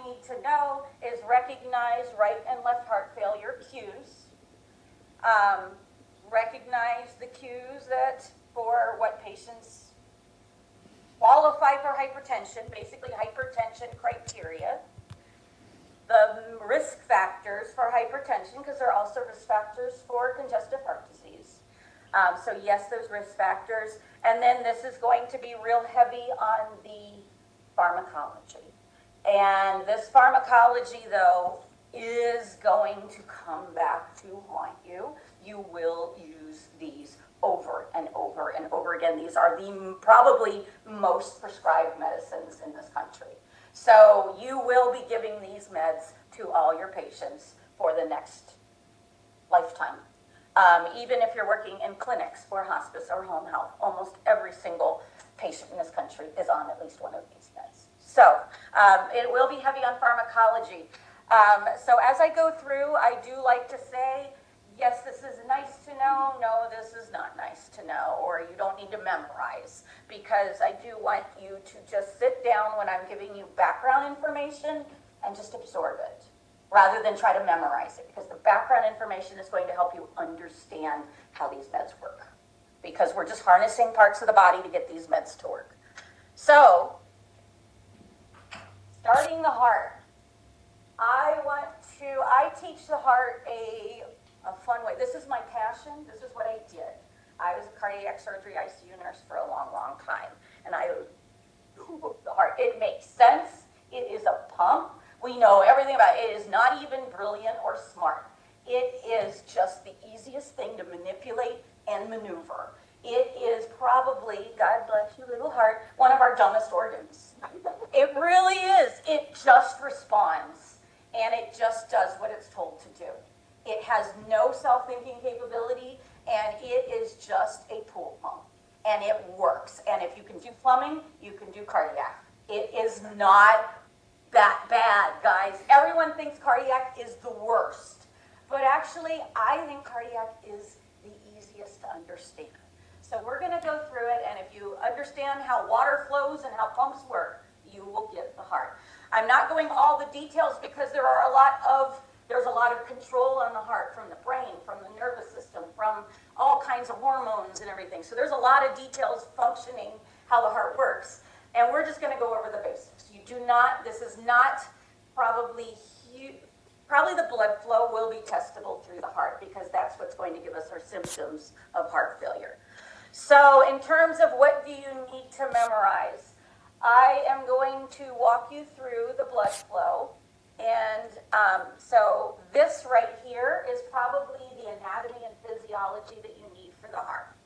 need to know is recognize right and left heart failure cues. Recognize the cues that for what patients qualify for hypertension, basically hypertension criteria. The risk factors for hypertension, because there are also risk factors for congestive heart disease. So yes, those risk factors. And then this is going to be real heavy on the pharmacology. And this pharmacology, though, is going to come back to haunt you. You will use these over and over and over again. These are the probably most prescribed medicines in this country. So you will be giving these meds to all your patients for the next lifetime. Even if you're working in clinics or hospice or home health, almost every single patient in this country is on at least one of these meds. So it will be heavy on pharmacology. So as I go through, I do like to say, yes, this is nice to know. No, this is not nice to know, or you don't need to memorize, because I do want you to just sit down when I'm giving you background information and just absorb it, rather than try to memorize it, because the background information is going to help you understand how these meds work, because we're just harnessing parts of the body to get these meds to work. So, starting the heart. I teach the heart a fun way. This is my passion. This is what I did. I was a cardiac surgery ICU nurse for a long, long time. And the heart, it makes sense. It is a pump. We know everything about it. It is not even brilliant or smart. It is just the easiest thing to manipulate and maneuver. It is probably, God bless you, little heart, one of our dumbest organs. It really is. It just responds, and it just does what it's told to do. It has no self-thinking capability, and it is just a pool pump, and it works. And if you can do plumbing, you can do cardiac. It is not that bad, guys. Everyone thinks cardiac is the worst, but actually, I think cardiac is the easiest to understand. So we're going to go through it, and if you understand how water flows and how pumps work, you will get the heart. I'm not going all the details because there's a lot of control on the heart from the brain, from the nervous system, from all kinds of hormones and everything. So there's a lot of details functioning how the heart works, and we're just going to go over the basics. This is not probably the blood flow will be testable through the heart, because that's what's going to give us our symptoms of heart failure. So in terms of what do you need to memorize, I am going to walk you through the blood flow. And so this right here is probably the anatomy and physiology that you need for the heart.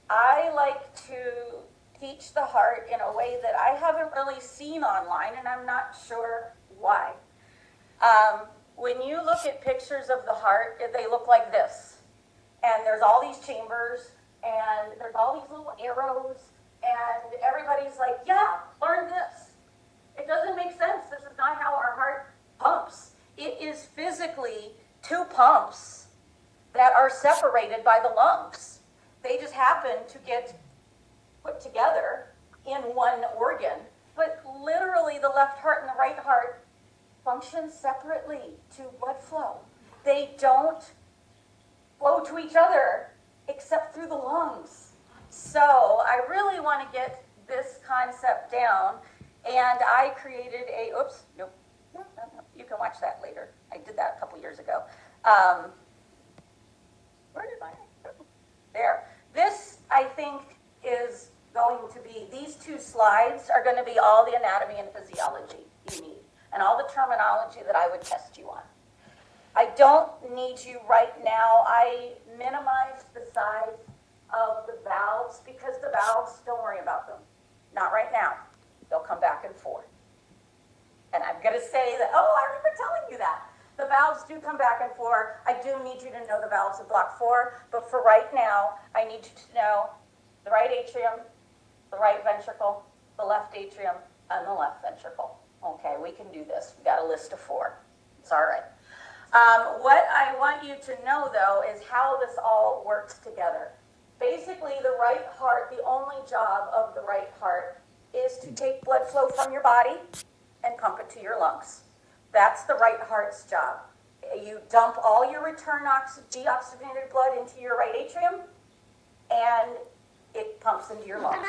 I like to teach the heart in a way that I haven't really seen online, and I'm not sure why. When you look at pictures of the heart, they look like this. And there's all these chambers, and there's all these little arrows, and everybody's like, yeah, learn this. It doesn't make sense. This is not how our heart pumps. It is physically two pumps that are separated by the lungs. They just happen to get put together in one organ, but literally the left heart and the right heart function separately to blood flow. They don't flow to each other except through the lungs. So I really want to get this concept down, and I created you can watch that later. I did that a couple years ago. Where did I go? There. This, I think, is going to be, these two slides are going to be all the anatomy and physiology you need, and all the terminology that I would test you on. I don't need you right now. I minimized the size of the valves, because the valves, don't worry about them. Not right now. They'll come back and forth. And I'm going to say that, I remember telling you that. The valves do come back and forth. I do need you to know the valves of Block 4, but for right now, I need you to know the right atrium, the right ventricle, the left atrium, and the left ventricle. Okay, we can do this. We got a list of 4. It's all right. What I want you to know, though, is how this all works together. Basically, the right heart, the only job of the right heart is to take blood flow from your body and pump it to your lungs. That's the right heart's job. You dump all your return deoxygenated blood into your right atrium, and it pumps into your lungs.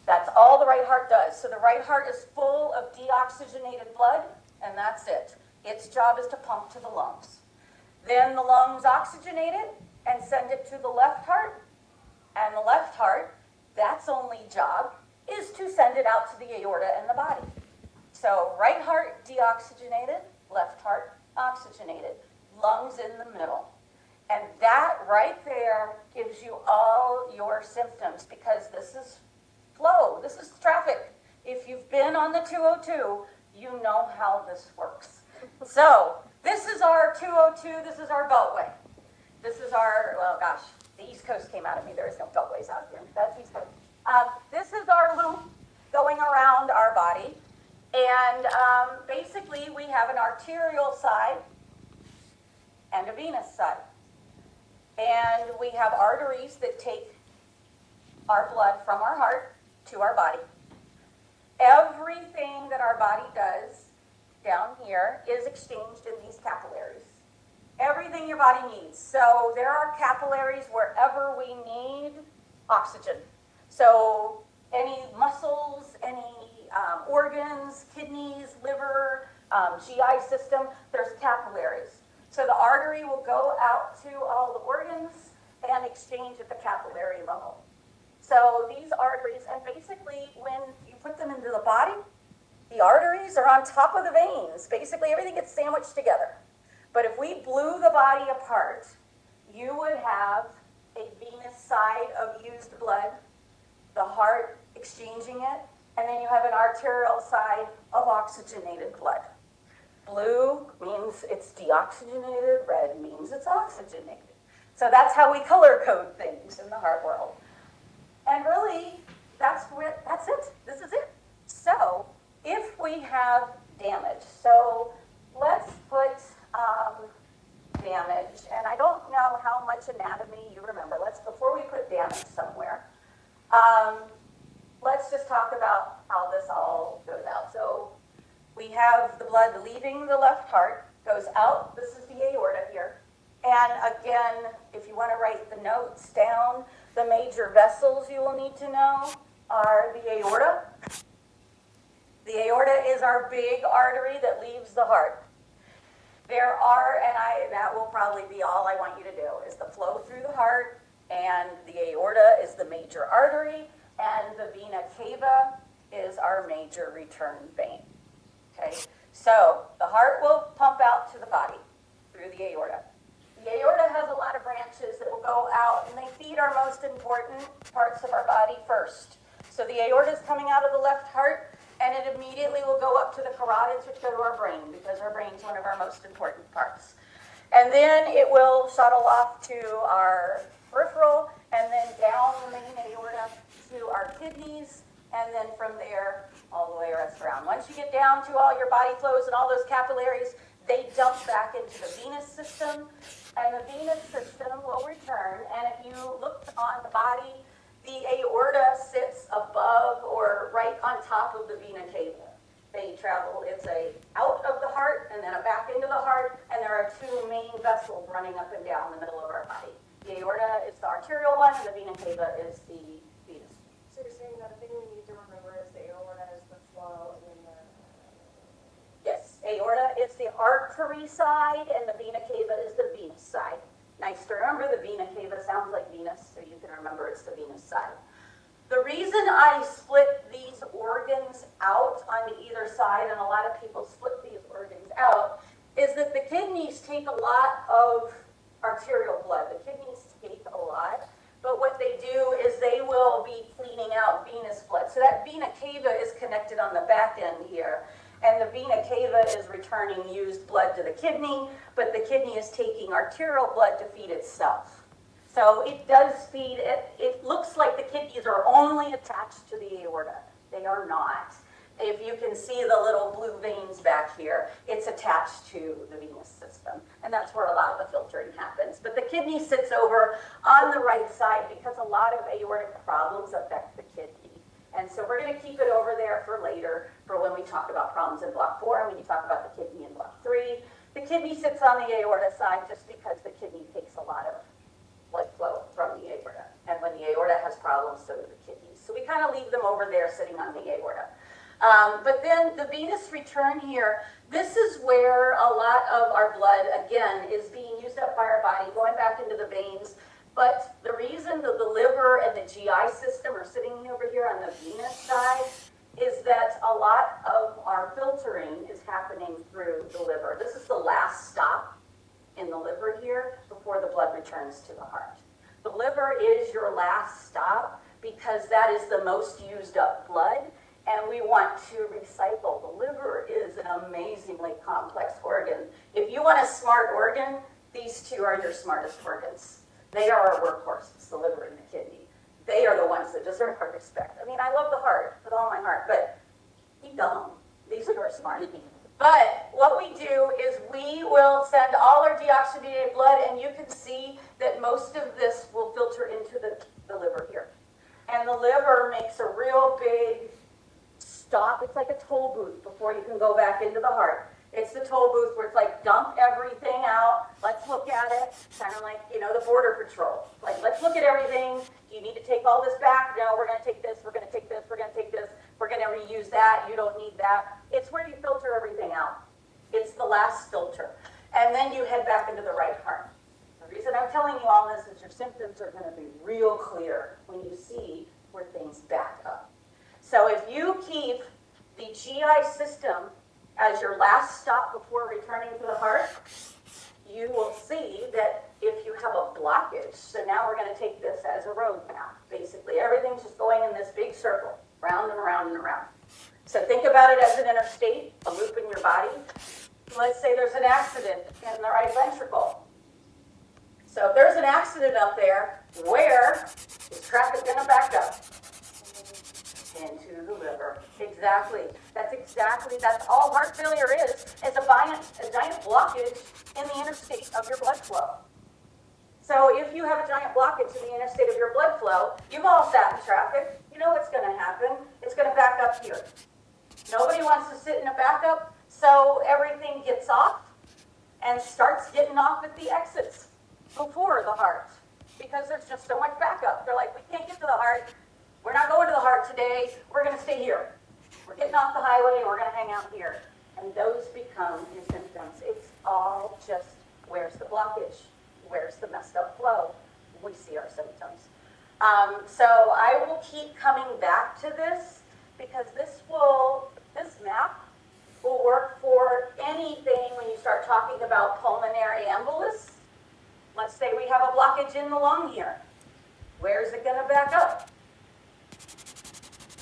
That's all the right heart does. So the right heart is full of deoxygenated blood, and that's it. Its job is to pump to the lungs. Then the lungs oxygenate it and send it to the left heart, and the left heart, that's only job is to send it out to the aorta and the body. So right heart deoxygenated, left heart oxygenated, lungs in the middle. And that right there gives you all your symptoms, because this is flow, this is traffic. If you've been on the 202, you know how this works. So this is our 202, this is our beltway. This is our, well gosh, the East Coast came out of me, there is no beltways out here, that's East Coast. This is our loop going around our body. And basically we have an arterial side and a venous side. And we have arteries that take our blood from our heart to our body. Everything that our body does down here is exchanged in these capillaries. Everything your body needs. So there are capillaries wherever we need oxygen. So any muscles, any organs, kidneys, liver, GI system, there's capillaries. So the artery will go out to all the organs and exchange at the capillary level. So these arteries, and basically when you put them into the body, the arteries are on top of the veins. Basically everything gets sandwiched together. But if we blew the body apart, you would have a venous side of used blood, the heart exchanging it, and then you have an arterial side of oxygenated blood. Blue means it's deoxygenated, red means it's oxygenated. So that's how we color code things in the heart world. And really, that's it. This is it. So if we have damage, so let's put damage, and I don't know how much anatomy you remember. Before we put damage somewhere, let's just talk about how this all goes out. So we have the blood leaving the left heart, goes out. This is the aorta here. And again, if you want to write the notes down, the major vessels you will need to know are the aorta. The aorta is our big artery that leaves the heart. There are, and that will probably be all I want you to do, is the flow through the heart, and the aorta is the major artery, and the vena cava is our major return vein. Okay, so the heart will pump out to the body through the aorta. The aorta has a lot of branches that will go out, and they feed our most important parts of our body first. So the aorta is coming out of the left heart, and it immediately will go up to the carotids, which go to our brain, because our brain is one of our most important parts. And then it will shuttle off to our peripheral, and then down the main aorta to our kidneys, and then from there all the way around. Once you get down to all your body flows and all those capillaries, they dump back into the venous system, and the venous system will return. And if you look on the body, the aorta sits above or right on top of the vena cava. They travel, it's out of the heart and then a back into the heart, and there are two main vessels running up and down the middle of our body. The aorta is the arterial one, and the vena cava is the venous. So you're saying that the thing we need to remember is the aorta is the flow, and then Yes, aorta is the artery side, and the vena cava is the venous side. Nice to remember, the vena cava sounds like Venus, so you can remember it's the venous side. The reason I split these organs out on either side, and a lot of people split these organs out, is that the kidneys take a lot of arterial blood. The kidneys take a lot, but what they do is they will be cleaning out venous blood. So that vena cava is connected on the back end here. And the vena cava is returning used blood to the kidney, but the kidney is taking arterial blood to feed itself. So it does feed it. It looks like the kidneys are only attached to the aorta. They are not. If you can see the little blue veins back here, it's attached to the venous system. And that's where a lot of the filtering happens. But the kidney sits over on the right side because a lot of aortic problems affect the kidney. And so we're going to keep it over there for later, for when we we talk about problems in block 4, and when you talk about the kidney in block 3. The kidney sits on the aorta side just because the kidney takes a lot of blood flow from the aorta. And when the aorta has problems, so do the kidneys. So we kind of leave them over there sitting on the aorta. But then the venous return here, this is where a lot of our blood, again, is being used up by our body, going back into the veins. But the reason that the liver and the GI system are sitting over here on the venous side is that a lot of our filtering is happening through the liver. This is the last stop in the liver here before the blood returns to the heart. The liver is your last stop because that is the most used up blood, and we want to recycle. The liver is an amazingly complex organ. If you want a smart organ, these two are your smartest organs. They are our workhorses, the liver and the kidney. They are the ones that deserve our respect. I mean, I love the heart with all my heart, but keep dumb. These two are smart. But what we do is we will send all our deoxygenated blood, and you can see that most of this will filter into the liver here. And the liver makes a real big stop. It's like a toll booth before you can go back into the heart. It's the toll booth where it's like, dump everything out. Let's look at it. Kind of like, the Border Patrol. Like, let's look at everything. Do you need to take all this back? No, we're going to take this. We're going to take this. We're going to take this. We're going to reuse that. You don't need that. It's where you filter everything out. It's the last filter. And then you head back into the right heart. The reason I'm telling you all this is your symptoms are going to be real clear when you see where things back up. So if you keep the GI system as your last stop before returning to the heart, you will see that if you have a blockage, so now we're going to take this as a road map. Basically, everything's just going in this big circle, round and around and around. So think about it as an interstate, a loop in your body. Let's say there's an accident in the right ventricle. So if there's an accident up there, where is traffic going to back up? Into the liver. Exactly. That's all heart failure is a giant blockage in the interstate of your blood flow. So if you have a giant blockage in the interstate of your blood flow, you've all sat in traffic, you know what's going to happen. It's going to back up here. Nobody wants to sit in a backup, so everything gets off and starts getting off at the exits before the heart because there's just so much backup. They're like, we can't get to the heart. We're not going to the heart today. We're going to stay here. We're getting off the highway and we're going to hang out here. And those become your symptoms. It's all just, where's the blockage? Where's the messed up flow? We see our symptoms. So I will keep coming back to this because this map will work for anything when you start talking about pulmonary embolus. Let's say we have a blockage in the lung here. Where is it going to back up?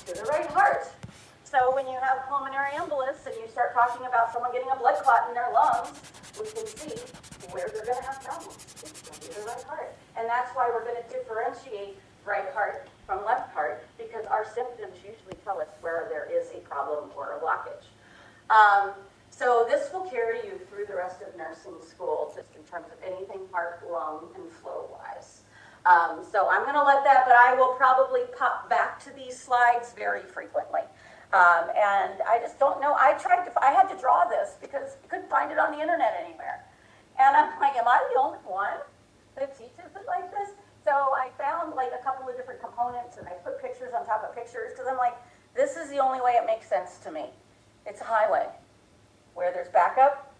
To the right heart. So when you have pulmonary embolus and you start talking about someone getting a blood clot in their lungs, we can see where they're going to have problems. It's going to be the right heart. And that's why we're going to differentiate right heart from left heart, because our symptoms usually tell us where there is a problem or a blockage. So this will carry you through the rest of nursing school, just in terms of anything heart, lung, and flow-wise. So I'm going to let that, but I will probably pop back to these slides very frequently. And I just don't know. I had to draw this because I couldn't find it on the internet anywhere. And I'm like, am I the only one that teaches it like this? So I found like a couple of different components and I put pictures on top of pictures because I'm like, this is the only way it makes sense to me. It's a highway. Where there's backup,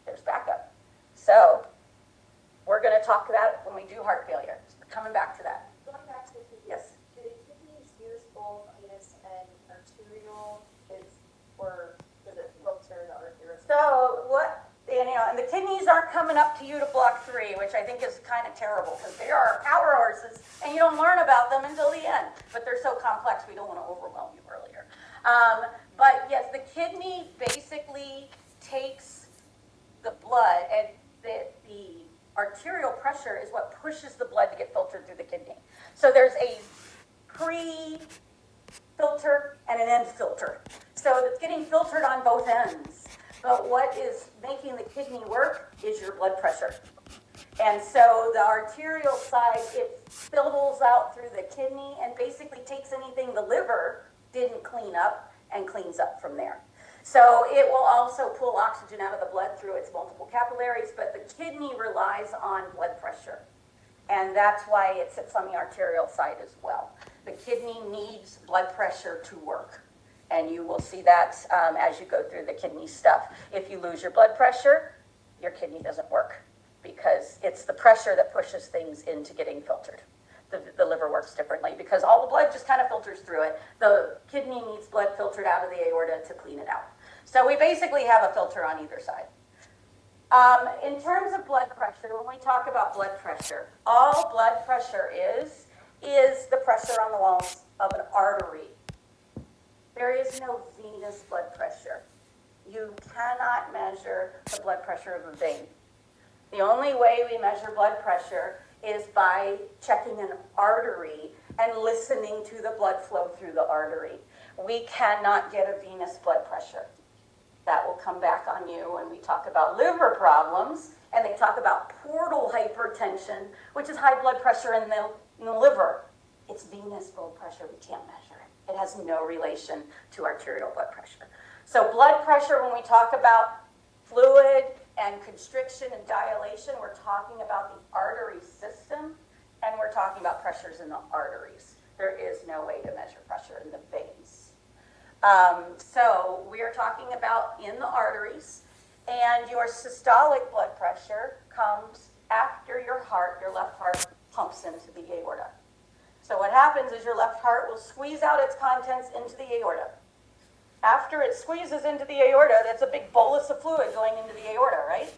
there's backup. So we're going to talk about it when we do heart failure. We're coming back to that. Going back to the kidneys. Yes. Do the kidneys use both venous and arterial, or does it filter the arterial? So what, and the kidneys aren't coming up to you to block 3, which I think is kind of terrible because they are power horses and you don't learn about them until the end. But they're so complex, we don't want to overwhelm you earlier. But yes, the kidney basically takes the blood, and the arterial pressure is what pushes the blood to get filtered through the kidney. So there's a pre-filter and an end filter. So it's getting filtered on both ends. But what is making the kidney work is your blood pressure. And so the arterial side, it filters out through the kidney and basically takes anything the liver didn't clean up and cleans up from there. So it will also pull oxygen out of the blood through its multiple capillaries, but the kidney relies on blood pressure. And that's why it sits on the arterial side as well. The kidney needs blood pressure to work. And you will see that as you go through the kidney stuff. If you lose your blood pressure, your kidney doesn't work because it's the pressure that pushes things into getting filtered. The liver works differently because all the blood just kind of filters through it. The kidney needs blood filtered out of the aorta to clean it out. So we basically have a filter on either side. In terms of blood pressure, when we talk about blood pressure, all blood pressure is the pressure on the walls of an artery. There is no venous blood pressure. You cannot measure the blood pressure of a vein. The only way we measure blood pressure is by checking an artery and listening to the blood flow through the artery. We cannot get a venous blood pressure. That will come back on you when we talk about liver problems, and they talk about portal hypertension, which is high blood pressure in the liver. It's venous blood pressure. We can't measure it. It has no relation to arterial blood pressure. So blood pressure, when we talk about fluid and constriction and dilation, we're talking about the artery system, and we're talking about pressures in the arteries. There is no way to measure pressure in the veins. So we are talking about in the arteries, and your systolic blood pressure comes after your left heart pumps into the aorta. So what happens is your left heart will squeeze out its contents into the aorta. After it squeezes into the aorta, that's a big bolus of fluid going into the aorta, right?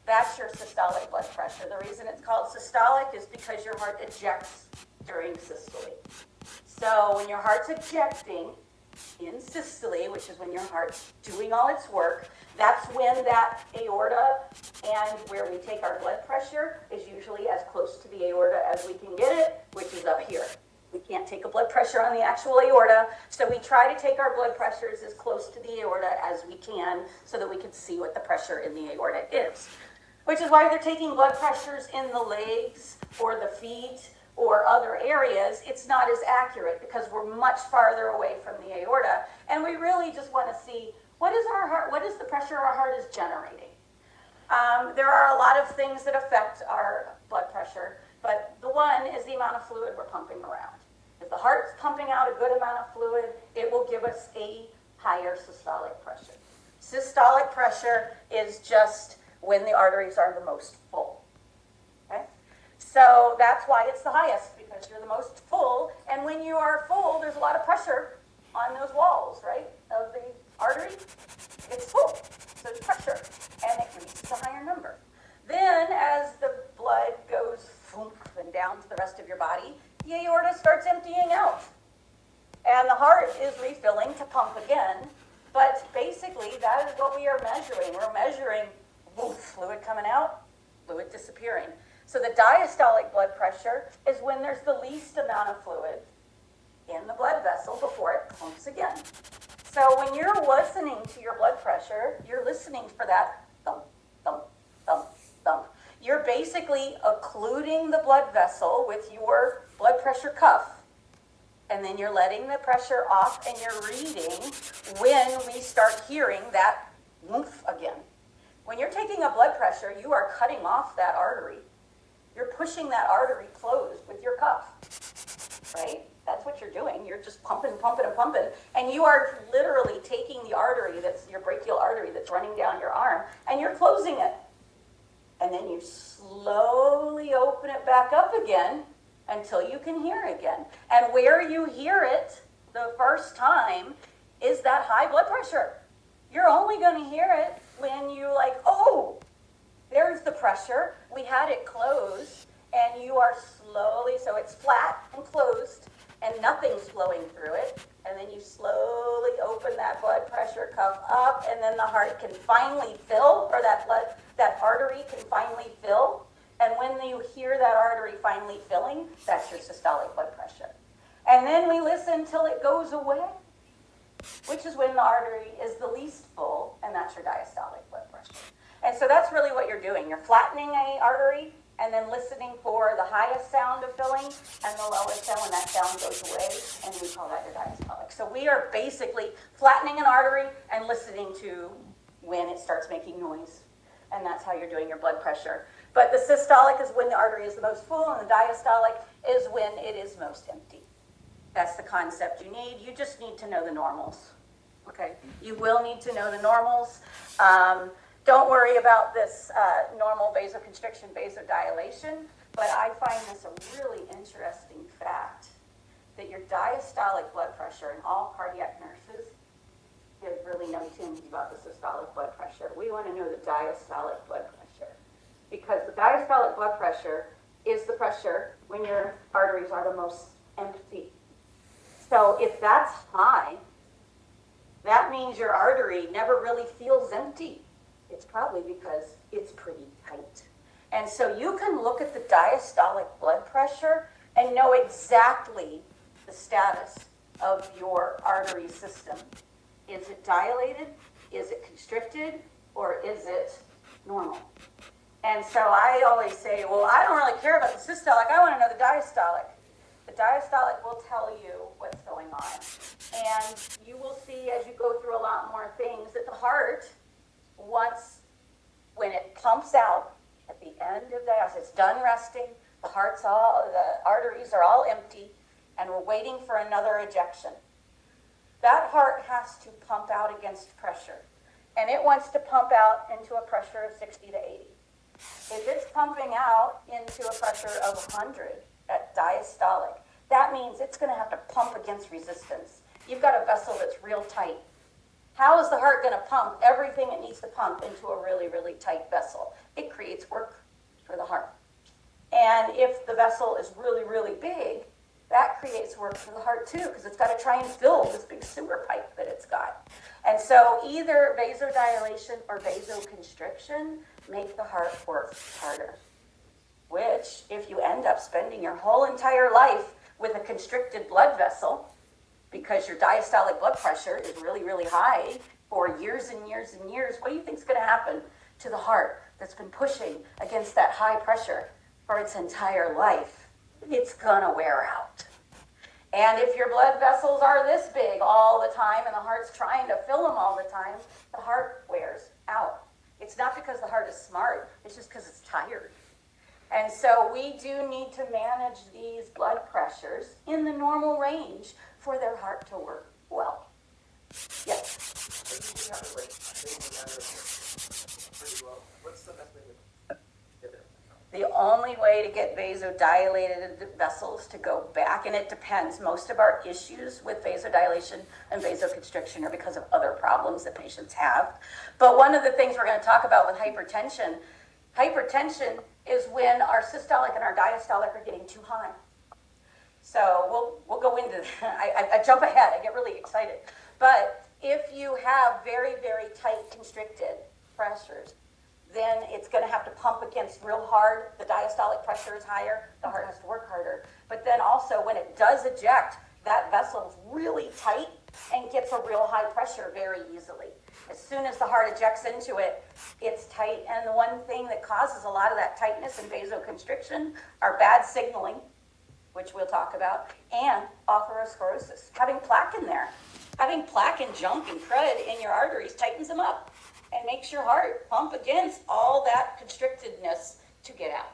That's your systolic blood pressure. The reason it's called systolic is because your heart ejects during systole. So when your heart's ejecting in systole, which is when your heart's doing all its work, that's when that aorta and where we take our blood pressure is usually as close to the aorta as we can get it, which is up here. We can't take a blood pressure on the actual aorta, so we try to take our blood pressures as close to the aorta as we can so that we can see what the pressure in the aorta is. Which is why they're taking blood pressures in the legs or the feet or other areas. It's not as accurate because we're much farther away from the aorta, and we really just want to see what is the pressure our heart is generating. There are a lot of things that affect our blood pressure, but the one is the amount of fluid we're pumping around. If the heart's pumping out a good amount of fluid, it will give us a higher systolic pressure. Systolic pressure is just when the arteries are the most full. Okay? So that's why it's the highest, because you're the most full, and when you are full, there's a lot of pressure on those walls, right, of the artery. It's full, so there's pressure, and it reaches a higher number. Then, as the blood goes and down to the rest of your body, the aorta starts emptying out. And the heart is refilling to pump again, but basically that is what we are measuring. We're measuring fluid coming out, fluid disappearing. So the diastolic blood pressure is when there's the least amount of fluid in the blood vessel before it pumps again. So when you're listening to your blood pressure, you're listening for that thump, thump, thump, thump. You're basically occluding the blood vessel with your blood pressure cuff, and then you're letting the pressure off, and you're reading when we start hearing that whoomph again. When you're taking a blood pressure, you are cutting off that artery. You're pushing that artery closed with your cuff, right? That's what you're doing. You're just pumping, pumping, and pumping, and you are literally taking the artery, that's your brachial artery that's running down your arm, and you're closing it. And then you slowly open it back up again until you can hear again. And where you hear it the first time is that high blood pressure. You're only going to hear it when you oh, there's the pressure. We had it closed, and you are slowly, so it's flat and closed, and nothing's flowing through it. And then you slowly open that blood pressure cuff up, and then the heart can finally fill, or that artery can finally fill. And when you hear that artery finally filling, that's your systolic blood pressure. And then we listen till it goes away, which is when the artery is the least full, and that's your diastolic blood pressure. And so that's really what you're doing. You're flattening an artery, and then listening for the highest sound of filling and the lowest sound when that sound goes away, and we call that your diastolic. So we are basically flattening an artery and listening to when it starts making noise, and that's how you're doing your blood pressure. But the systolic is when the artery is the most full, and the diastolic is when it is most empty. That's the concept you need. You just need to know the normals. Okay, you will need to know the normals. Don't worry about this normal vasoconstriction, vasodilation, but I find this a really interesting fact that your diastolic blood pressure in all cardiac nurses give really no tinge about the systolic blood pressure. We want to know the diastolic blood pressure because the diastolic blood pressure is the pressure when your arteries are the most empty. So if that's high, that means your artery never really feels empty. It's probably because it's pretty tight. And so you can look at the diastolic blood pressure and know exactly the status of your artery system. Is it dilated? Is it constricted? Or is it normal? And so I always say, well, I don't really care about the systolic. I want to know the diastolic. The diastolic will tell you what's going on. And you will see as you go through a lot more things that the heart, when it pumps out at the end of dialysis, it's done resting, the arteries are all empty, and we're waiting for another ejection. That heart has to pump out against pressure. And it wants to pump out into a pressure of 60 to 80. If it's pumping out into a pressure of 100 at diastolic, that means it's going to have to pump against resistance. You've got a vessel that's real tight. How is the heart going to pump everything it needs to pump into a really, really tight vessel? It creates work for the heart. And if the vessel is really, really big, that creates work for the heart too, because it's got to try and fill this big sewer pipe that it's got. And so either vasodilation or vasoconstriction make the heart work harder, which if you end up spending your whole entire life with a constricted blood vessel, because your diastolic blood pressure is really, really high for years and years and years, what do you think is going to happen to the heart that's been pushing against that high pressure for its entire life? It's going to wear out. And if your blood vessels are this big all the time and the heart's trying to fill them all the time, the heart wears out. It's not because the heart is smart, it's just because it's tired. And so we do need to manage these blood pressures in the normal range for their heart to work well. Yes? What's the best way to get it? The only way to get vasodilated vessels to go back, and it depends, most of our issues with vasodilation and vasoconstriction are because of other problems that patients have. But one of the things we're going to talk about with hypertension is when our systolic and our diastolic are getting too high. So we'll go into that. I jump ahead, I get really excited. But if you have very, very tight constricted pressures, then it's going to have to pump against real hard. The diastolic pressure is higher, the heart has to work harder. But then also when it does eject, that vessel is really tight and gets a real high pressure very easily. As soon as the heart ejects into it, it's tight. And the one thing that causes a lot of that tightness and vasoconstriction are bad signaling, which we'll talk about, and atherosclerosis. Having plaque in there, having plaque and junk and crud in your arteries tightens them up and makes your heart pump against all that constrictedness to get out.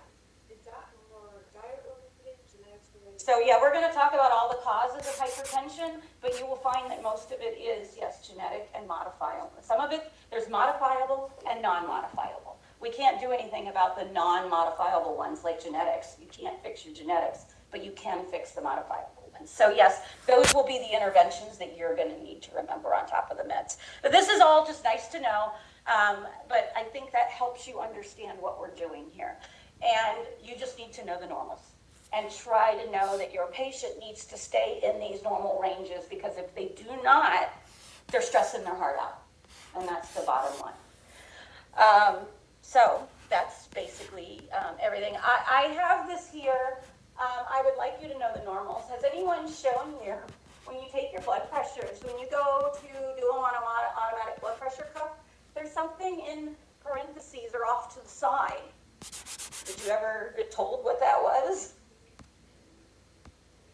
Is that more diet related, genetics related? So yeah, we're going to talk about all the causes of hypertension, but you will find that most of it is, yes, genetic and modifiable. Some of it, there's modifiable and non-modifiable. We can't do anything about the non-modifiable ones like genetics. You can't fix your genetics, but you can fix the modifiable ones. So yes, those will be the interventions that you're going to need to remember on top of the meds. But this is all just nice to know, but I think that helps you understand what we're doing here. And you just need to know the normals and try to know that your patient needs to stay in these normal ranges, because if they do not, they're stressing their heart out. And that's the bottom line. So that's basically everything. I have this here. I would like you to know the normals. Has anyone shown you, when you take your blood pressures, when you go to do them on an automatic blood pressure cuff, there's something in parentheses or off to the side Did you ever get told what that was?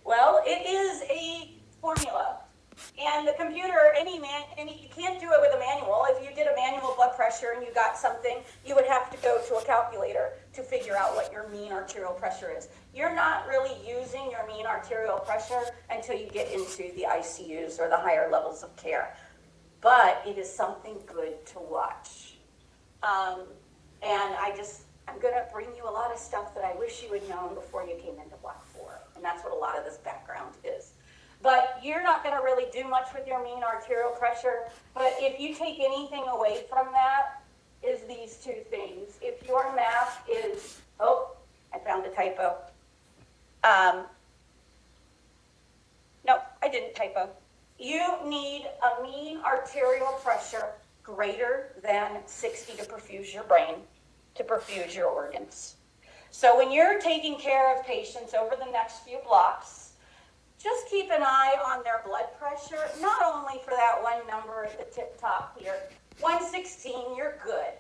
Well, it is a formula. And the computer, you can't do it with a manual. If you did a manual blood pressure and you got something, you would have to go to a calculator to figure out what your mean arterial pressure is. You're not really using your mean arterial pressure until you get into the ICUs or the higher levels of care. But it is something good to watch. And I'm going to bring you a lot of stuff that I wish you had known before you came into Block 4. And that's what a lot of this background is. But you're not going to really do much with your mean arterial pressure. But if you take anything away from that, is these two things. If your math is, oh, I found a typo. No, I didn't typo. You need a mean arterial pressure greater than 60 to perfuse your brain, to perfuse your organs. So when you're taking care of patients over the next few blocks, just keep an eye on their blood pressure, not only for that one number at the tip top here. 116, you're good.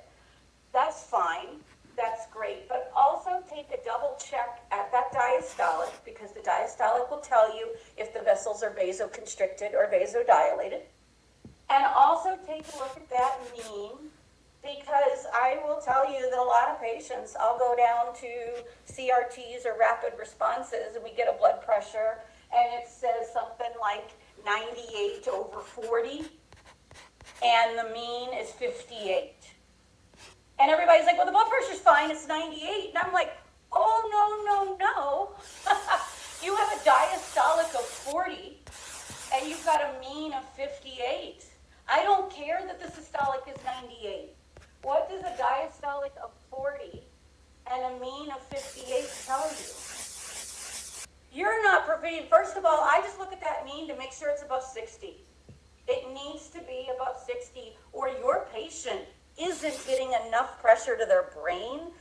That's fine. That's great. But also take a double check at that diastolic, because the diastolic will tell you if the vessels are vasoconstricted or vasodilated. And also take a look at that mean, because I will tell you that a lot of patients, I'll go down to CRTs or rapid responses, and we get a blood pressure, and it says something like 98/40, and the mean is 58. And everybody's like, well, the blood pressure's fine, it's 98. And I'm like, oh, no. You have a diastolic of 40, and you've got a mean of 58. I don't care that the systolic is 98. What does a diastolic of 40 and a mean of 58 tell you? You're not prepared. First of all, I just look at that mean to make sure it's above 60. It needs to be above 60, or your patient isn't getting enough pressure to their brain.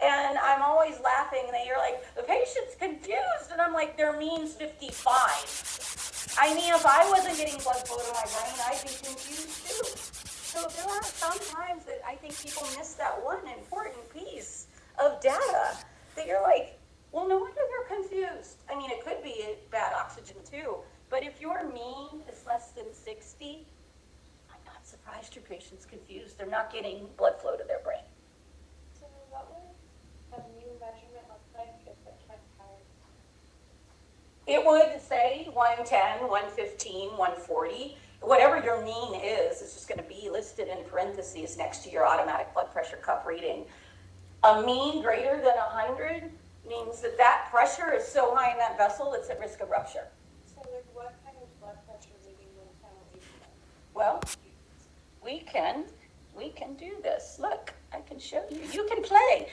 And I'm always laughing, and they're like, the patient's confused. And I'm like, their mean's 55. I mean, if I wasn't getting blood flow to my brain, I'd be confused too. So there are some times that I think people miss that one important piece of data that you're like, well, no wonder they're confused. I mean, it could be bad oxygen too, but if your mean is less than 60, I'm not surprised your patient's confused. They're not getting blood flow to their brain. So what would a new measurement look like if it kept higher? It would say 110, 115, 140. Whatever your mean is, it's just going to be listed in parentheses next to your automatic blood pressure cuff reading. A mean greater than 100 means that that pressure is so high in that vessel it's at risk of rupture. So like what kind of blood pressure reading would penalty? Well, we can do this. Look, I can show you. You can play.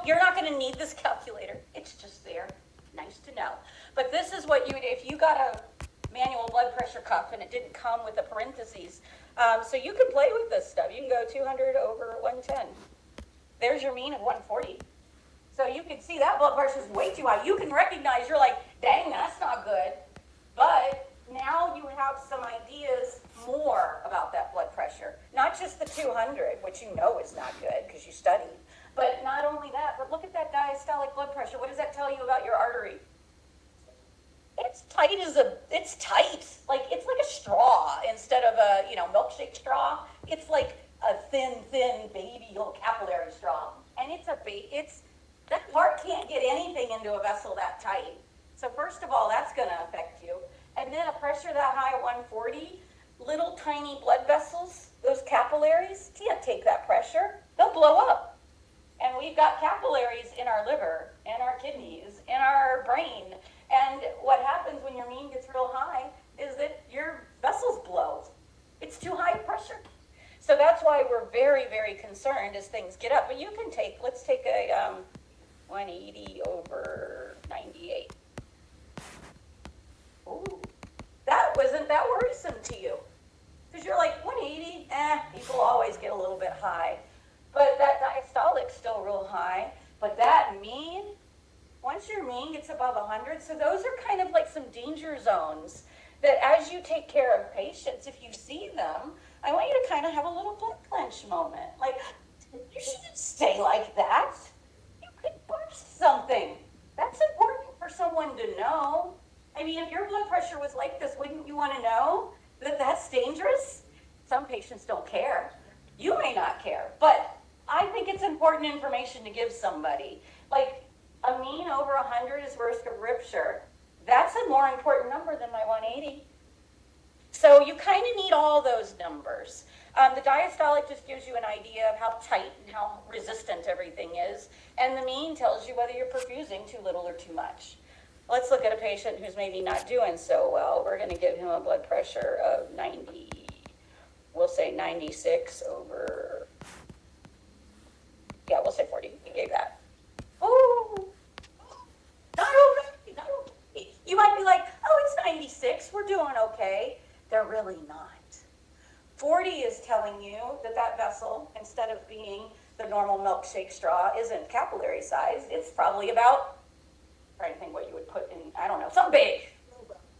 You're not going to need this calculator. It's just there. Nice to know. But this is what you would, if you got a manual blood pressure cuff and it didn't come with the parentheses. So you can play with this stuff. You can go 200 over 110. There's your mean of 140. So you can see that blood pressure is way too high. You can recognize, you're like, dang, that's not good. But now you have some ideas more about that blood pressure. Not just the 200, which you know is not good because you studied. But not only that, but look at that diastolic blood pressure. What does that tell you about your artery? It's tight like it's like a straw instead of a milkshake straw. It's like a thin baby little capillary straw, and that heart can't get anything into a vessel that tight. So first of all, that's going to affect you, and then a pressure that high at 140, little tiny blood vessels, those capillaries can't take that pressure. They'll blow up, and we've got capillaries in our liver, in our kidneys, in our brain. And what happens when your mean gets real high is that your vessels blow. It's too high pressure. So that's why we're very, very concerned as things get up. But let's take a 180 over 98. Ooh, that wasn't that worrisome to you. Because you're like, 180, people always get a little bit high. But that diastolic's still real high. But that mean, once your mean gets above 100, so those are kind of like some danger zones that as you take care of patients, if you see them, I want you to kind of have a little blood clench moment. Like, you shouldn't stay like that. You could burn something. That's important for someone to know. I mean, if your blood pressure was like this, wouldn't you want to know that that's dangerous? Some patients don't care. You may not care, but I think it's important information to give somebody. Like, a mean over 100 is risk of rupture. That's a more important number than my 180. So you kind of need all those numbers. The diastolic just gives you an idea of how tight and how resistant everything is, and the mean tells you whether you're perfusing too little or too much. Let's look at a patient who's maybe not doing so well. We're going to give him a blood pressure of 90, we'll say 96 over, yeah, we'll say 40. We gave that. Oh, not okay, not okay. You might be like, oh, it's 96, we're doing okay. They're really not. 40 is telling you that that vessel, instead of being the normal milkshake straw, isn't capillary sized. It's probably about, I'm trying to think what you would put in, I don't know, something big.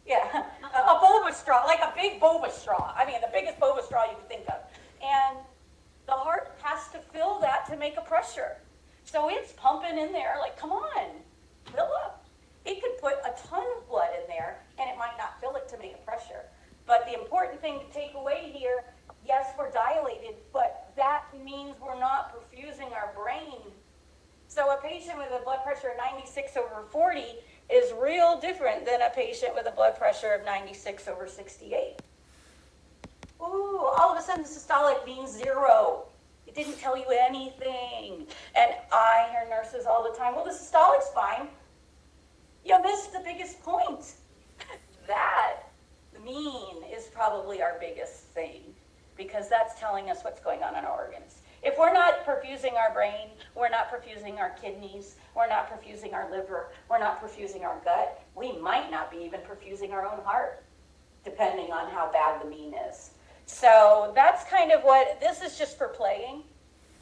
Yeah, a boba straw, like a big boba straw. I mean, the biggest boba straw you can think of. And the heart has to fill that to make a pressure. So it's pumping in there like, come on, fill up. It could put a ton of blood in there, and it might not fill it to make a pressure. But the important thing to take away here, yes, we're dilated, but that means we're not perfusing our brain. So a patient with a blood pressure of 96 over 40 is real different than a patient with a blood pressure of 96 over 68. Ooh, all of a sudden systolic means 0. It didn't tell you anything. And I hear nurses all the time, well, the systolic's fine. You missed the biggest point. That mean is probably our biggest thing, because that's telling us what's going on in our organs. If we're not perfusing our brain, we're not perfusing our kidneys, we're not perfusing our liver, we're not perfusing our gut, we might not be even perfusing our own heart, depending on how bad the mean is. So that's kind of what, this is just for playing.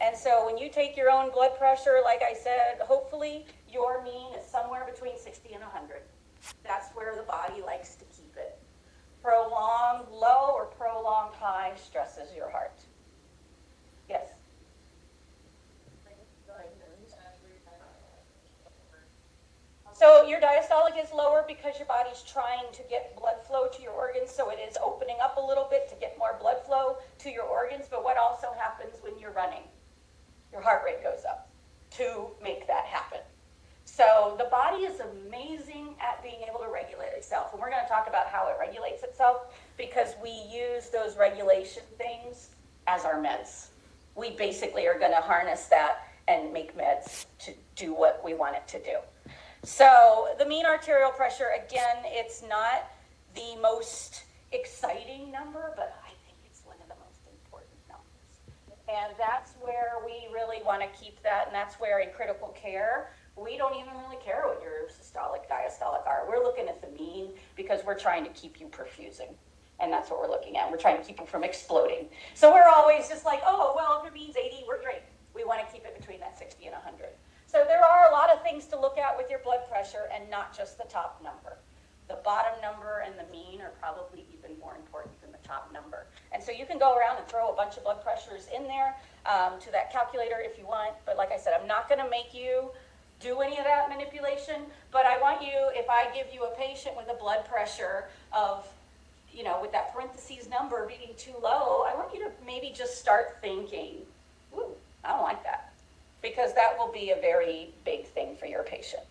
And so when you take your own blood pressure, like I said, hopefully your mean is somewhere between 60 and 100. That's where the body likes to keep it. Prolonged low or prolonged high stresses your heart. Yes? So your diastolic is lower because your body's trying to get blood flow to your organs, so it is opening up a little bit to get more blood flow to your organs. But what also happens when you're running? Your heart rate goes up to make that happen. So the body is amazing at being able to regulate itself. And we're going to talk about how it regulates itself, because we use those regulation things as our meds. We basically are going to harness that and make meds to do what we want it to do. So the mean arterial pressure, again, it's not the most exciting number, but I think it's one of the most important numbers. And that's where we really want to keep that, and that's where in critical care, we don't even really care what your systolic, diastolic are. We're looking at the mean because we're trying to keep you perfusing. And that's what we're looking at. We're trying to keep you from exploding. So we're always just like, oh, well, if your mean's 80, we're great. We want to keep it between that 60 and 100. So there are a lot of things to look at with your blood pressure, and not just the top number. The bottom number and the mean are probably even more important than the top number. And so you can go around and throw a bunch of blood pressures in there to that calculator if you want. But like I said, I'm not going to make you do any of that manipulation, but I want you, if I give you a patient with a blood pressure of, you know, with that parentheses number being too low, I want you to maybe just start thinking, ooh, I don't like that, because that will be a very big thing for your patient.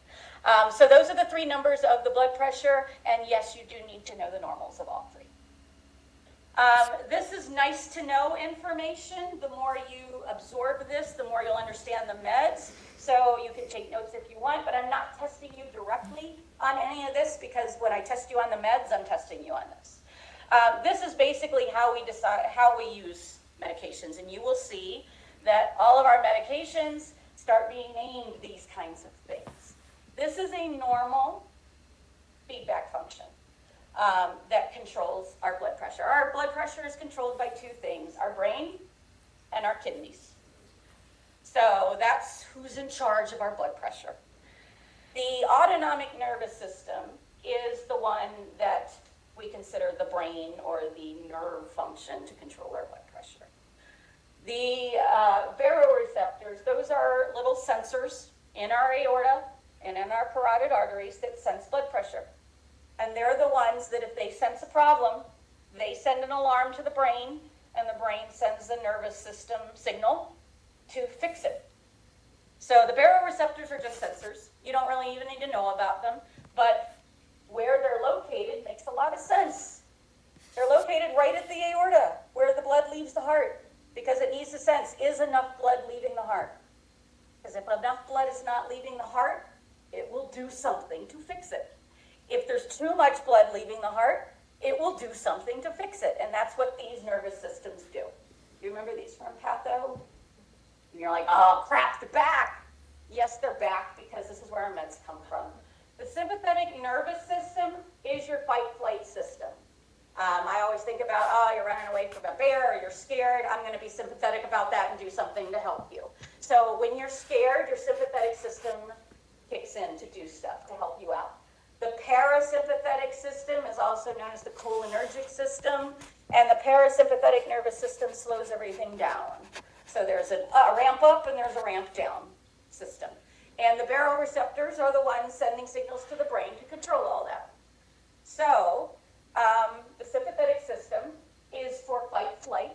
So those are the 3 numbers of the blood pressure, and yes, you do need to know the normals of all 3. This is nice to know information. The more you absorb this, the more you'll understand the meds. So you can take notes if you want, but I'm not testing you directly on any of this, because when I test you on the meds, I'm testing you on this. This is basically how we decide how we use medications, and you will see that all of our medications start being named these kinds of things. This is a normal feedback function that controls our blood pressure. Our blood pressure is controlled by 2 things, our brain and our kidneys. So that's who's in charge of our blood pressure. The autonomic nervous system is the one that we consider the brain or the nerve function to control our blood pressure. The baroreceptors, those are little sensors in our aorta and in our carotid arteries that sense blood pressure. And they're the ones that if they sense a problem, they send an alarm to the brain, and the brain sends the nervous system signal to fix it. So the baroreceptors are just sensors. You don't really even need to know about them, but where they're located makes a lot of sense. They're located right at the aorta, where the blood leaves the heart, because it needs to sense, is enough blood leaving the heart? Because if enough blood is not leaving the heart, it will do something to fix it. If there's too much blood leaving the heart, it will do something to fix it, and that's what these nervous systems do. You remember these from patho? And you're like, oh crap, they're back. Yes, they're back because this is where our meds come from. The sympathetic nervous system is your fight-flight system. I always think about, you're running away from a bear or you're scared. I'm going to be sympathetic about that and do something to help you. So when you're scared, your sympathetic system kicks in to do stuff to help you out. The parasympathetic system is also known as the cholinergic system, and the parasympathetic nervous system slows everything down. So there's a ramp up and there's a ramp down system. And the baroreceptors are the ones sending signals to the brain to control all that. So the sympathetic system is for fight-flight,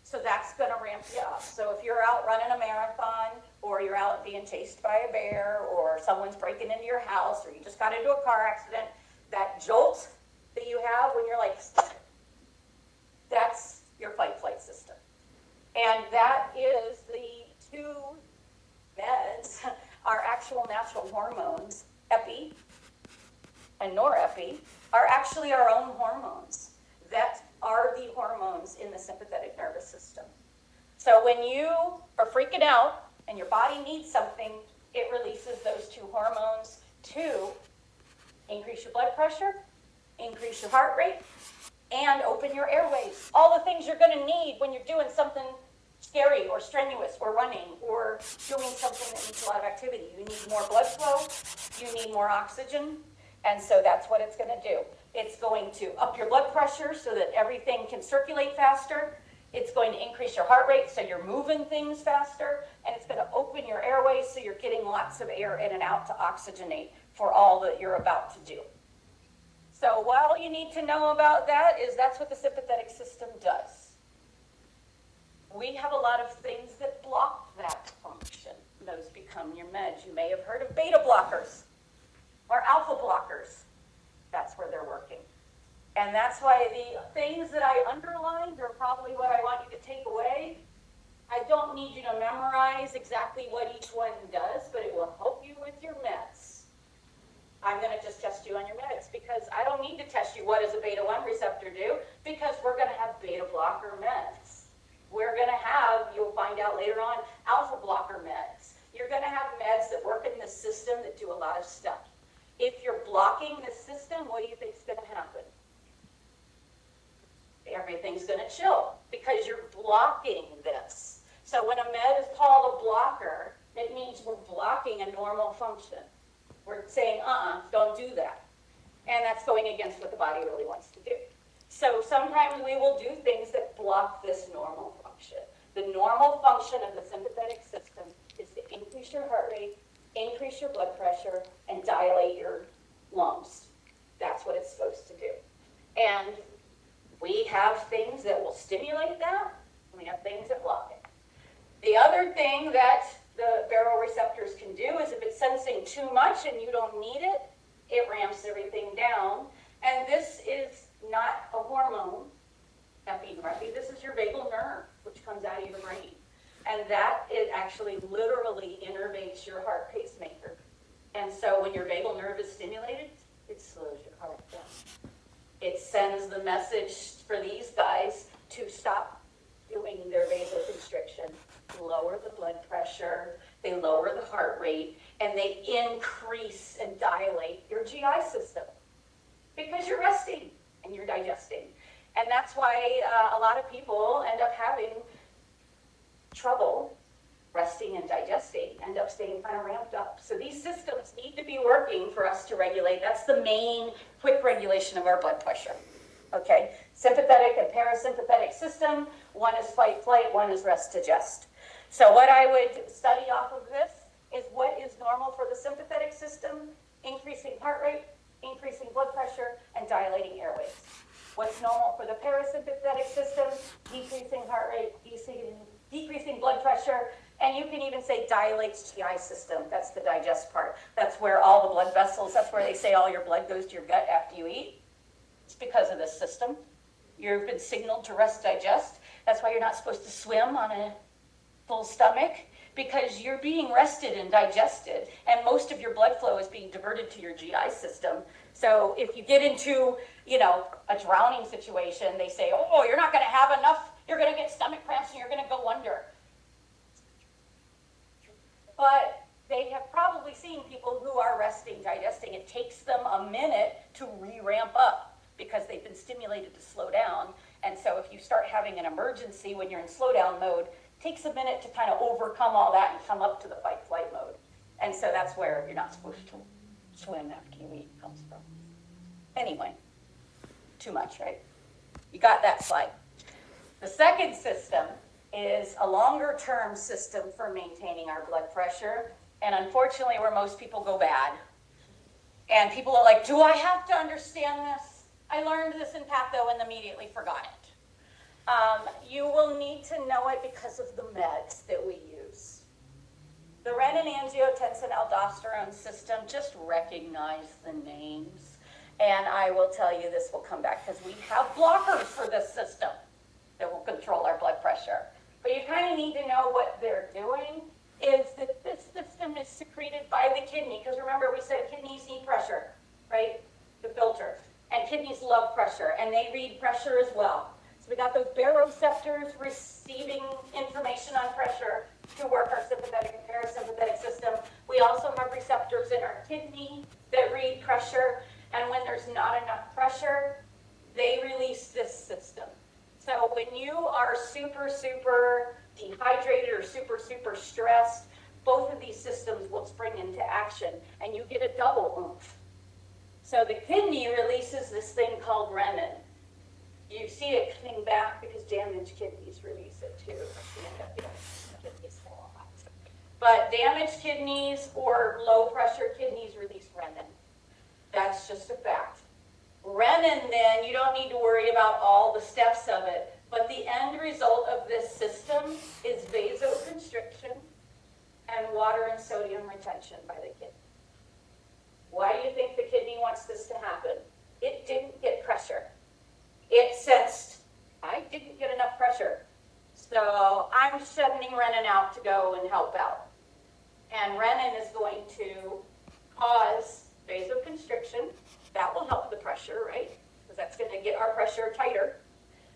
so that's going to ramp you up. So if you're out running a marathon, or you're out being chased by a bear, or someone's breaking into your house, or you just got into a car accident, that jolt that you have when you're like, that's your fight-flight system. And that is the two meds, our actual natural hormones, epi and norepi, are actually our own hormones that are the hormones in the sympathetic nervous system. So when you are freaking out and your body needs something, it releases those two hormones to increase your blood pressure, increase your heart rate, and open your airways. All the things you're going to need when you're doing something scary or strenuous or running or doing something that needs a lot of activity. You need more blood flow, you need more oxygen, and so that's what it's going to do. It's going to up your blood pressure so that everything can circulate faster. It's going to increase your heart rate so you're moving things faster, and it's going to open your airways so you're getting lots of air in and out to oxygenate for all that you're about to do. So what all you need to know about that is that's what the sympathetic system does. We have a lot of things that block that function. Those become your meds. You may have heard of beta blockers or alpha blockers. That's where they're working. And that's why the things that I underlined are probably what I want you to take away. I don't need you to memorize exactly what each one does, but it will help you with your meds. I'm going to just test you on your meds because I don't need to test you what does a beta-1 receptor do, because we're going to have beta blocker meds. We're going to have, you'll find out later on, alpha blocker meds. You're going to have meds that work in the system that do a lot of stuff. If you're blocking the system, what do you think is going to happen? Everything's going to chill because you're blocking this. So when a med is called a blocker, it means we're blocking a normal function. We're saying, don't do that. And that's going against what the body really wants to do. So sometimes we will do things that block this normal function. The normal function of the sympathetic system is to increase your heart rate, increase your blood pressure, and dilate your lungs. That's what it's supposed to do. And we have things that will stimulate that, and we have things that block it. The other thing that the baroreceptors can do is if it's sensing too much and you don't need it, it ramps everything down. And this is not a hormone, epinephrine. This is your vagal nerve, which comes out of your brain. And that, it actually literally innervates your heart pacemaker. And so when your vagal nerve is stimulated, it slows your heart down. It sends the message for these guys to stop doing their vasoconstriction, lower the blood pressure, they lower the heart rate, and they increase and dilate your GI system because you're resting and you're digesting. And that's why a lot of people end up having trouble resting and digesting, end up staying kind of ramped up. So these systems need to be working for us to regulate. That's the main quick regulation of our blood pressure. Okay, sympathetic and parasympathetic system, one is fight, flight, one is rest, digest. So what I would study off of this is what is normal for the sympathetic system, increasing heart rate, increasing blood pressure, and dilating airways. What's normal for the parasympathetic system, decreasing heart rate, decreasing blood pressure, and you can even say dilates GI system. That's the digest part. That's where all the blood vessels, that's where they say all your blood goes to your gut after you eat. It's because of this system. You've been signaled to rest, digest. That's why you're not supposed to swim on a full stomach, because you're being rested and digested, and most of your blood flow is being diverted to your GI system. So if you get into, a drowning situation, they say, oh, you're not going to have enough, you're going to get stomach cramps and you're going to go under. But they have probably seen people who are resting, digesting. It takes them a minute to re-ramp up because they've been stimulated to slow down. And so if you start having an emergency when you're in slowdown mode, it takes a minute to kind of overcome all that and come up to the fight-flight mode. And so that's where you're not supposed to swim after you eat comes from. Anyway, too much, right? You got that slide. The second system is a longer-term system for maintaining our blood pressure, and unfortunately where most people go bad. And people are like, do I have to understand this? I learned this in patho and immediately forgot it. You will need to know it because of the meds that we use. The renin-angiotensin-aldosterone system, just recognize the names. And I will tell you, this will come back because we have blockers for this system that will control our blood pressure. But you kind of need to know what they're doing is that this system is secreted by the kidney. Because remember, we said kidneys need pressure, right? The filter. And kidneys love pressure, and they read pressure as well. So we got those baroreceptors receiving information on pressure to work our sympathetic and parasympathetic system. We also have receptors in our kidney that read pressure, and when there's not enough pressure, they release this system. So when you are super, super dehydrated or super, super stressed, both of these systems will spring into action, and you get a double oomph. So the kidney releases this thing called renin. You see it coming back because damaged kidneys release it too. But damaged kidneys or low pressure kidneys release renin. That's just a fact. Renin, then, you don't need to worry about all the steps of it, but the end result of this system is vasoconstriction and water and sodium retention by the kidney. Why do you think the kidney wants this to happen? It didn't get pressure. It sensed, I didn't get enough pressure, so I'm sending renin out to go and help out. And renin is going to cause vasoconstriction. That will help the pressure, right? Because that's going to get our pressure tighter.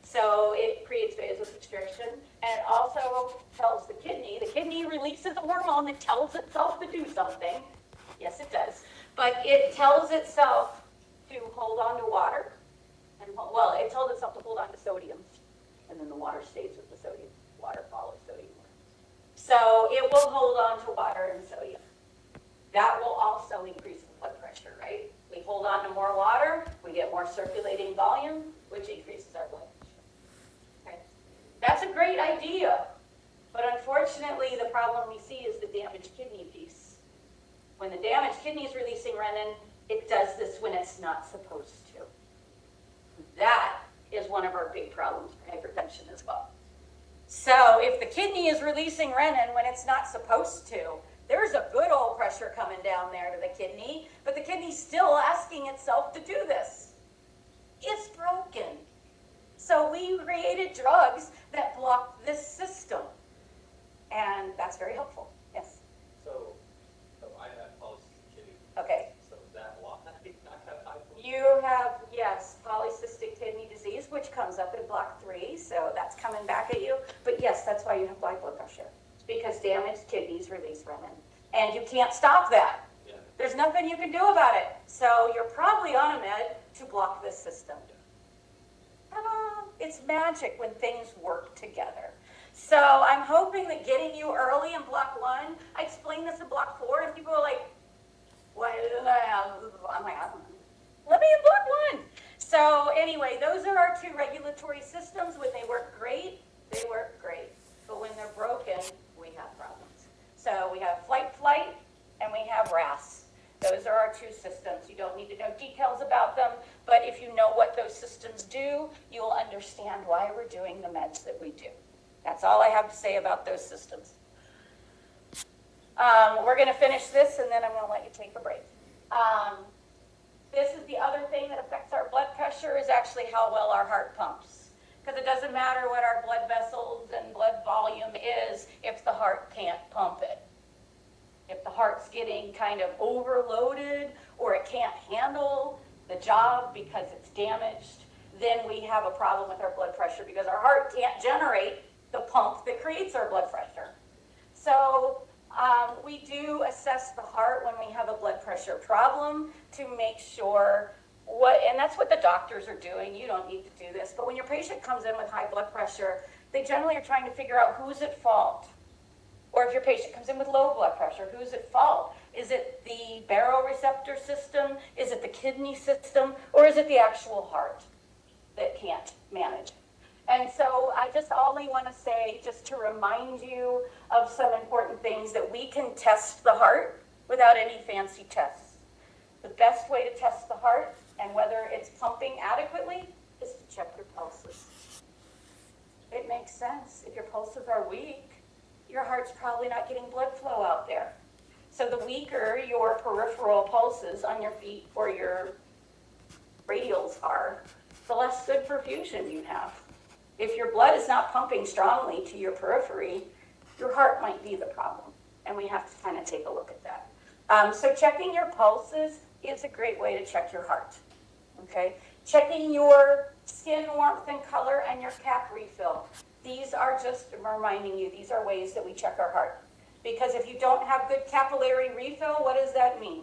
So it creates vasoconstriction, and it also tells the kidney releases a hormone that tells itself to do something. Yes, it does. But it tells itself to hold on to water. And, well, it tells itself to hold on to sodium. And then the water stays with the sodium. Water follows sodium. So it will hold on to water and sodium. That will also increase the blood pressure, right? We hold on to more water, we get more circulating volume, which increases our blood pressure. Okay? That's a great idea. But unfortunately, the problem we see is the damaged kidney piece. When the damaged kidney is releasing renin, it does this when it's not supposed to. That is one of our big problems for hypertension as well. So if the kidney is releasing renin when it's not supposed to, there's a good old pressure coming down there to the kidney, but the kidney's still asking itself to do this. It's broken. So we created drugs that block this system. And that's very helpful. Yes? So I have polycystic kidney. Okay. So is that why I have high blood pressure? You have, yes, polycystic kidney disease, which comes up in block 3, so that's coming back at you. But yes, that's why you have high blood pressure. It's because damaged kidneys release renin. And you can't stop that. Yeah. There's nothing you can do about it. So you're probably on a med to block this system. Ta-da! It's magic when things work together. So I'm hoping that getting you early in block 1, I explained this in block 4, and people are like, what did I have? I'm like, I don't know. Let me in block 1. So anyway, those are our 2 regulatory systems. When they work great, they work great. But when they're broken, we have problems. So we have flight, doing the meds that we do. That's all I have to say about those systems. We're going to finish this, and then I'm going to let you take a break. This is the other thing that affects our blood pressure, is actually how well our heart pumps. Because it doesn't matter what our blood vessels and blood volume is if the heart can't pump it. If the heart's getting kind of overloaded or it can't handle the job because it's damaged, then we have a problem with our blood pressure because our heart can't generate the pump that creates our blood pressure. So we do assess the heart when we have a blood pressure problem to make sure and that's what the doctors are doing. You don't need to do this. But when your patient comes in with high blood pressure, they generally are trying to figure out who's at fault. Or if your patient comes in with low blood pressure, who's at fault? Is it the baroreceptor system? Is it the kidney system? Or is it the actual heart that can't manage? And so I just only want to say, just to remind you of some important things, that we can test the heart without any fancy tests. The best way to test the heart and whether it's pumping adequately is to check your pulses. It makes sense. If your pulses are weak, your heart's probably not getting blood flow out there. So the weaker your peripheral pulses on your feet or your radials are, the less good perfusion you have. If your blood is not pumping strongly to your periphery, your heart might be the problem. And we have to kind of take a look at that. So checking your pulses is a great way to check your heart. Okay? Checking your skin warmth and color and your cap refill. These are just reminding you, these are ways that we check our heart. Because if you don't have good capillary refill, what does that mean?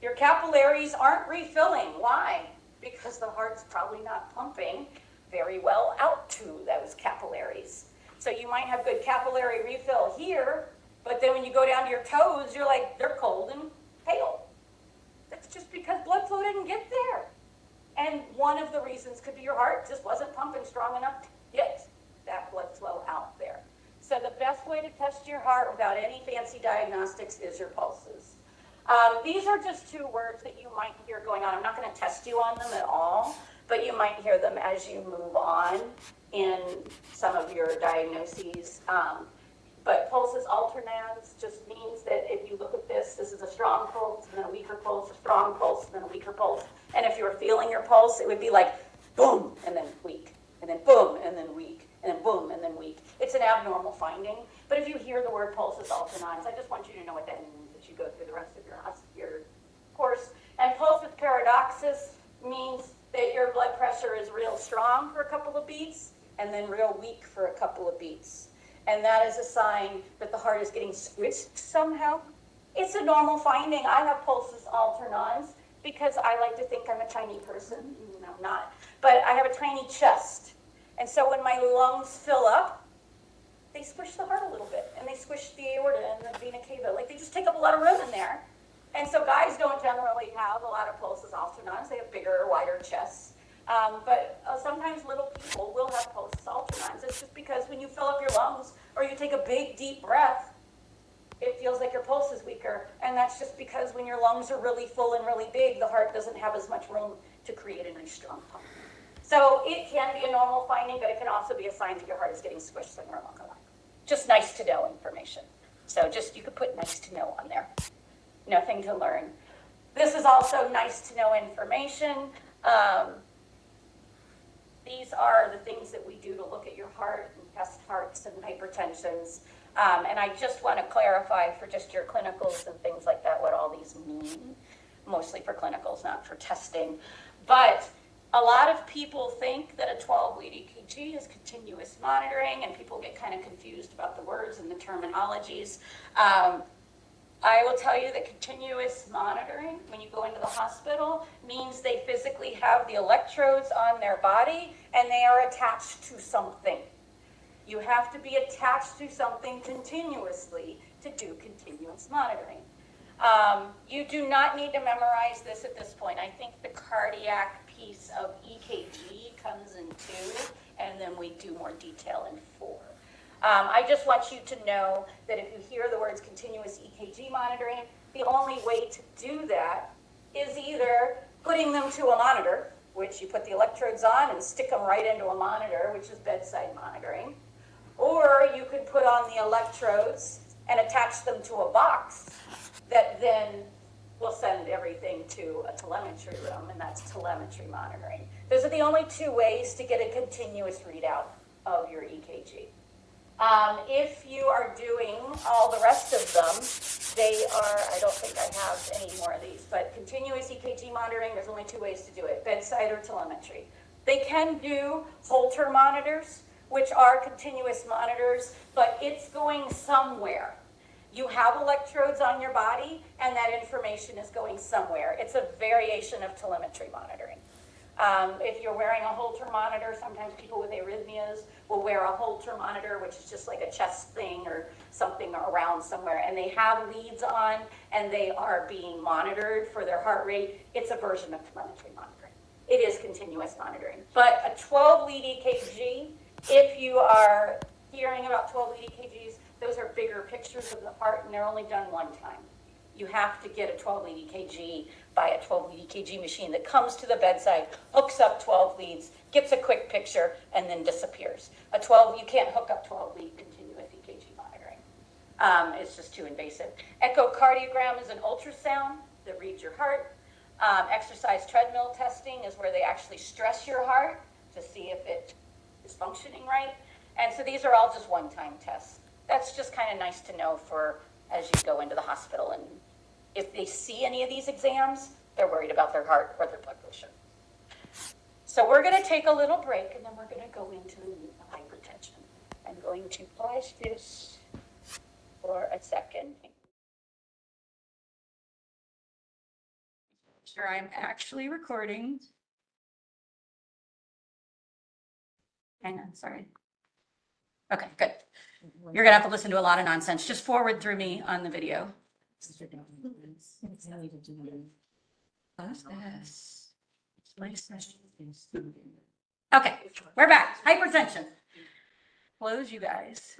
Your capillaries aren't refilling. Why? Because the heart's probably not pumping very well out to those capillaries. So you might have good capillary refill here, but then when you go down to your toes, you're like, they're cold and pale. That's just because blood flow didn't get there. And one of the reasons could be your heart just wasn't pumping strong enough to get that blood flow out there. So the best way to test your heart without any fancy diagnostics is your pulses. These are just two words that you might hear going on. I'm not going to test you on them at all, but you might hear them as you move on in some of your diagnoses. But pulses alternans just means that if you look at this is a strong pulse, and then a weaker pulse, a strong pulse, and then a weaker pulse. And if you were feeling your pulse, it would be like boom, and then weak, and then boom, and then weak, and then boom, and then weak. It's an abnormal finding. But if you hear the word pulses alternans, I just want you to know what that means as you go through the rest of your course. And pulsus paradoxus means that your blood pressure is real strong for a couple of beats, and then real weak for a couple of beats. And that is a sign that the heart is getting squished somehow. It's a normal finding. I have pulsus alternans because I like to think I'm a tiny person. No, I'm not. But I have a tiny chest. And so when my lungs fill up, they squish the heart a little bit. And they squish the aorta and the vena cava. Like they just take up a lot of room in there. And so guys don't generally have a lot of pulsus alternans. They have bigger, wider chests. But sometimes little people will have pulsus alternans. It's just because when you fill up your lungs or you take a big, deep breath, it feels like your pulse is weaker. And that's just because when your lungs are really full and really big, the heart doesn't have as much room to create a nice, strong pump. So it can be a normal finding, but it can also be a sign that your heart is getting squished somewhere along the line. Just nice to know information. So just, you could put nice to know on there. Nothing to learn. This is also nice to know information. These are the things that we do to look at your heart and test hearts and hypertensions. And I just want to clarify for just your clinicals and things like that what all these mean. Mostly for clinicals, not for testing. But a lot of people think that a 12-lead EKG is continuous monitoring, and people get kind of confused about the words and the terminologies. I will tell you that continuous monitoring, when you go into the hospital, means they physically have the electrodes on their body and they are attached to something. You have to be attached to something continuously to do continuous monitoring. You do not need to memorize this at this point. I think the cardiac piece of EKG comes in 2, and then we do more detail in 4. I just want you to know that if you hear the words continuous EKG monitoring, the only way to do that is either putting them to a monitor, which you put the electrodes on and stick them right into a monitor, which is bedside monitoring. Or you could put on the electrodes and attach them to a box that then will send everything to a telemetry room, and that's telemetry monitoring. Those are the only two ways to get a continuous readout of your EKG. If you are doing all the rest of them, they are, I don't think I have any more of these, but continuous EKG monitoring, there's only two ways to do it, bedside or telemetry. They can do Holter monitors, which are continuous monitors, but it's going somewhere. You have electrodes on your body, and that information is going somewhere. It's a variation of telemetry monitoring. If you're wearing a Holter monitor, sometimes people with arrhythmias will wear a Holter monitor, which is just like a chest thing or something around somewhere, and they have leads on, and they are being monitored for their heart rate. It's a version of telemetry monitoring. It is continuous monitoring. But a 12-lead EKG, if you are hearing about 12-lead EKGs, those are bigger pictures of the heart, and they're only done one time. You have to get a 12-lead EKG by a 12-lead EKG machine that comes to the bedside, hooks up 12 leads, gets a quick picture, and then disappears. You can't hook up 12-lead continuous EKG monitoring. It's just too invasive. Echocardiogram is an ultrasound that reads your heart. Exercise treadmill testing is where they actually stress your heart to see if it is functioning right. And so these are all just one-time tests. That's just kind of nice to know for as you go into the hospital, and if they see any of these exams, they're worried about their heart or their blood pressure. So we're going to take a little break, and then we're going to go into hypertension. I'm going to pause this for a second. Sure, I'm actually recording. Hang on, sorry. Okay, good. You're gonna have to listen to a lot of nonsense. Just forward through me on the video. Okay, we're back. Hypertension. Close, you guys.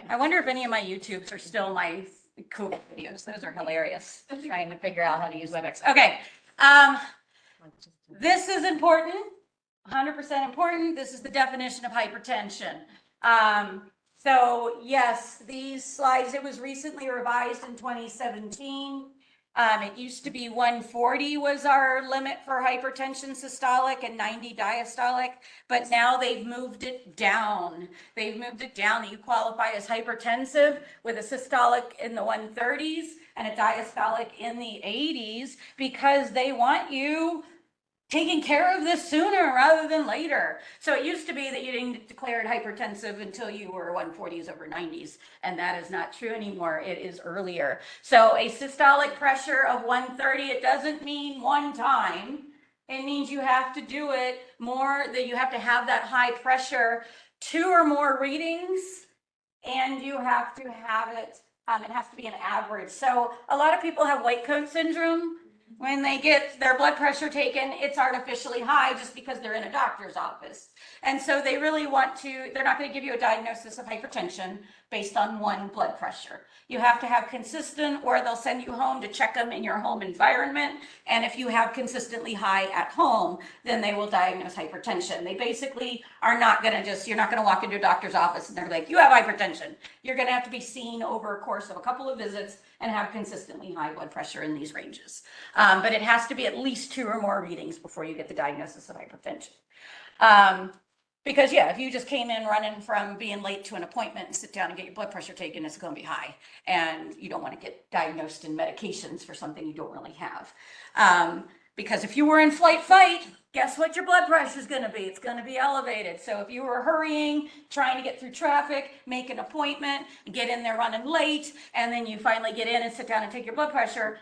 I wonder if any of my YouTubes are still my cool videos. Those are hilarious. I'm trying to figure out how to use WebEx. Okay. This is important. 100% important. This is the definition of hypertension. So yes, these slides, it was recently revised in 2017. It used to be 140 was our limit for hypertension systolic and 90 diastolic, but now they've moved it down. They've moved it down that you qualify as hypertensive with a systolic in the 130s and a diastolic in the 80s because they want you taking care of this sooner rather than later. So it used to be that you didn't get declared hypertensive until you were 140s over 90s, and that is not true anymore. It is earlier. So a systolic pressure of 130, it doesn't mean one time. It means you have to do it more, that you have to have that high pressure 2 or more readings, and you have to have it, it has to be an average. So a lot of people have white coat syndrome. When they get their blood pressure taken, it's artificially high just because they're in a doctor's office. And so they really want to, they're not going to give you a diagnosis of hypertension based on one blood pressure. You have to have consistent, or they'll send you home to check them in your home environment. And if you have consistently high at home, then they will diagnose hypertension. They basically are not going to just, you're not going to walk into a doctor's office and they're like, you have hypertension. You're going to have to be seen over a course of a couple of visits and have consistently high blood pressure in these ranges. But it has to be at least 2 or more readings before you get the diagnosis of hypertension. Because yeah, if you just came in running from being late to an appointment and sit down and get your blood pressure taken, it's going to be high. And you don't want to get diagnosed in medications for something you don't really have. Because if you were in flight fight, guess what your blood pressure is going to be? It's going to be elevated. So if you were hurrying, trying to get through traffic, make an appointment, get in there running late, and then you finally get in and sit down and take your blood pressure,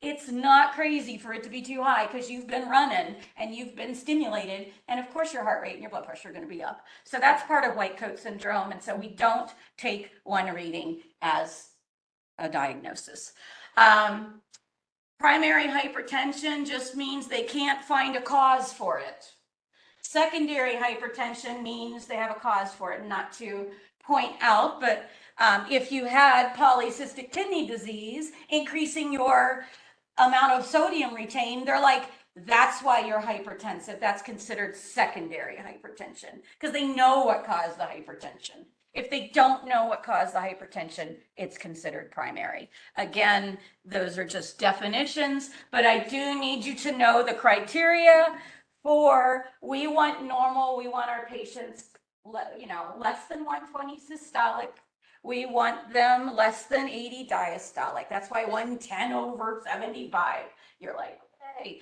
it's not crazy for it to be too high because you've been running and you've been stimulated. And of course your heart rate and your blood pressure are going to be up. So that's part of white coat syndrome. And so we don't take one reading as a diagnosis. Primary hypertension just means they can't find a cause for it. Secondary hypertension means they have a cause for it. Not to point out, but if you had polycystic kidney disease, increasing your amount of sodium retained, they're like, That's why you're hypertensive. That's considered secondary hypertension because they know what caused the hypertension. If they don't know what caused the hypertension, it's considered primary. Again, those are just definitions, but I do need you to know the criteria for we want normal, we want our patients, less than 120 systolic. We want them less than 80 diastolic. That's why 110 over 75, you're like, okay.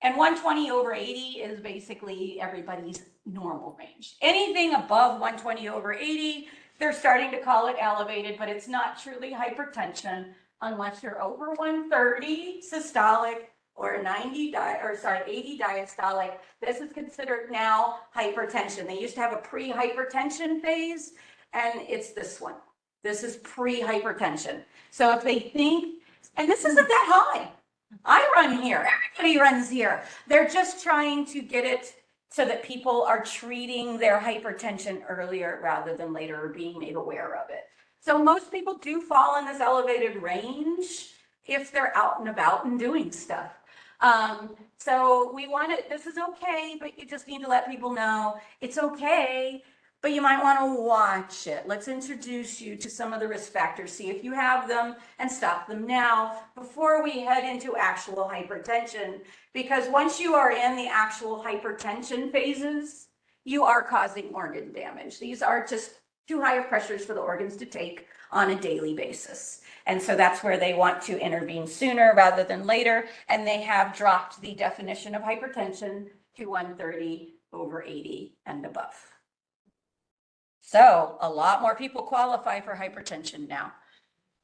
And 120 over 80 is basically everybody's normal range. Anything above 120 over 80, they're starting to call it elevated, but it's not truly hypertension unless you're over 130 systolic or 80 diastolic. This is considered now hypertension. They used to have a pre-hypertension phase, and it's this one. This is pre-hypertension. So if they think, and this isn't that high. I run here, everybody runs here. They're just trying to get it so that people are treating their hypertension earlier rather than later or being made aware of it. So most people do fall in this elevated range if they're out and about and doing stuff. So we want it, this is okay, but you just need to let people know it's okay, but you might want to watch it. Let's introduce you to some of the risk factors, see if you have them, and stop them now before we head into actual hypertension. Because once you are in the actual hypertension phases, you are causing organ damage. These are just too high of pressures for the organs to take on a daily basis. And so that's where they want to intervene sooner rather than later. And they have dropped the definition of hypertension to 130 over 80 and above. So a lot more people qualify for hypertension now.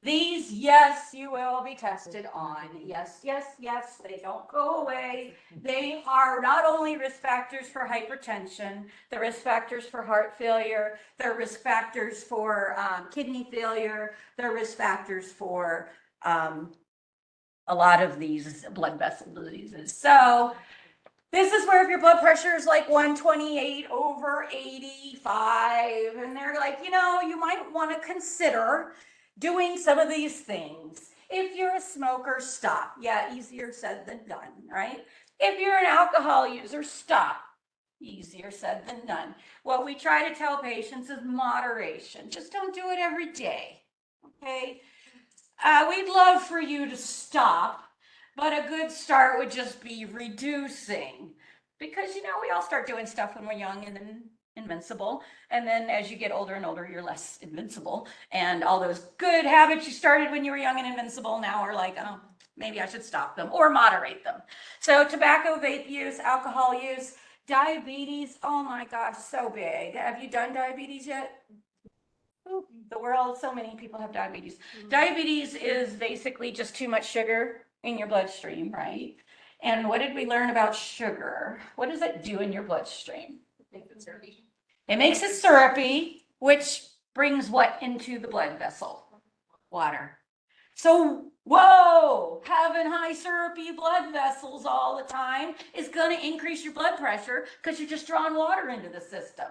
These, yes, you will be tested on. Yes, yes, yes, they don't go away. They are not only risk factors for hypertension, the risk factors for heart failure, they're risk factors for kidney failure, they're risk factors for a lot of these blood vessel diseases. So this is where if your blood pressure is like 128 over 85, and they're like, you might want to consider doing some of these things. If you're a smoker, stop. Yeah, easier said than done, right? If you're an alcohol user, stop. Easier said than done. What we try to tell patients is moderation. Just don't do it every day, okay? We'd love for you to stop, but a good start would just be reducing. Because, we all start doing stuff when we're young and then invincible. And then as you get older and older, you're less invincible. And all those good habits you started when you were young and invincible now are like, oh, maybe I should stop them or moderate them. So tobacco, vape use, alcohol use, diabetes, oh my gosh, so big. Have you done diabetes yet? Ooh, the world, so many people have diabetes. Mm-hmm. Diabetes is basically just too much sugar in your bloodstream, right? And what did we learn about sugar? What does it do in your bloodstream? It makes it syrupy, which brings what into the blood vessel? Water. So, whoa, having high syrupy blood vessels all the time is going to increase your blood pressure because you're just drawing water into the system.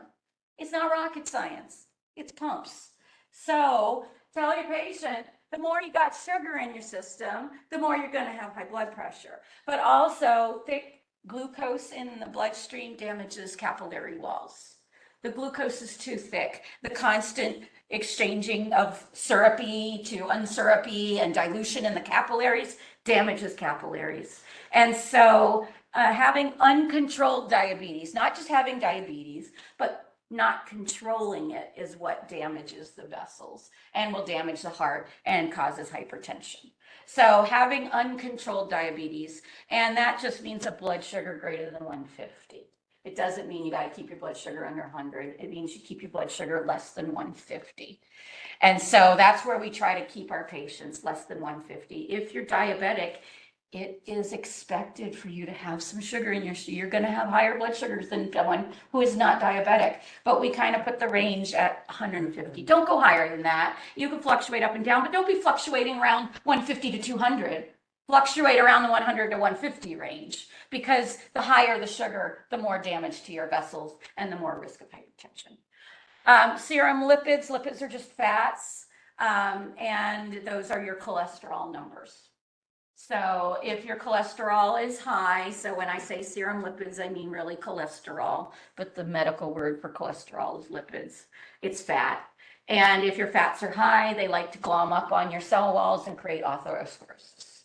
It's not rocket science. It's pumps. So, tell your patient, the more you got sugar in your system, the more you're going to have high blood pressure. But also, thick glucose in the bloodstream damages capillary walls. The glucose is too thick. The constant exchanging of syrupy to unsyrupy and dilution in the capillaries damages capillaries. And so having uncontrolled diabetes, not just having diabetes, but not controlling it is what damages the vessels and will damage the heart and causes hypertension. So having uncontrolled diabetes, and that just means a blood sugar greater than 150. It doesn't mean you got to keep your blood sugar under 100. It means you keep your blood sugar less than 150. And so that's where we try to keep our patients less than 150. If you're diabetic, it is expected for you to have some sugar in your, you're going to have higher blood sugars than someone who is not diabetic. But we kind of put the range at 150. Don't go higher than that. You can fluctuate up and down, but don't be fluctuating around 150 to 200. Fluctuate around the 100 to 150 range, because the higher the sugar, the more damage to your vessels and the more risk of hypertension. Serum lipids, lipids are just fats, and those are your cholesterol numbers. So if your cholesterol is high, so when I say serum lipids, I mean really cholesterol, but the medical word for cholesterol is lipids. It's fat. And if your fats are high, they like to glom up on your cell walls and create atherosclerosis.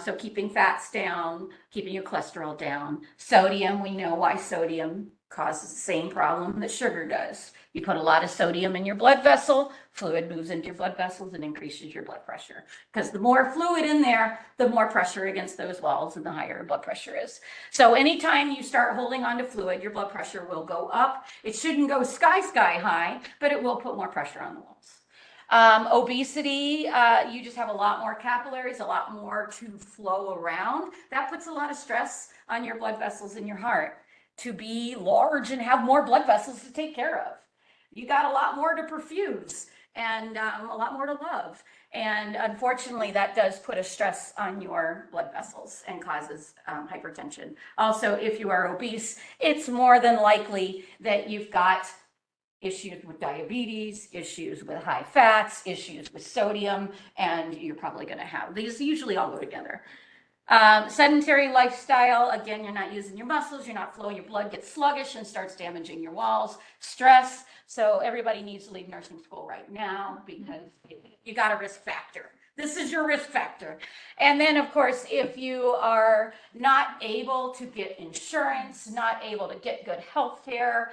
So keeping fats down, keeping your cholesterol down. Sodium, we know why sodium causes the same problem that sugar does. You put a lot of sodium in your blood vessel, fluid moves into your blood vessels and increases your blood pressure. Because the more fluid in there, the more pressure against those walls and the higher your blood pressure is. So anytime you start holding on to fluid, your blood pressure will go up. It shouldn't go sky high, but it will put more pressure on the walls. Obesity, you just have a lot more capillaries, a lot more to flow around. That puts a lot of stress on your blood vessels in your heart to be large and have more blood vessels to take care of. You got a lot more to perfuse and a lot more to love. And unfortunately, that does put a stress on your blood vessels and causes hypertension. Also, if you are obese, it's more than likely that you've got issues with diabetes, issues with high fats, issues with sodium, and you're probably going to have these. Usually all go together. Sedentary lifestyle, again, you're not using your muscles, you're not flowing, your blood gets sluggish and starts damaging your walls. Stress, so everybody needs to leave nursing school right now because you got a risk factor. This is your risk factor. And then, of course, if you are not able to get insurance, not able to get good health care,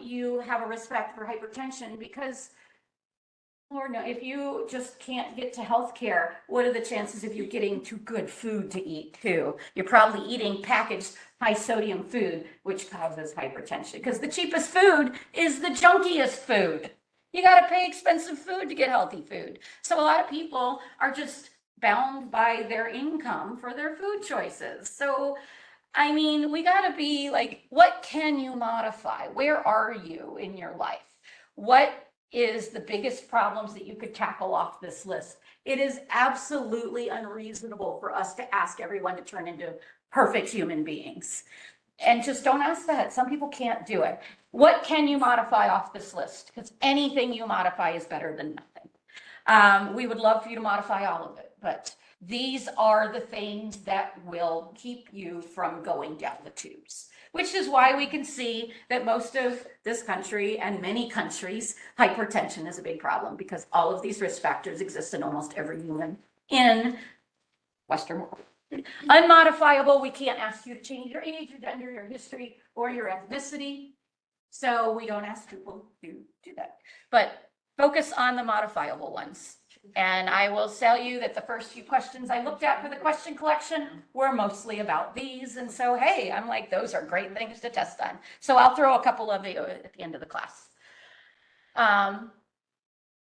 you have a risk factor for hypertension because, Lord, no, if you just can't get to health care, what are the chances of you getting to good food to eat too? You're probably eating packaged high sodium food, which causes hypertension because the cheapest food is the junkiest food. You got to pay expensive food to get healthy food. So a lot of people are just bound by their income for their food choices. So, I mean, we got to be like, what can you modify? Where are you in your life? What is the biggest problems that you could tackle off this list? It is absolutely unreasonable for us to ask everyone to turn into perfect human beings. And just don't ask that. Some people can't do it. What can you modify off this list? Because anything you modify is better than nothing. We would love for you to modify all of it, but these are the things that will keep you from going down the tubes, which is why we can see that most of this country and many countries, hypertension is a big problem because all of these risk factors exist in almost every human in Western world. Unmodifiable, we can't ask you to change your age, your gender, your history, or your ethnicity. So we don't ask people to do that. But focus on the modifiable ones. And I will tell you that the first few questions I looked at for the question collection were mostly about these. And so, hey, I'm like, those are great things to test on. So I'll throw a couple of you at the end of the class.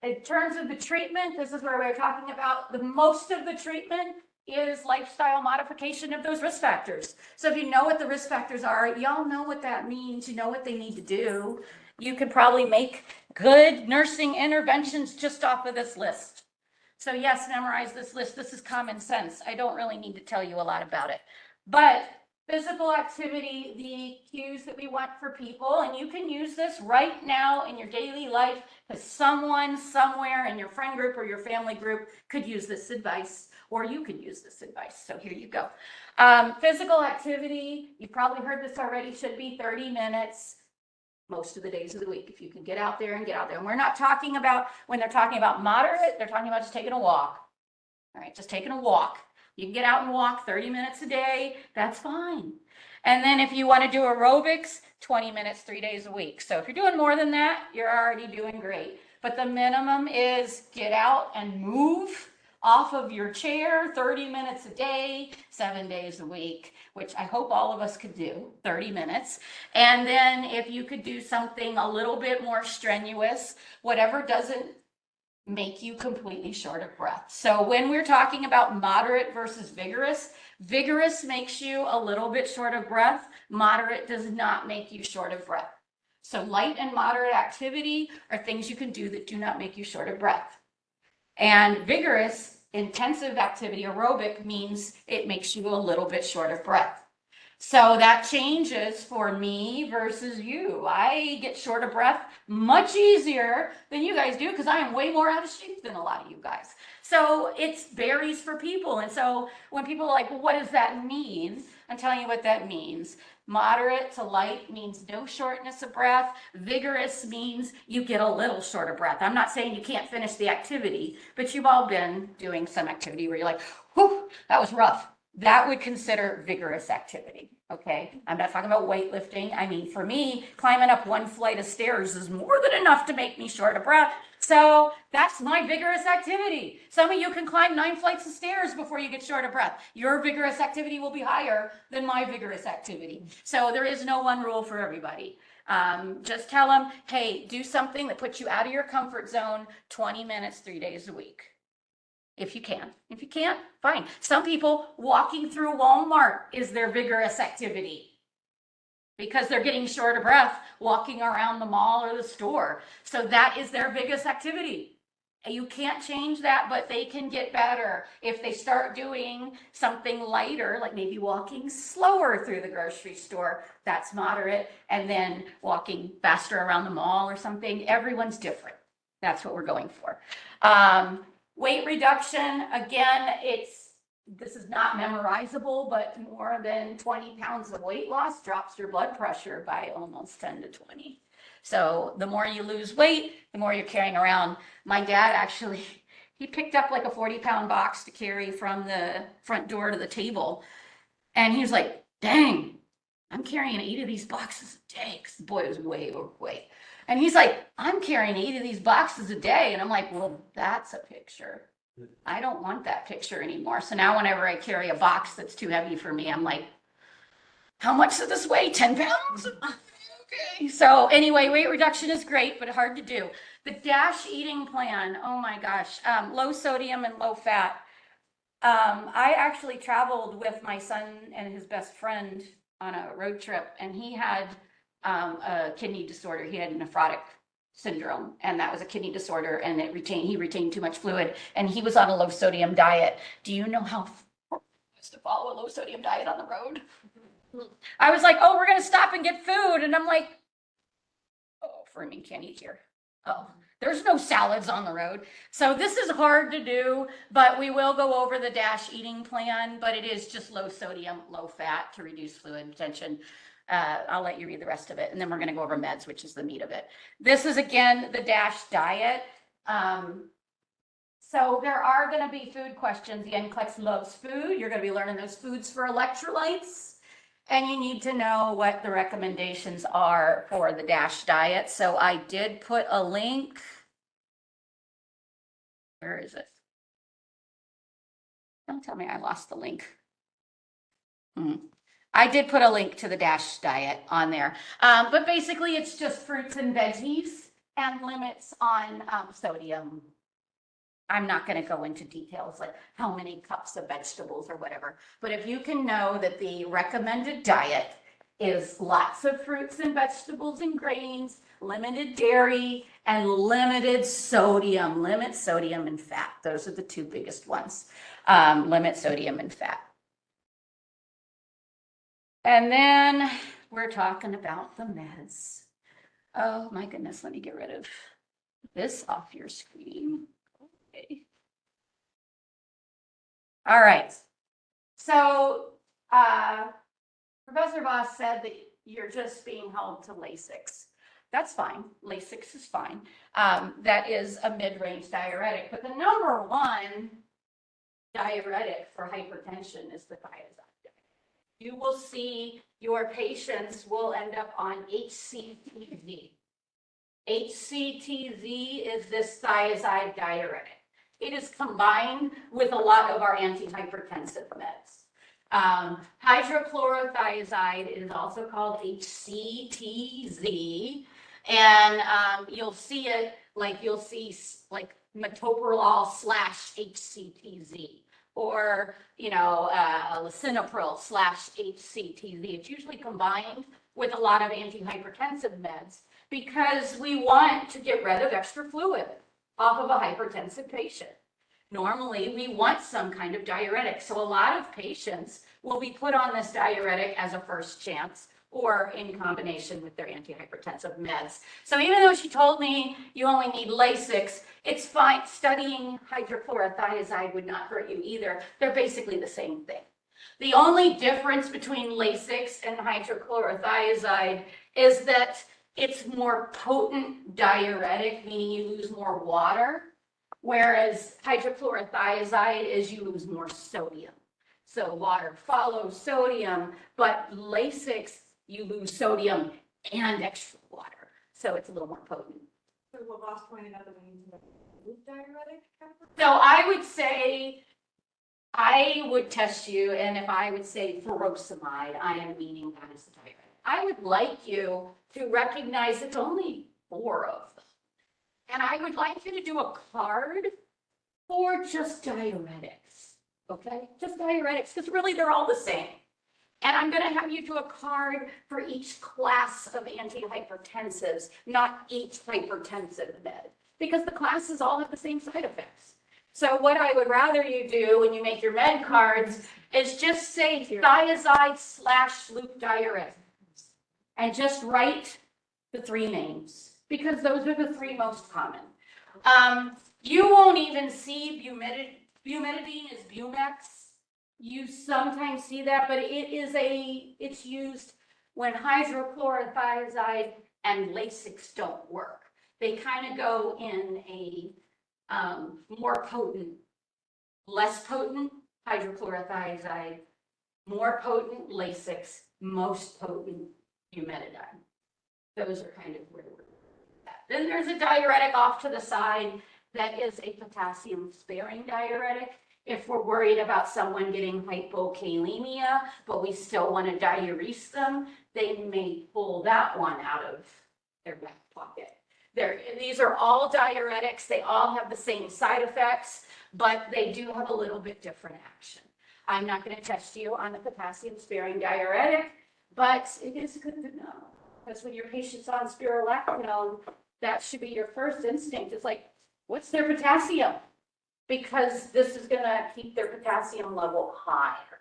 In terms of the treatment, this is where we're talking about the most of the treatment is lifestyle modification of those risk factors. So if you know what the risk factors are, y'all know what that means, you know what they need to do. You can probably make good nursing interventions just off of this list. So yes, memorize this list. This is common sense. I don't really need to tell you a lot about it. But physical activity, the cues that we want for people, and you can use this right now in your daily life because someone somewhere in your friend group or your family group could use this advice, or you could use this advice. So here you go. Physical activity, you probably heard this already, should be 30 minutes. Most of the days of the week, if you can get out there and get out there. And we're not talking about, when they're talking about moderate, they're talking about just taking a walk. All right, just taking a walk. You can get out and walk 30 minutes a day, that's fine. And then if you want to do aerobics, 20 minutes, 3 days a week. So if you're doing more than that, you're already doing great. But the minimum is get out and move off of your chair 30 minutes a day, 7 days a week, which I hope all of us could do, 30 minutes. And then if you could do something a little bit more strenuous, whatever doesn't make you completely short of breath. So when we're talking about moderate versus vigorous, vigorous makes you a little bit short of breath. Moderate does not make you short of breath. So light and moderate activity are things you can do that do not make you short of breath. And vigorous, intensive activity, aerobic, means it makes you a little bit short of breath. So that changes for me versus you. I get short of breath much easier than you guys do because I am way more out of shape than a lot of you guys. So it varies for people. And so when people are like, well, what does that mean? I'm telling you what that means. Moderate to light means no shortness of breath. Vigorous means you get a little short of breath. I'm not saying you can't finish the activity, but you've all been doing some activity where you're like, whew, that was rough. That would consider vigorous activity. Okay. I'm not talking about weightlifting. I mean, for me, climbing up one flight of stairs is more than enough to make me short of breath. So that's my vigorous activity. Some of you can climb 9 flights of stairs before you get short of breath. Your vigorous activity will be higher than my vigorous activity. So there is no one rule for everybody. Just tell them, hey, do something that puts you out of your comfort zone 20 minutes, 3 days a week. If you can. If you can't, fine. Some people walking through Walmart is their vigorous activity because they're getting short of breath walking around the mall or the store. So that is their biggest activity. You can't change that, but they can get better if they start doing something lighter, like maybe walking slower through the grocery store. That's moderate. And then walking faster around the mall or something. Everyone's different. That's what we're going for. Weight reduction, again, this is not memorizable, but more than 20 pounds of weight loss drops your blood pressure by almost 10 to 20. So the more you lose weight, the more you're carrying around. My dad actually, he picked up like a 40-pound box to carry from the front door to the table. And he was like, dang, I'm carrying 8 of these boxes a day, because the boy was way overweight. And he's like, I'm carrying 8 of these boxes a day. And I'm like, well, that's a picture. I don't want that picture anymore. So now whenever I carry a box that's too heavy for me, I'm like, how much does this weigh? 10 pounds? Okay. So anyway, weight reduction is great, but hard to do. The DASH eating plan, oh my gosh, low sodium and low fat. I actually traveled with my son and his best friend on a road trip, and he had a kidney disorder. He had nephrotic syndrome, and that was a kidney disorder, and he retained too much fluid, and he was on a low sodium diet. Do you know how it was to follow a low sodium diet on the road? I was like, oh, we're gonna stop and get food, and I'm like, oh, Fermin can't eat here. Oh, there's no salads on the road. So this is hard to do, but we will go over the DASH eating plan, but it is just low sodium, low fat to reduce fluid retention. I'll let you read the rest of it, and then we're going to go over meds, which is the meat of it. This is, again, the DASH diet. So there are going to be food questions. The NCLEX loves food. You're going to be learning those foods for electrolytes, and you need to know what the recommendations are for the DASH diet. So I did put a link. Where is it? Don't tell me I lost the link. I did put a link to the DASH diet on there, but basically it's just fruits and veggies and limits on sodium. I'm not going to go into details like how many cups of vegetables or whatever, but if you can know that the recommended diet is lots of fruits and vegetables and grains, limited dairy, and limited sodium. Limit sodium and fat. Those are the 2 biggest ones. Limit sodium and fat. And then we're talking about the meds. Oh my goodness, let me get rid of this off your screen. Okay. All right. So Professor Voss said that you're just being held to Lasix. That's fine. Lasix is fine. That is a mid-range diuretic. But the number 1 diuretic for hypertension is the thiazide. You will see your patients will end up on HCTZ. HCTZ is this thiazide diuretic. It is combined with a lot of our antihypertensive meds. Hydrochlorothiazide is also called HCTZ, and you'll see it you'll see metoprolol / HCTZ. Or, lisinopril / HCTZ. It's usually combined with a lot of antihypertensive meds because we want to get rid of extra fluid off of a hypertensive patient. Normally, we want some kind of diuretic. So a lot of patients will be put on this diuretic as a first chance or in combination with their antihypertensive meds. So even though she told me you only need Lasix, it's fine. Studying hydrochlorothiazide would not hurt you either. They're basically the same thing. The only difference between Lasix and hydrochlorothiazide is that it's more potent diuretic, meaning you lose more water, whereas hydrochlorothiazide is you lose more sodium. So water follows sodium, but Lasix, you lose sodium and extra water. So it's a little more potent. So what Ross pointed out that we need to loop diuretic category? So I would say, I would test you, and if I would say furosemide, I am meaning that is the diuretic. I would like you to recognize it's only 4 of them. And I would like you to do a card for just diuretics, okay? Just diuretics, because really they're all the same. And I'm going to have you do a card for each class of antihypertensives, not each hypertensive med, because the classes all have the same side effects. So what I would rather you do when you make your med cards is just say thiazide/loop diuretic and just write the 3 names, because those are the 3 most common. You won't even see bumidine as Bumex. You sometimes see that, but it's used when hydrochlorothiazide and Lasix don't work. They kind of go in a more potent, less potent hydrochlorothiazide, more potent Lasix, most potent bumidine. Those are kind of where we're at. Then there's a diuretic off to the side that is a potassium sparing diuretic. If we're worried about someone getting hypokalemia, but we still want to diurese them, they may pull that one out of their back pocket. These are all diuretics. They all have the same side effects, but they do have a little bit different action. I'm not going to test you on the potassium sparing diuretic, but it is good to know. Because when your patient's on spironolactone, that should be your first instinct. It's like, what's their potassium? Because this is going to keep their potassium level higher.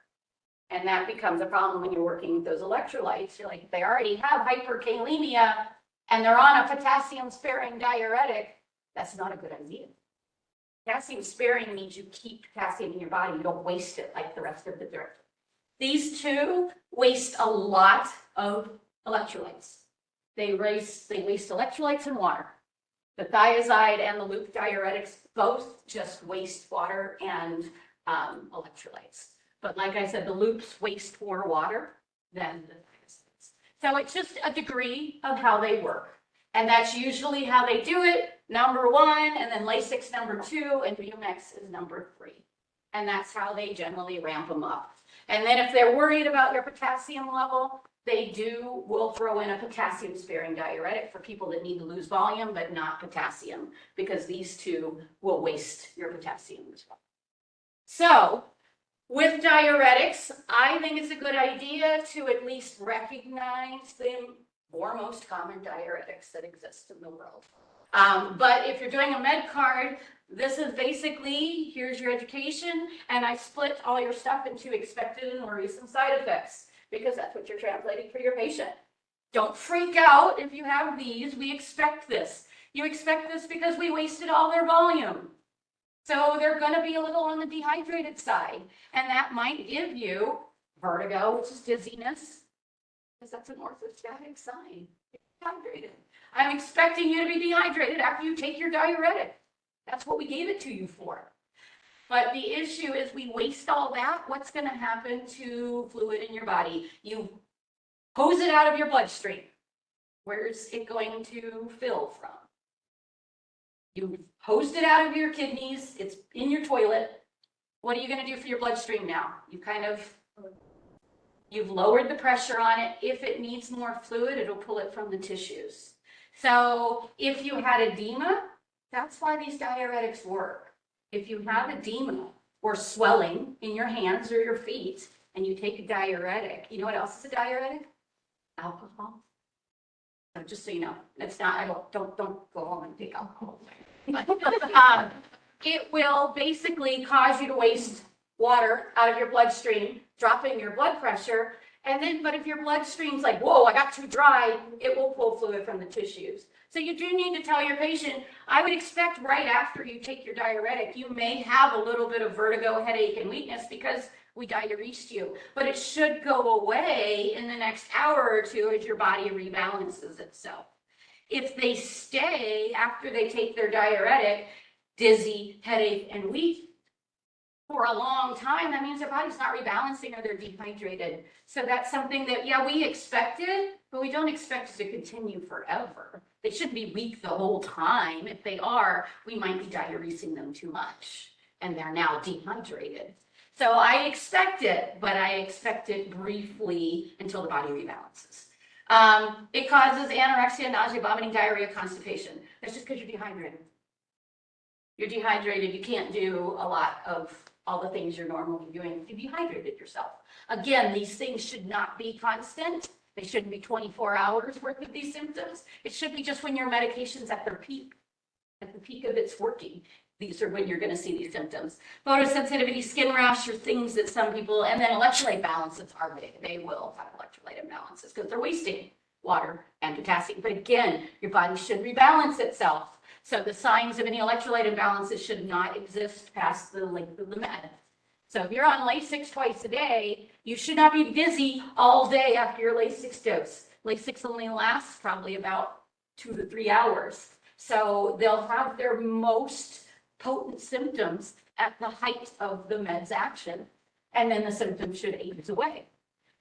And that becomes a problem when you're working with those electrolytes. You're like, they already have hyperkalemia and they're on a potassium sparing diuretic. That's not a good idea. Potassium sparing means you keep potassium in your body. You don't waste it like the rest of the drug. These 2 waste a lot of electrolytes. They waste electrolytes and water. The thiazide and the loop diuretics both just waste water and electrolytes. But like I said, the loops waste more water than the thiazides. So it's just a degree of how they work. And that's usually how they do it. Number 1, and then Lasix number 2, and Bumex is number 3. And that's how they generally ramp them up. And then if they're worried about your potassium level, will throw in a potassium sparing diuretic for people that need to lose volume, but not potassium, because these 2 will waste your potassium as well. So with diuretics, I think it's a good idea to at least recognize the 4 most common diuretics that exist in the world. But if you're doing a med card, this is basically, here's your education, and I split all your stuff into expected and worrisome side effects, because that's what you're translating for your patient. Don't freak out if you have these. We expect this. You expect this because we wasted all their volume. So they're going to be a little on the dehydrated side, and that might give you vertigo, which is dizziness, because that's an orthostatic sign. You're dehydrated. I'm expecting you to be dehydrated after you take your diuretic. That's what we gave it to you for. But the issue is we waste all that. What's going to happen to fluid in your body? You hose it out of your bloodstream. Where's it going to fill from? You hosed it out of your kidneys. It's in your toilet. What are you going to do for your bloodstream now? You've lowered the pressure on it. If it needs more fluid, it'll pull it from the tissues. So if you had edema, that's why these diuretics work. If you have edema or swelling in your hands or your feet and you take a diuretic, you know what else is a diuretic? Alcohol. So just so you know, it's not, don't go home and take alcohol. But, it will basically cause you to waste water out of your bloodstream, dropping your blood pressure. And then, but if your bloodstream's like, whoa, I got too dry, it will pull fluid from the tissues. So you do need to tell your patient, I would expect right after you take your diuretic, you may have a little bit of vertigo, headache, and weakness because we diuresed you, but it should go away in the next hour or two as your body rebalances itself. If they stay after they take their diuretic, dizzy, headache, and weak for a long time, that means their body's not rebalancing or they're dehydrated. So that's something that, yeah, we expected, but we don't expect it to continue forever. They shouldn't be weak the whole time. If they are, we might be diuresing them too much and they're now dehydrated. So I expect it, but I expect it briefly until the body rebalances. It causes anorexia, nausea, vomiting, diarrhea, constipation. That's just because you're dehydrated. You're dehydrated. You can't do a lot of all the things you're normally doing if you dehydrated yourself. Again, these things should not be constant. They shouldn't be 24 hours worth of these symptoms. It should be just when your medication's at their peak, at the peak of its working. These are when you're going to see these symptoms. Photosensitivity, skin rash are things that some people, and then electrolyte balances are big. They will have electrolyte imbalances because they're wasting water and potassium. But again, your body should rebalance itself. So the signs of any electrolyte imbalances should not exist past the length of the med. So if you're on Lasix twice a day, you should not be dizzy all day after your Lasix dose. Lasix only lasts probably about 2 to 3 hours. So they'll have their most potent symptoms at the height of the med's action, and then the symptoms should ease away.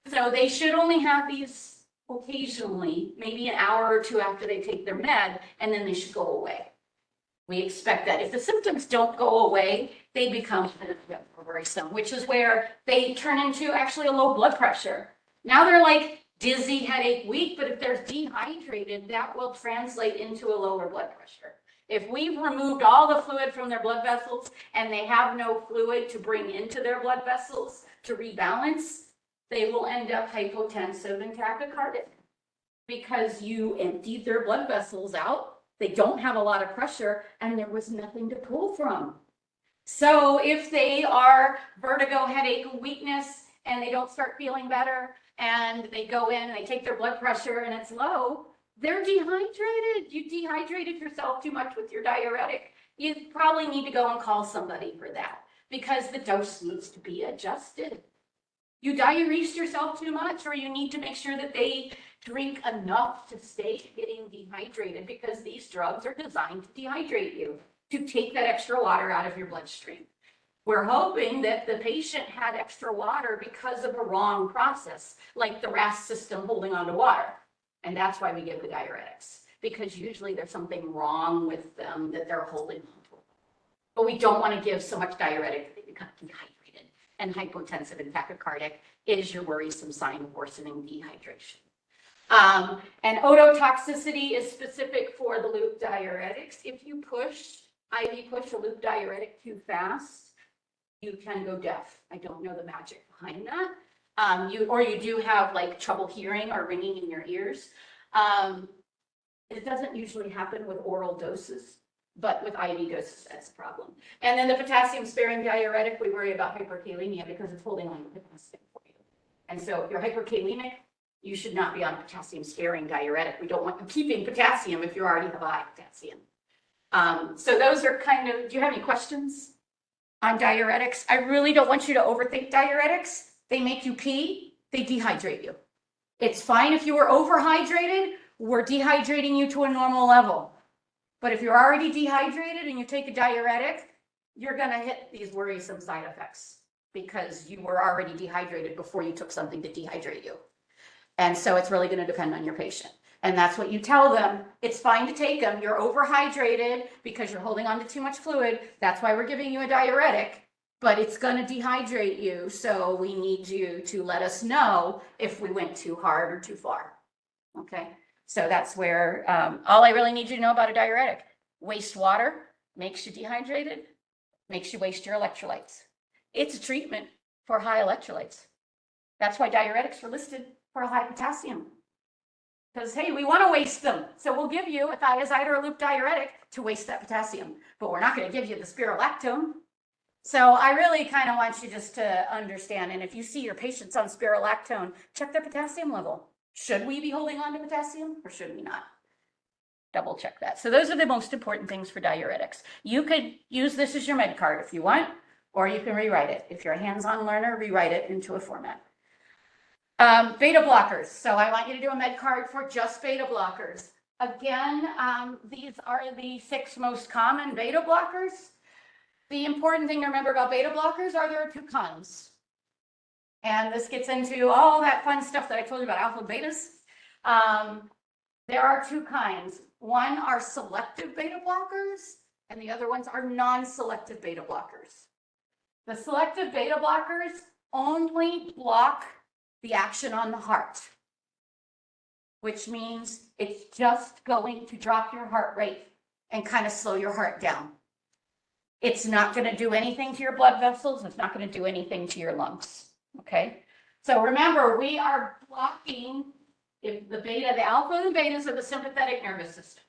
So they should only have these occasionally, maybe an hour or two after they take their med, and then they should go away. We expect that. If the symptoms don't go away, they become worrisome, which is where they turn into actually a low blood pressure. Now they're like dizzy, headache, weak, but if they're dehydrated, that will translate into a lower blood pressure. If we've removed all the fluid from their blood vessels and they have no fluid to bring into their blood vessels to rebalance, they will end up hypotensive and tachycardic because you emptied their blood vessels out. They don't have a lot of pressure and there was nothing to pull from. So if they are vertigo, headache, weakness, and they don't start feeling better and they go in and they take their blood pressure and it's low, they're dehydrated. You dehydrated yourself too much with your diuretic. You probably need to go and call somebody for that because the dose needs to be adjusted. You diuresed yourself too much, or you need to make sure that they drink enough to stay getting dehydrated because these drugs are designed to dehydrate you, to take that extra water out of your bloodstream. We're hoping that the patient had extra water because of a wrong process, like the RAS system holding on to water. And that's why we give the diuretics, because usually there's something wrong with them that they're holding on to. But we don't want to give so much diuretic that they become dehydrated. And hypotensive and tachycardic is your worrisome sign of worsening dehydration. And ototoxicity is specific for the loop diuretics. If you IV push a loop diuretic too fast, you can go deaf. I don't know the magic behind that. You do have like trouble hearing or ringing in your ears. It doesn't usually happen with oral doses, but with IV doses, that's a problem. And then the potassium sparing diuretic, we worry about hyperkalemia because it's holding on to potassium for you. And so if you're hyperkalemic, you should not be on a potassium sparing diuretic. We don't want you keeping potassium if you already have high potassium. So those are kind of, do you have any questions on diuretics? I really don't want you to overthink diuretics. They make you pee, they dehydrate you. It's fine if you were overhydrated, we're dehydrating you to a normal level. But if you're already dehydrated and you take a diuretic, you're gonna hit these worrisome side effects because you were already dehydrated before you took something to dehydrate you. And so it's really gonna depend on your patient. And that's what you tell them. It's fine to take them. You're overhydrated because you're holding on to too much fluid. That's why we're giving you a diuretic. But it's going to dehydrate you, so we need you to let us know if we went too hard or too far. Okay, so that's where all I really need you to know about a diuretic: waste water, makes you dehydrated, makes you waste your electrolytes. It's a treatment for high electrolytes. That's why diuretics are listed for high potassium. Because, hey, we want to waste them, so we'll give you a thiazide or a loop diuretic to waste that potassium, but we're not going to give you the spirulactone. So I really kind of want you just to understand, and if you see your patients on spirulactone, check their potassium level. Should we be holding on to potassium or should we not? Double check that. So those are the most important things for diuretics. You could use this as your med card if you want, or you can rewrite it. If you're a hands-on learner, rewrite it into a format. Beta blockers. So I want you to do a med card for just beta blockers. Again, these are the 6 most common beta blockers. The important thing to remember about beta blockers are there are 2 kinds. And this gets into all that fun stuff that I told you about alpha betas. There are 2 kinds. One are selective beta blockers, and the other ones are non-selective beta blockers. The selective beta blockers only block the action on the heart, which means it's just going to drop your heart rate and kind of slow your heart down. It's not going to do anything to your blood vessels. It's not going to do anything to your lungs. Okay. So remember, we are blocking the beta, the alpha and the betas of the sympathetic nervous system,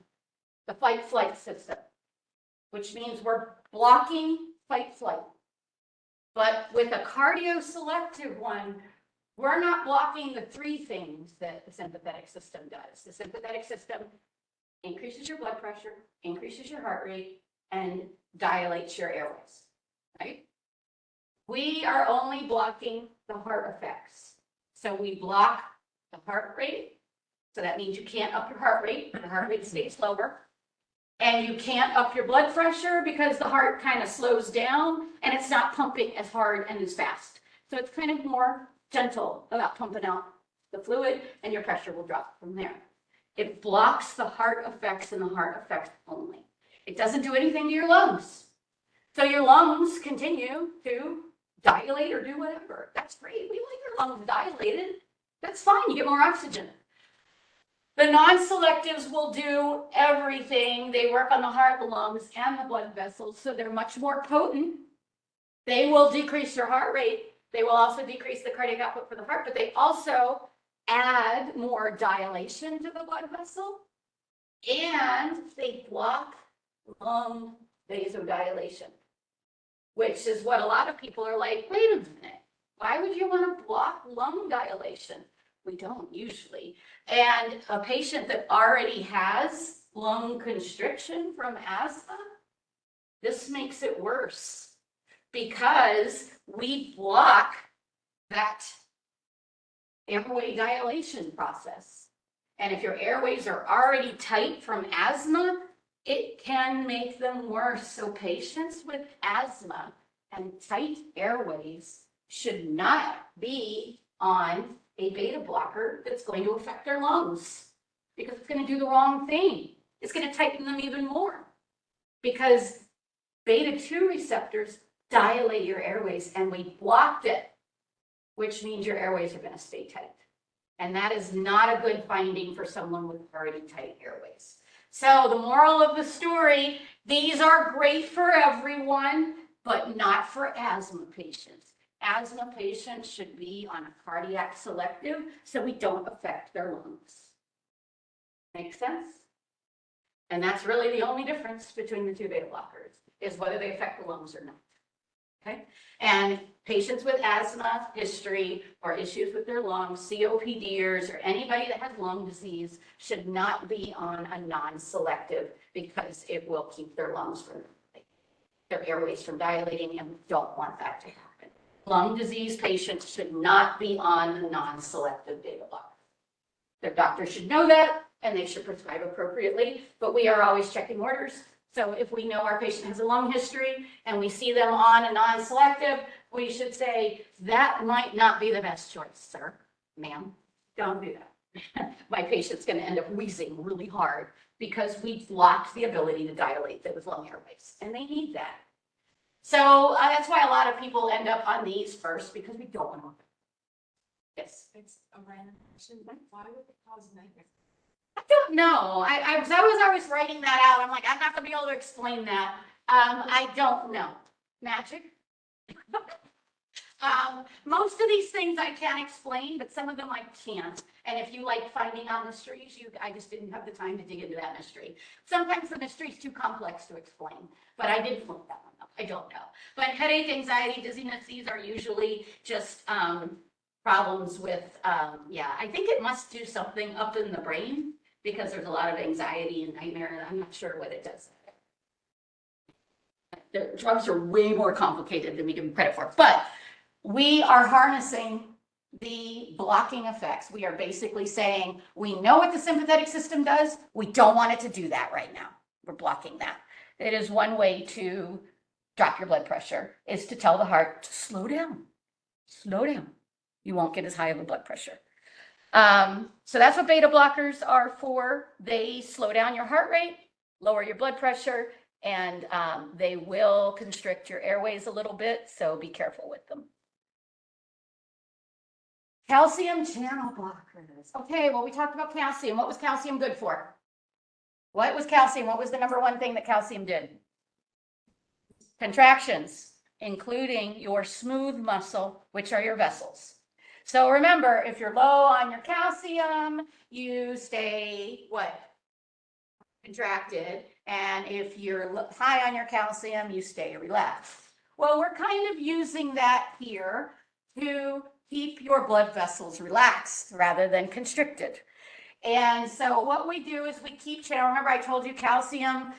the fight flight system, which means we're blocking fight flight. But with a cardioselective one, we're not blocking the 3 things that the sympathetic system does. The sympathetic system increases your blood pressure, increases your heart rate, and dilates your airways, right? We are only blocking the heart effects. So we block the heart rate. So that means you can't up your heart rate. The heart rate stays lower. And you can't up your blood pressure because the heart kind of slows down and it's not pumping as hard and as fast. So it's kind of more gentle about pumping out the fluid, and your pressure will drop from there. It blocks the heart effects and the heart effects only. It doesn't do anything to your lungs. So your lungs continue to dilate or do whatever. That's great. We like your lungs dilated. That's fine. You get more oxygen. The non-selectives will do everything. They work on the heart, the lungs, and the blood vessels, so they're much more potent. They will decrease your heart rate. They will also decrease the cardiac output for the heart, but they also add more dilation to the blood vessel, and they block lung vasodilation, which is what a lot of people are like, wait a minute, why would you want to block lung dilation? We don't usually. And a patient that already has lung constriction from asthma, this makes it worse because we block that airway dilation process. And if your airways are already tight from asthma, it can make them worse. So patients with asthma and tight airways should not be on a beta blocker that's going to affect their lungs because it's going to do the wrong thing. It's going to tighten them even more because beta 2 receptors dilate your airways, and we blocked it, which means your airways are going to stay tight. And that is not a good finding for someone with already tight airways. So the moral of the story, these are great for everyone, but not for asthma patients. Asthma patients should be on a cardiac selective so we don't affect their lungs. Make sense? And that's really the only difference between the 2 beta blockers is whether they affect the lungs or not. Okay? And patients with asthma history or issues with their lungs, COPDers, or anybody that has lung disease should not be on a non-selective because it will keep their lungs from, their airways from dilating, and we don't want that to happen. Lung disease patients should not be on a non-selective beta blocker. Their doctor should know that, and they should prescribe appropriately, but we are always checking orders. So if we know our patient has a lung history and we see them on a non-selective, we should say, that might not be the best choice, sir, ma'am. Don't do that. My patient's going to end up wheezing really hard because we blocked the ability to dilate those lung airways, and they need that. So that's why a lot of people end up on these first because we don't want them. Yes? It's a random question. Why would it cause nightmares? I don't know. I was writing that out. I'm like, I'm not gonna be able to explain that. I don't know. Magic? Most of these things I can explain, but some of them I can't. And if you like finding out mysteries, I just didn't have the time to dig into that mystery. Sometimes the mystery is too complex to explain, but I did flip that one up. I don't know. But headache, anxiety, dizziness, these are usually just problems with, I think it must do something up in the brain because there's a lot of anxiety and nightmare, and I'm not sure what it does. The drugs are way more complicated than we give them credit for, but we are harnessing the blocking effects. We are basically saying, we know what the sympathetic system does. We don't want it to do that right now. We're blocking that. It is one way to drop your blood pressure, is to tell the heart to slow down. Slow down. You won't get as high of a blood pressure. So that's what beta blockers are for. They slow down your heart rate, lower your blood pressure, and they will constrict your airways a little bit, so be careful with them. Calcium channel blockers. Okay, well, we talked about calcium. What was calcium good for? What was calcium? What was the number one thing that calcium did? Contractions, including your smooth muscle, which are your vessels. So remember, if you're low on your calcium, you stay what? Contracted. And if you're high on your calcium, you stay relaxed. Well, we're kind of using that here to keep your blood vessels relaxed rather than constricted. And so what we do is we keep channel. Remember, I told you calcium,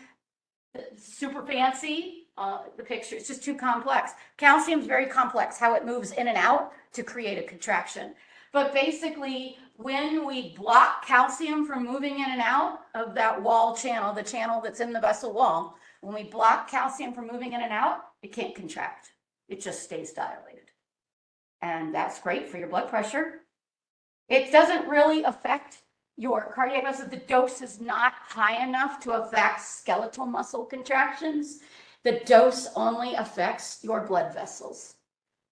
super fancy. The picture, it's just too complex. Calcium is very complex, how it moves in and out to create a contraction. But basically, when we block calcium from moving in and out of that wall channel, the channel that's in the vessel wall, when we block calcium from moving in and out, it can't contract. It just stays dilated. And that's great for your blood pressure. It doesn't really affect your cardiac muscle. The dose is not high enough to affect skeletal muscle contractions. The dose only affects your blood vessels.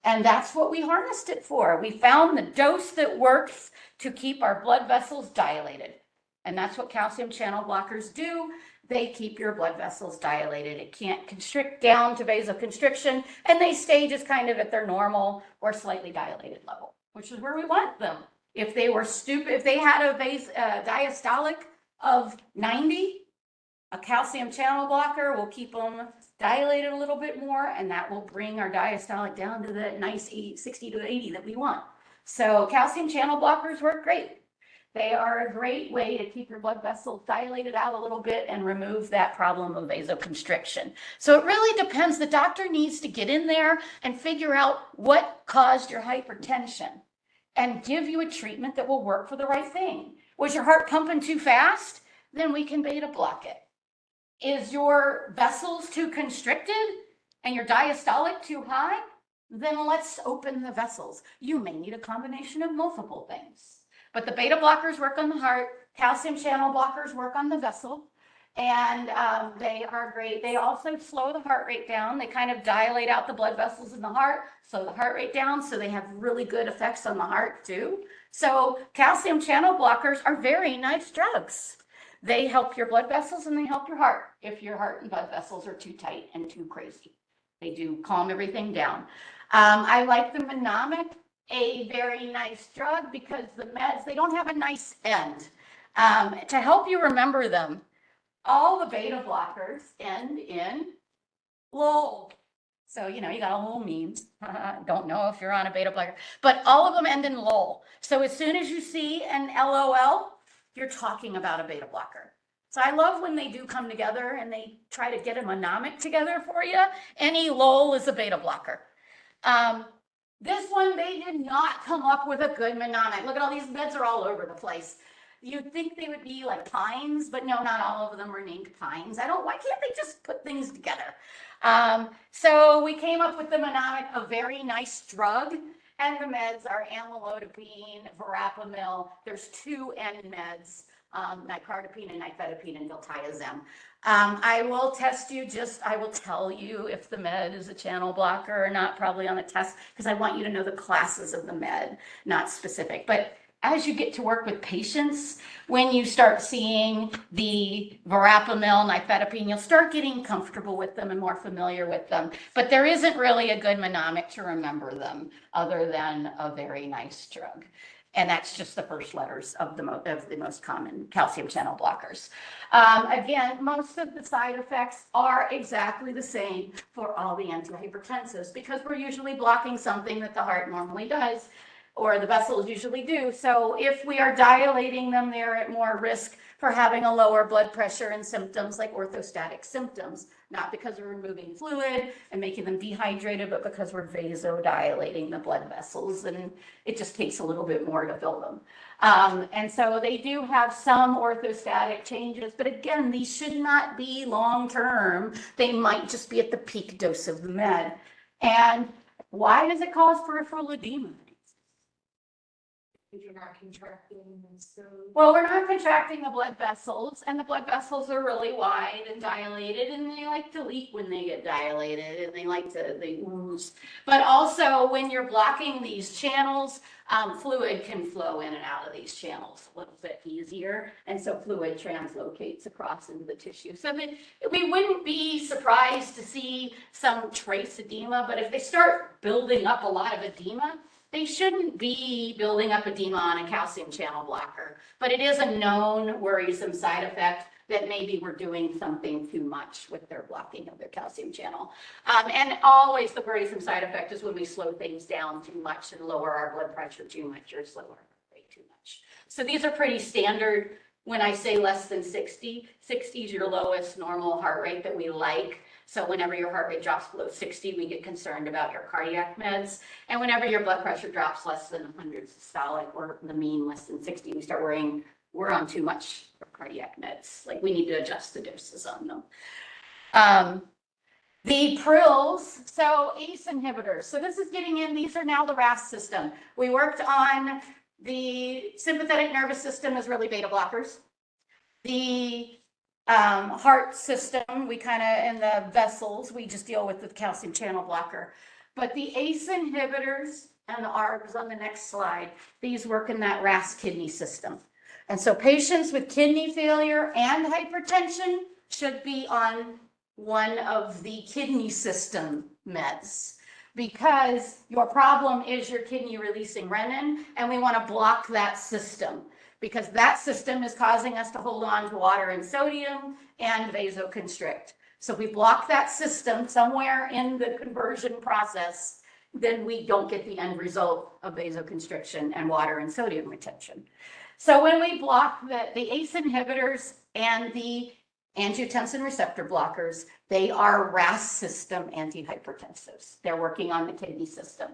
And that's what we harnessed it for. We found the dose that works to keep our blood vessels dilated. And that's what calcium channel blockers do. They keep your blood vessels dilated. It can't constrict down to vasoconstriction, and they stay just kind of at their normal or slightly dilated level, which is where we want them. If they were stupid, if they had a diastolic of 90, a calcium channel blocker will keep them dilated a little bit more, and that will bring our diastolic down to the nice 60 to 80 that we want. So calcium channel blockers work great. They are a great way to keep your blood vessels dilated out a little bit and remove that problem of vasoconstriction. So it really depends. The doctor needs to get in there and figure out what caused your hypertension and give you a treatment that will work for the right thing. Was your heart pumping too fast? Then we can beta block it. Is your vessels too constricted and your diastolic too high? Then let's open the vessels. You may need a combination of multiple things. But the beta blockers work on the heart, calcium channel blockers work on the vessel, and they are great. They also slow the heart rate down. They kind of dilate out the blood vessels in the heart, slow the heart rate down, so they have really good effects on the heart too. So calcium channel blockers are very nice drugs. They help your blood vessels and they help your heart if your heart and blood vessels are too tight and too crazy. They do calm everything down. I like the Mnemonic, a very nice drug, because the meds, they don't have a nice end. To help you remember them, all the beta blockers end in LOL. So, you got all little memes. Don't know if you're on a beta blocker, but all of them end in LOL. So as soon as you see an LOL, you're talking about a beta blocker. So I love when they do come together and they try to get a mnemonic together for you. Any LOL is a beta blocker. This one, they did not come up with a good mnemonic. Look at all these meds are all over the place. You'd think they would be like pines, but no, not all of them are named pines. Why can't they just put things together? So we came up with the mnemonic, a very nice drug, and the meds are amlodipine, verapamil. There's 2 NMEDs, nicardipine and nifedipine and diltiazem. I will test you I will tell you if the med is a channel blocker or not, probably on a test, because I want you to know the classes of the med, not specific. But as you get to work with patients, when you start seeing the verapamil, nifedipine, you'll start getting comfortable with them and more familiar with them. But there isn't really a good mnemonic to remember them other than a very nice drug. And that's just the first letters of the most common calcium channel blockers. Again, most of the side effects are exactly the same for all the antihypertensives because we're usually blocking something that the heart normally does or the vessels usually do. So if we are dilating them, they're at more risk for having a lower blood pressure and symptoms like orthostatic symptoms, not because we're removing fluid and making them dehydrated, but because we're vasodilating the blood vessels, and it just takes a little bit more to fill them. And so they do have some orthostatic changes, but again, these should not be long-term. They might just be at the peak dose of the med. And why does it cause peripheral edema? If you're not contracting, and so. Well, we're not contracting the blood vessels, and the blood vessels are really wide and dilated, and they like to leak when they get dilated, and they ooze. But also, when you're blocking these channels, fluid can flow in and out of these channels a little bit easier, and so fluid translocates across into the tissue. So we wouldn't be surprised to see some trace edema, but if they start building up a lot of edema, they shouldn't be building up edema on a calcium channel blocker, but it is a known worrisome side effect that maybe we're doing something too much with their blocking of their calcium channel. And always the worrisome side effect is when we slow things down too much and lower our blood pressure too much or slow our heart rate too much. So these are pretty standard. When I say less than 60, 60 is your lowest normal heart rate that we like. So whenever your heart rate drops below 60, we get concerned about your cardiac meds. And whenever your blood pressure drops less than 100 systolic or the mean less than 60, we start worrying we're on too much cardiac meds. Like we need to adjust the doses on them. The prills, so ACE inhibitors. So this is getting in, these are now the RAS system. We worked on the sympathetic nervous system is really beta blockers. The heart system, we kind of, in the vessels, we just deal with the calcium channel blocker. But the ACE inhibitors and the ARBs on the next slide, these work in that RAS kidney system. And so patients with kidney failure and hypertension should be on one of the kidney system meds because your problem is your kidney releasing renin, and we want to block that system, because that system is causing us to hold on to water and sodium and vasoconstrict. So if we block that system somewhere in the conversion process, then we don't get the end result of vasoconstriction and water and sodium retention. So when we block the ACE inhibitors and the angiotensin receptor blockers, they are RAS system antihypertensives. They're working on the kidney system.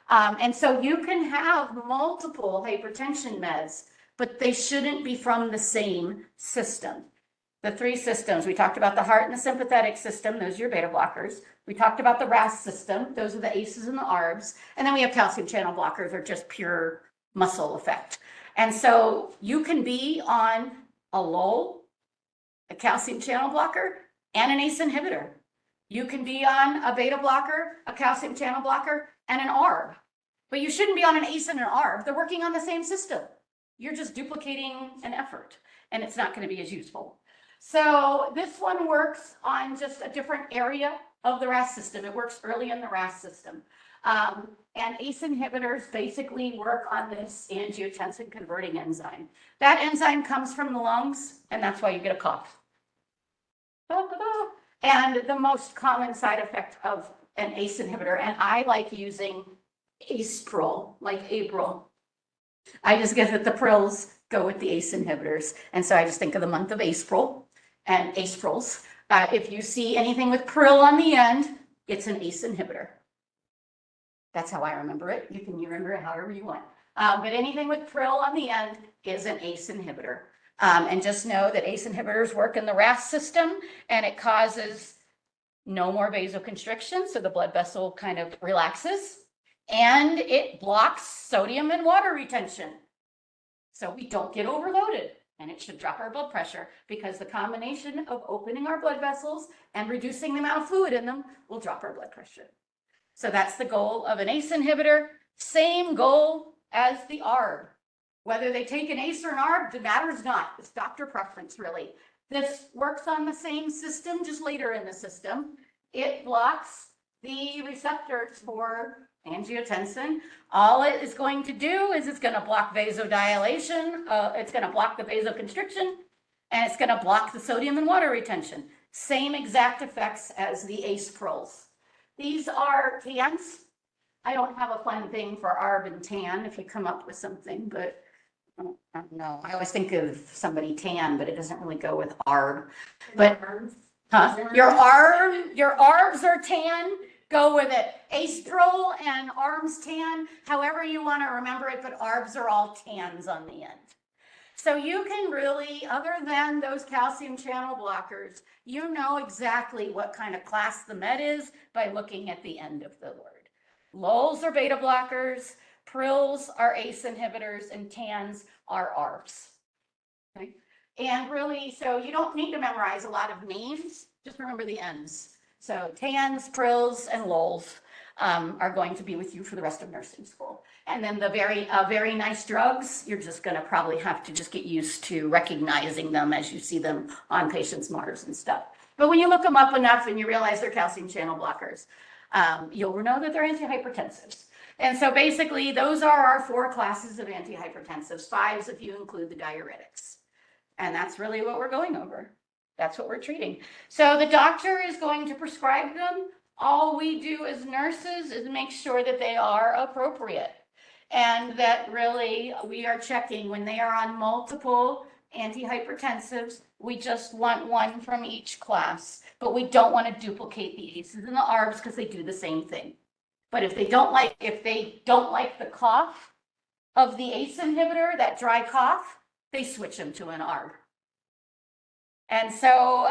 And so you can have multiple hypertension meds, but they shouldn't be from the same system. The three systems, we talked about the heart and the sympathetic system, those are your beta blockers. We talked about the RAS system, those are the ACEs and the ARBs. And then we have calcium channel blockers, or just pure muscle effect. And so you can be on a LOL, a calcium channel blocker, and an ACE inhibitor. You can be on a beta blocker, a calcium channel blocker, and an ARB. But you shouldn't be on an ACE and an ARB. They're working on the same system. You're just duplicating an effort, and it's not going to be as useful. So this one works on just a different area of the RAS system. It works early in the RAS system. And ACE inhibitors basically work on this angiotensin converting enzyme. That enzyme comes from the lungs, and that's why you get a cough. And the most common side effect of an ACE inhibitor, and I like using Aspril, like April. I just get that the prills go with the ACE inhibitors. And so I just think of the month of April and Aprils. If you see anything with pril on the end, it's an ACE inhibitor. That's how I remember it. You can remember it however you want. But anything with pril on the end is an ACE inhibitor. And just know that ACE inhibitors work in the RAS system, and it causes no more vasoconstriction, so the blood vessel kind of relaxes, and it blocks sodium and water retention. So we don't get overloaded, and it should drop our blood pressure, because the combination of opening our blood vessels and reducing the amount of fluid in them will drop our blood pressure. So that's the goal of an ACE inhibitor. Same goal as the ARB. Whether they take an ACE or an ARB, it matters not. It's doctor preference, really. This works on the same system, just later in the system. It blocks the receptors for angiotensin. All it is going to do is it's going to block vasodilation, it's going to block the vasoconstriction, and it's going to block the sodium and water retention. Same exact effects as the ACE proles. These are TANs. I don't have a fun thing for ARB and TAN if you come up with something, but I don't know. I always think of somebody TAN, but it doesn't really go with ARB. But your ARBs are TAN, go with it. ACE-PROL and ARMS TAN, however you want to remember it, but ARBs are all TANs on the end. So you can really, other than those calcium channel blockers, you know exactly what kind of class the med is by looking at the end of the word. LOLs are beta blockers, PRILs are ACE inhibitors, and TANs are ARBs. Okay? And really, so you don't need to memorize a lot of names, just remember the ends. So TANs, PRILs, and LOLs are going to be with you for the rest of nursing school. And then the very nice drugs, you're just going to probably have to just get used to recognizing them as you see them on patients' MARS and stuff. But when you look them up enough and you realize they're calcium channel blockers, you'll know that they're antihypertensives. And so basically, those are our 4 classes of antihypertensives, 5 if you include the diuretics. And that's really what we're going over. That's what we're treating. So the doctor is going to prescribe them. All we do as nurses is make sure that they are appropriate. And that really we are checking when they are on multiple antihypertensives. We just want one from each class, but we don't want to duplicate the ACEs and the ARBs because they do the same thing. But if they don't like the cough of the ACE inhibitor, that dry cough, they switch them to an ARB. And so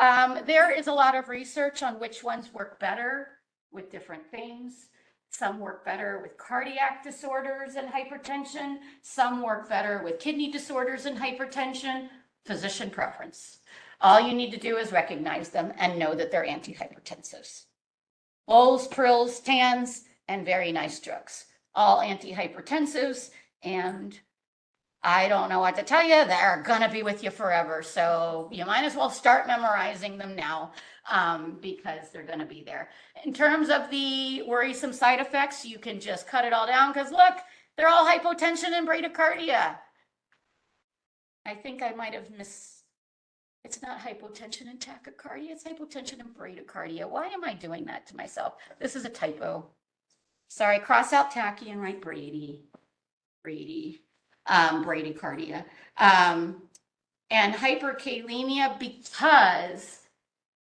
there is a lot of research on which ones work better with different things. Some work better with cardiac disorders and hypertension. Some work better with kidney disorders and hypertension. Physician preference. All you need to do is recognize them and know that they're antihypertensives. LOLs, PRILs, TANs, and very nice drugs. All antihypertensives, and I don't know what to tell you, they're gonna be with you forever. So you might as well start memorizing them now because they're gonna be there. In terms of the worrisome side effects, you can just cut it all down because look, they're all hypotension and bradycardia. I think I might have it's not hypotension and tachycardia, it's hypotension and bradycardia. Why am I doing that to myself? This is a typo. Sorry, cross out tachy and write bradycardia. And hyperkalemia because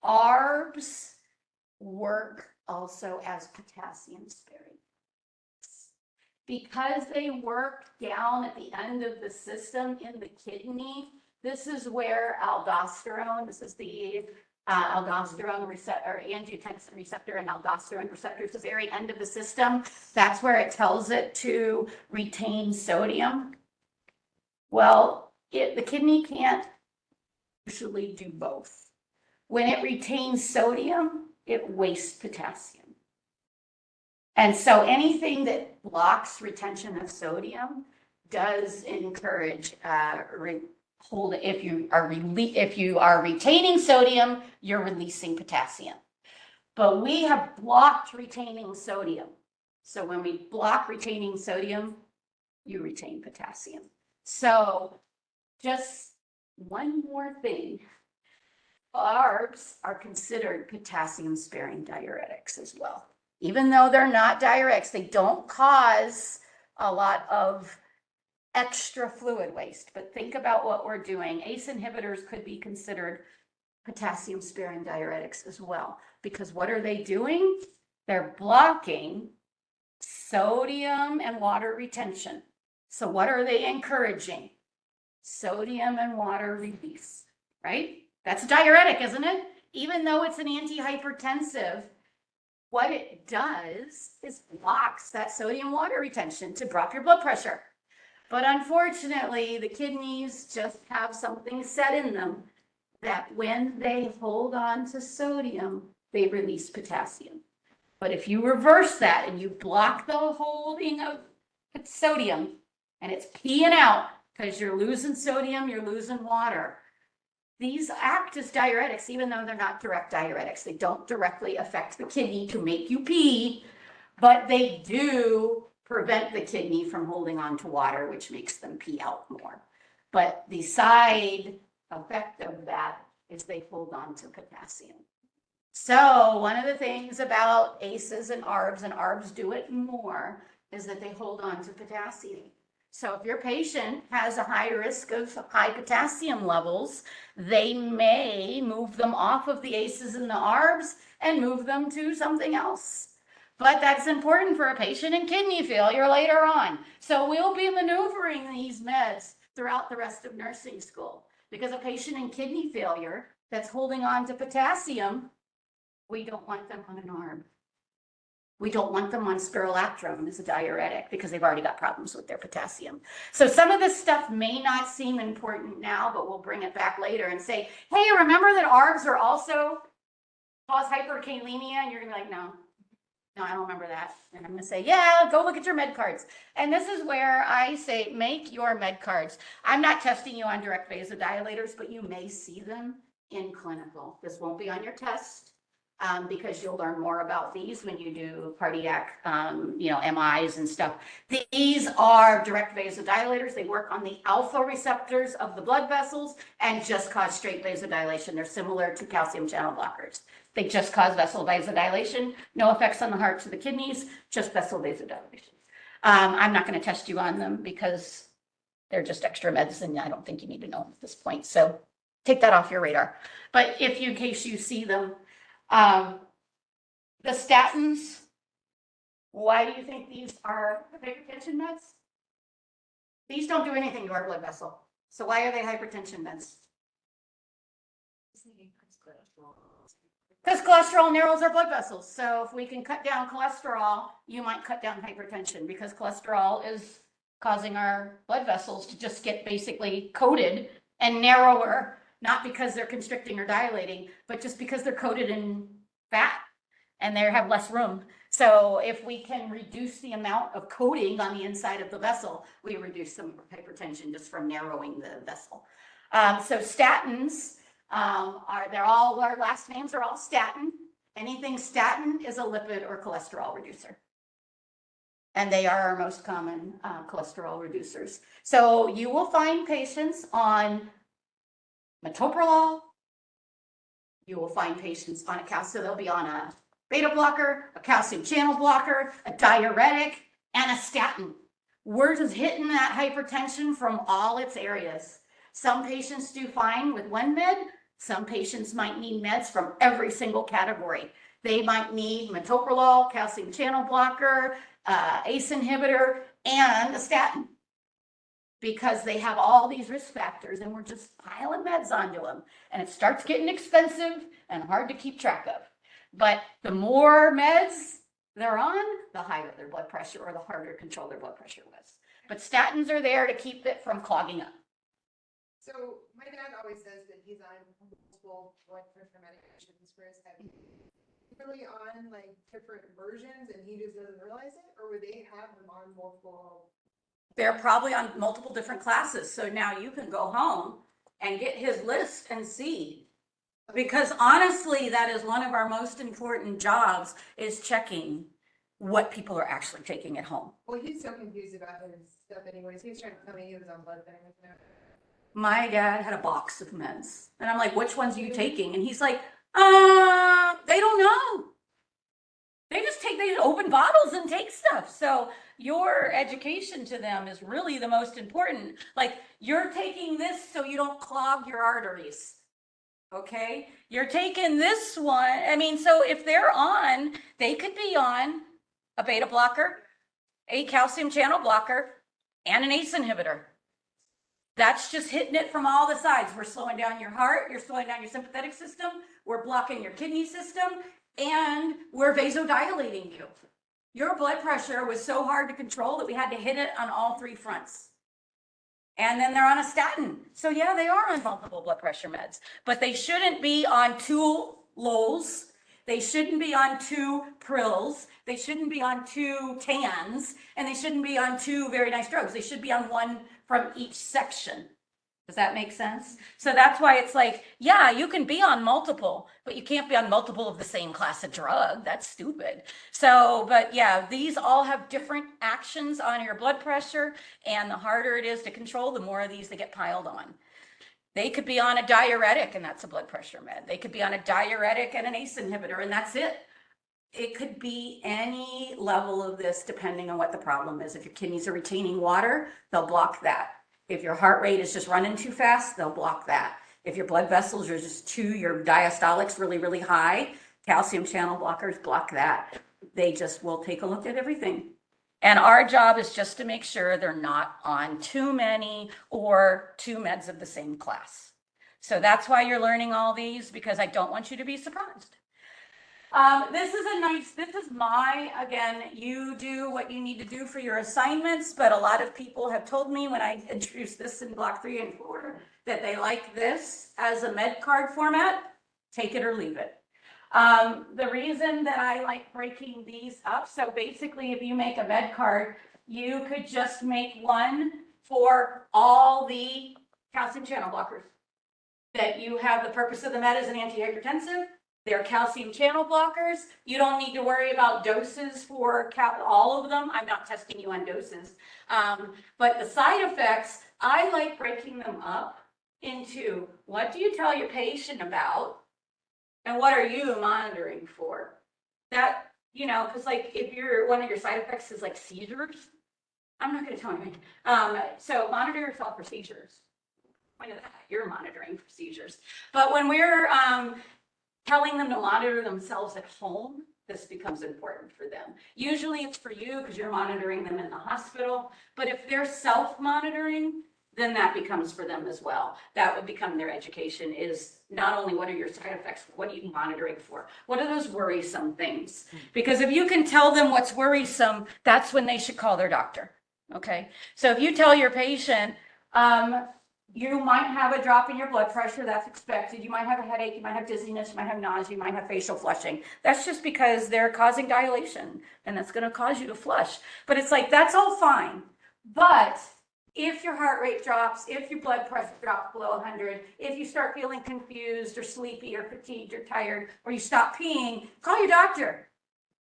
ARBs work also as potassium sparing. Because they work down at the end of the system in the kidney, this is where aldosterone, this is the aldosterone receptor, or angiotensin receptor and aldosterone receptor at the very end of the system. That's where it tells it to retain sodium. Well, the kidney can't usually do both. When it retains sodium, it wastes potassium. And so anything that blocks retention of sodium does encourage if you are retaining sodium, you're releasing potassium. But we have blocked retaining sodium. So when we block retaining sodium, you retain potassium. So just one more thing. ARBs are considered potassium sparing diuretics as well. Even though they're not diuretics, they don't cause a lot of extra fluid waste. But think about what we're doing. ACE inhibitors could be considered potassium sparing diuretics as well. Because what are they doing? They're blocking sodium and water retention. So what are they encouraging? Sodium and water release, right? That's a diuretic, isn't it? Even though it's an antihypertensive, what it does is blocks that sodium water retention to drop your blood pressure. But unfortunately, the kidneys just have something set in them that when they hold on to sodium, they release potassium. But if you reverse that and you block the holding of sodium and it's peeing out because you're losing sodium, you're losing water, these act as diuretics, even though they're not direct diuretics. They don't directly affect the kidney to make you pee, but they do prevent the kidney from holding on to water, which makes them pee out more. But the side effect of that is they hold on to potassium. So one of the things about ACEs and ARBs do it more, is that they hold on to potassium. So if your patient has a high risk of high potassium levels, they may move them off of the ACEs and the ARBs and move them to something else. But that's important for a patient in kidney failure later on. So we'll be maneuvering these meds throughout the rest of nursing school, because a patient in kidney failure that's holding on to potassium, we don't want them on an ARB. We don't want them on spironolactone as a diuretic, because they've already got problems with their potassium. So some of this stuff may not seem important now, but we'll bring it back later and say, hey, remember that ARBs are also cause hyperkalemia? And you're gonna be like, no, I don't remember that. And I'm gonna say, yeah, go look at your med cards. And this is where I say, make your med cards. I'm not testing you on direct vasodilators, but you may see them in clinical. This won't be on your test. Because you'll learn more about these when you do cardiac, MIs and stuff. These are direct vasodilators. They work on the alpha receptors of the blood vessels and just cause straight vasodilation. They're similar to calcium channel blockers. They just cause vessel vasodilation, no effects on the heart or the kidneys, just vessel vasodilation. I'm not going to test you on them because they're just extra meds, and I don't think you need to know them at this point. So take that off your radar. But if you, in case you see them, the statins, why do you think these are hypertension meds? These don't do anything to our blood vessel. So why are they hypertension meds? Because cholesterol narrows our blood vessels. So if we can cut down cholesterol, you might cut down hypertension, because cholesterol is causing our blood vessels to just get basically coated and narrower. Not because they're constricting or dilating, but just because they're coated in fat and they have less room. So if we can reduce the amount of coating on the inside of the vessel, we reduce some hypertension just from narrowing the vessel. So statins our last names are all statin. Anything statin is a lipid or cholesterol reducer. And they are our most common cholesterol reducers. So you will find patients on metoprolol. You will find patients on so they'll be on a beta blocker, a calcium channel blocker, a diuretic, and a statin. We're just hitting that hypertension from all its areas. Some patients do fine with one med. Some patients might need meds from every single category. They might need metoprolol, calcium channel blocker, ACE inhibitor, and a statin, because they have all these risk factors and we're just piling meds onto them. And it starts getting expensive and hard to keep track of. But the more meds they're on, the higher their blood pressure, or the harder to control their blood pressure was. But statins are there to keep it from clogging up. So my dad always says that he's on multiple blood pressure medications for his head. Really on like different versions and he just doesn't realize it, or would they have him on multiple? They're probably on multiple different classes. So now you can go home and get his list and see. Because honestly, that is one of our most important jobs, is checking what people are actually taking at home. Well, he's so confused about his stuff anyways. He was trying to tell me he was on blood thinners. My dad had a box of meds. And I'm like, which ones are you taking? And he's like, they don't know. They open bottles and take stuff. So your education to them is really the most important. Like, you're taking this so you don't clog your arteries. Okay? You're taking this one. I mean, so if they're on, they could be on a beta blocker, a calcium channel blocker, and an ACE inhibitor. That's just hitting it from all the sides. We're slowing down your heart, you're slowing down your sympathetic system, we're blocking your kidney system, and we're vasodilating you. Your blood pressure was so hard to control that we had to hit it on all three fronts. And then they're on a statin. So yeah, they are on multiple blood pressure meds, but they shouldn't be on 2 Lows. They shouldn't be on 2 Prills. They shouldn't be on 2 Tans, and they shouldn't be on 2 very nice drugs. They should be on one from each section. Does that make sense? So that's why it's like, yeah, you can be on multiple, but you can't be on multiple of the same class of drug. That's stupid. So, but yeah, these all have different actions on your blood pressure, and the harder it is to control, the more of these that get piled on. They could be on a diuretic and that's a blood pressure med. They could be on a diuretic and an ACE inhibitor and that's it. It could be any level of this depending on what the problem is. If your kidneys are retaining water, they'll block that. If your heart rate is just running too fast, they'll block that. If your blood vessels are just your diastolic's really, really high, calcium channel blockers block that. They just will take a look at everything. And our job is just to make sure they're not on too many or two meds of the same class. So that's why you're learning all these, because I don't want you to be surprised. This is my, again, you do what you need to do for your assignments, but a lot of people have told me when I introduced this in block 3 and 4 that they like this as a med card format. Take it or leave it. The reason that I like breaking these up, so basically if you make a med card, you could just make one for all the calcium channel blockers. That you have the purpose of the med as an antihypertensive. They're calcium channel blockers. You don't need to worry about doses for all of them. I'm not testing you on doses. But the side effects, I like breaking them up into what do you tell your patient about and what are you monitoring for? That, you know, because like if one of your side effects is like seizures, I'm not going to tell you. So monitor yourself for seizures. Point of that, you're monitoring for seizures. But when we're telling them to monitor themselves at home, this becomes important for them. Usually it's for you because you're monitoring them in the hospital, but if they're self-monitoring, then that becomes for them as well. That would become their education, is not only what are your side effects, what are you monitoring for? What are those worrisome things? Because if you can tell them what's worrisome, that's when they should call their doctor, okay? So if you tell your patient, you might have a drop in your blood pressure, that's expected. You might have a headache, you might have dizziness, you might have nausea, you might have facial flushing. That's just because they're causing dilation and that's gonna cause you to flush. But it's like, that's all fine. But if your heart rate drops, if your blood pressure drops below 100, if you start feeling confused or sleepy or fatigued or tired, or you stop peeing, call your doctor.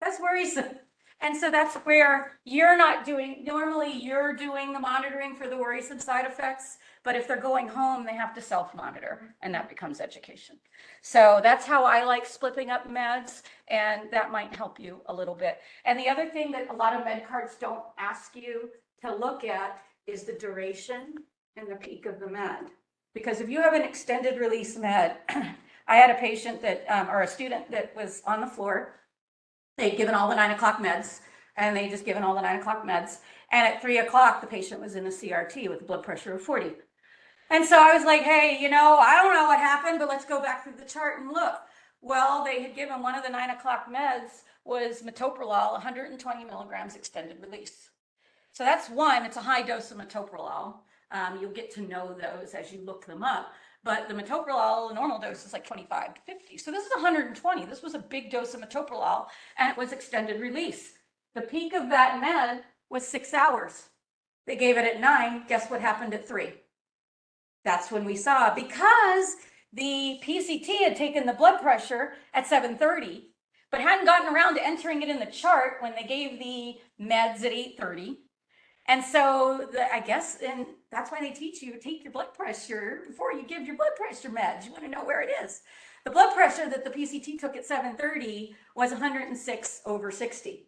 That's worrisome. And so that's where you're not doing, normally you're doing the monitoring for the worrisome side effects, but if they're going home, they have to self-monitor and that becomes education. So that's how I like splitting up meds, and that might help you a little bit. And the other thing that a lot of med cards don't ask you to look at is the duration and the peak of the med. Because if you have an extended release med, I had a patient that, or a student that was on the floor. They'd given all the 9 o'clock meds, and they just given all the 9 o'clock meds. And at 3 o'clock, the patient was in a CRT with a blood pressure of 40. And so I was like, hey, you know, I don't know what happened, but let's go back through the chart and look. Well, they had given one of the 9 o'clock meds was metoprolol, 120 milligrams extended release. So that's one, it's a high dose of metoprolol. You'll get to know those as you look them up. But the metoprolol, the normal dose is like 25 to 50. So this is 120. This was a big dose of metoprolol, and it was extended release. The peak of that med was 6 hours. They gave it at 9. Guess what happened at 3? That's when we saw, because the PCT had taken the blood pressure at 7:30, but hadn't gotten around to entering it in the chart when they gave the meds at 8:30. And so I guess, and that's why they teach you, take your blood pressure before you give your blood pressure meds. You want to know where it is. The blood pressure that the PCT took at 7:30 was 106/60.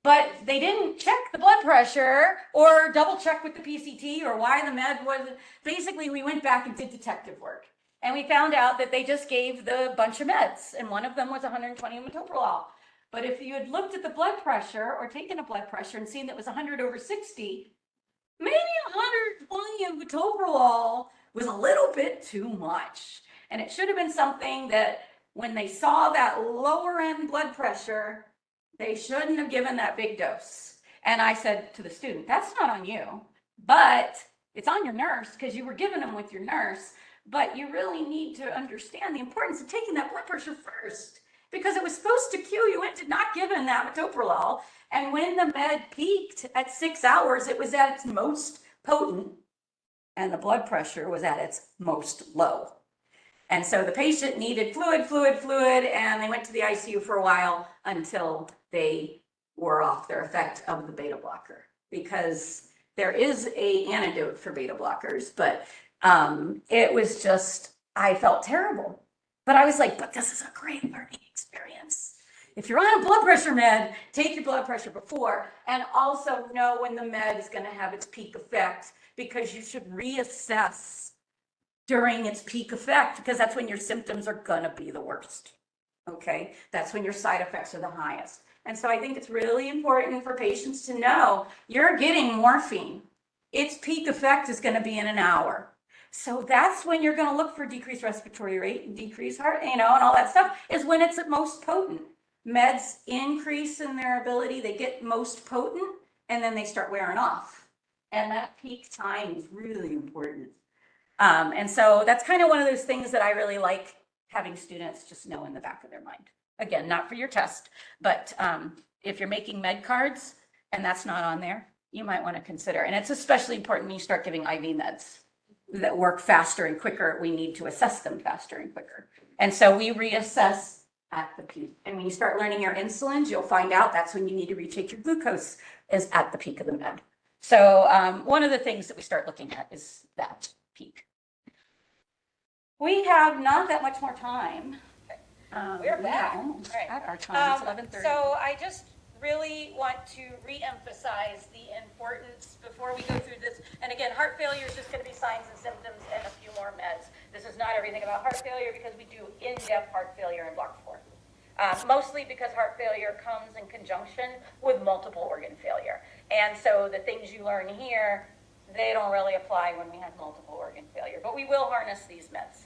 But they didn't check the blood pressure or double check with the PCT or why the med was, basically we went back and did detective work. And we found out that they just gave the bunch of meds, and one of them was 120 metoprolol. But if you had looked at the blood pressure or taken a blood pressure and seen that it was 100/60, maybe 120 of metoprolol was a little bit too much. And it should have been something that when they saw that lower end blood pressure, they shouldn't have given that big dose. And I said to the student, that's not on you, but it's on your nurse because you were giving them with your nurse. But you really need to understand the importance of taking that blood pressure first, because it was supposed to cue you into not giving that metoprolol. And when the med peaked at 6 hours, it was at its most potent. and the blood pressure was at its most low. And so the patient needed fluid, and they went to the ICU for a while until they wore off their effect of the beta blocker, because there is a antidote for beta blockers, but it was just, I felt terrible. But I was like, but this is a great learning experience. If you're on a blood pressure med, take your blood pressure before, and also know when the med is going to have its peak effect, because you should reassess during its peak effect, because that's when your symptoms are going to be the worst. Okay, that's when your side effects are the highest. And so I think it's really important for patients to know you're getting morphine. Its peak effect is going to be in an hour. So that's when you're going to look for decreased respiratory rate and decreased heart, and all that stuff is when it's at most potent. Meds increase in their ability, they get most potent, and then they start wearing off. And that peak time is really important. And so that's kind of one of those things that I really like having students just know in the back of their mind. Again, not for your test, but if you're making med cards and that's not on there, you might want to consider. And it's especially important when you start giving IV meds that work faster and quicker. We need to assess them faster and quicker. And so we reassess at the peak. And when you start learning your insulins, you'll find out that's when you need to retake your glucose, is at the peak of the med. So one of the things that we start looking at is that peak. We have not that much more time. We're back. Almost All right. at our time, it's 11:30. So I just really want to reemphasize the importance before we go through this. And again, heart failure is just going to be signs and symptoms and a few more meds. This is not everything about heart failure, because we do in-depth heart failure in Block 4. Mostly because heart failure comes in conjunction with multiple organ failure. And so the things you learn here, they don't really apply when we have multiple organ failure. But we will harness these meds.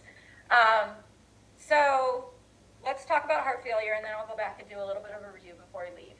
So let's talk about heart failure, and then I'll go back and do a little bit of a review before we leave.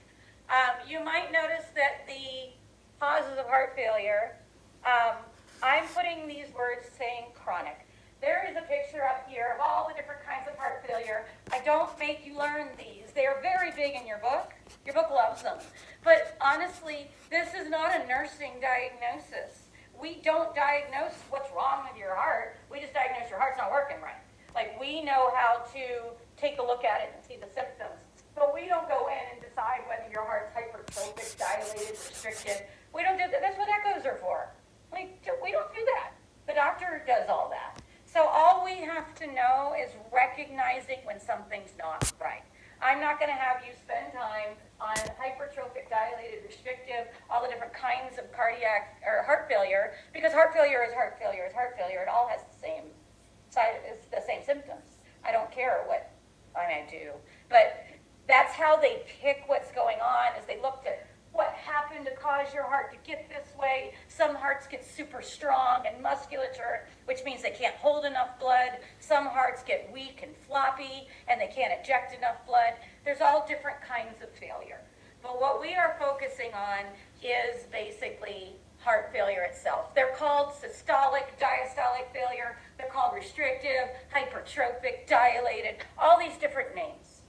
You might notice that the causes of heart failure, I'm putting these words saying chronic. There is a picture up here of all the different kinds of heart failure. I don't make you learn these. They are very big in your book. Your book loves them. But honestly, this is not a nursing diagnosis. We don't diagnose what's wrong with your heart. We just diagnose your heart's not working right. Like, we know how to take a look at it and see the symptoms. But we don't go in and decide whether your heart's hypertrophic, dilated, restricted. We don't do that. That's what echoes are for. We don't do that. The doctor does all that. So all we have to know is recognizing when something's not right. I'm not going to have you spend time on hypertrophic, dilated, restrictive, all the different kinds of cardiac or heart failure, because heart failure is heart failure is heart failure. It all has the same symptoms. I don't care what I might do, but that's how they pick what's going on, is they looked at what happened to cause your heart to get this way. Some hearts get super strong and musculature, which means they can't hold enough blood. Some hearts get weak and floppy and they can't eject enough blood. There's all different kinds of failure. But what we are focusing on is basically heart failure itself. They're called systolic, diastolic failure. They're called restrictive, hypertrophic, dilated, all these different names.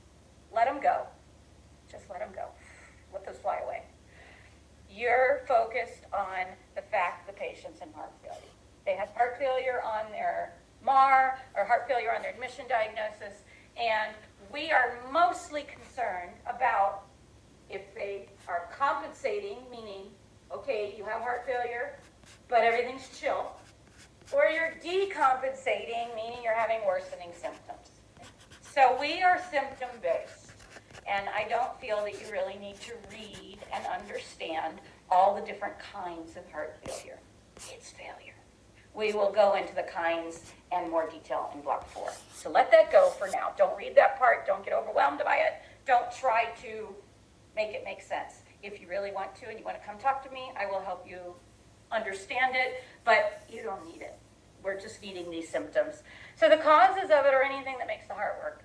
Let them go. Just let them go. Let those fly away. You're focused on the fact the patient's in heart failure. They have heart failure on their MAR or heart failure on their admission diagnosis, and we are mostly concerned about if they are compensating, meaning, okay, you have heart failure, but everything's chill, or you're decompensating, meaning you're having worsening symptoms. So we are symptom-based, and I don't feel that you really need to read and understand all the different kinds of heart failure. It's failure. We will go into the kinds and more detail in Block 4. So let that go for now. Don't read that part. Don't get overwhelmed by it. Don't try to make it make sense. If you really want to and you want to come talk to me, I will help you understand it, but you don't need it. We're just needing these symptoms. So the causes of it are anything that makes the heart work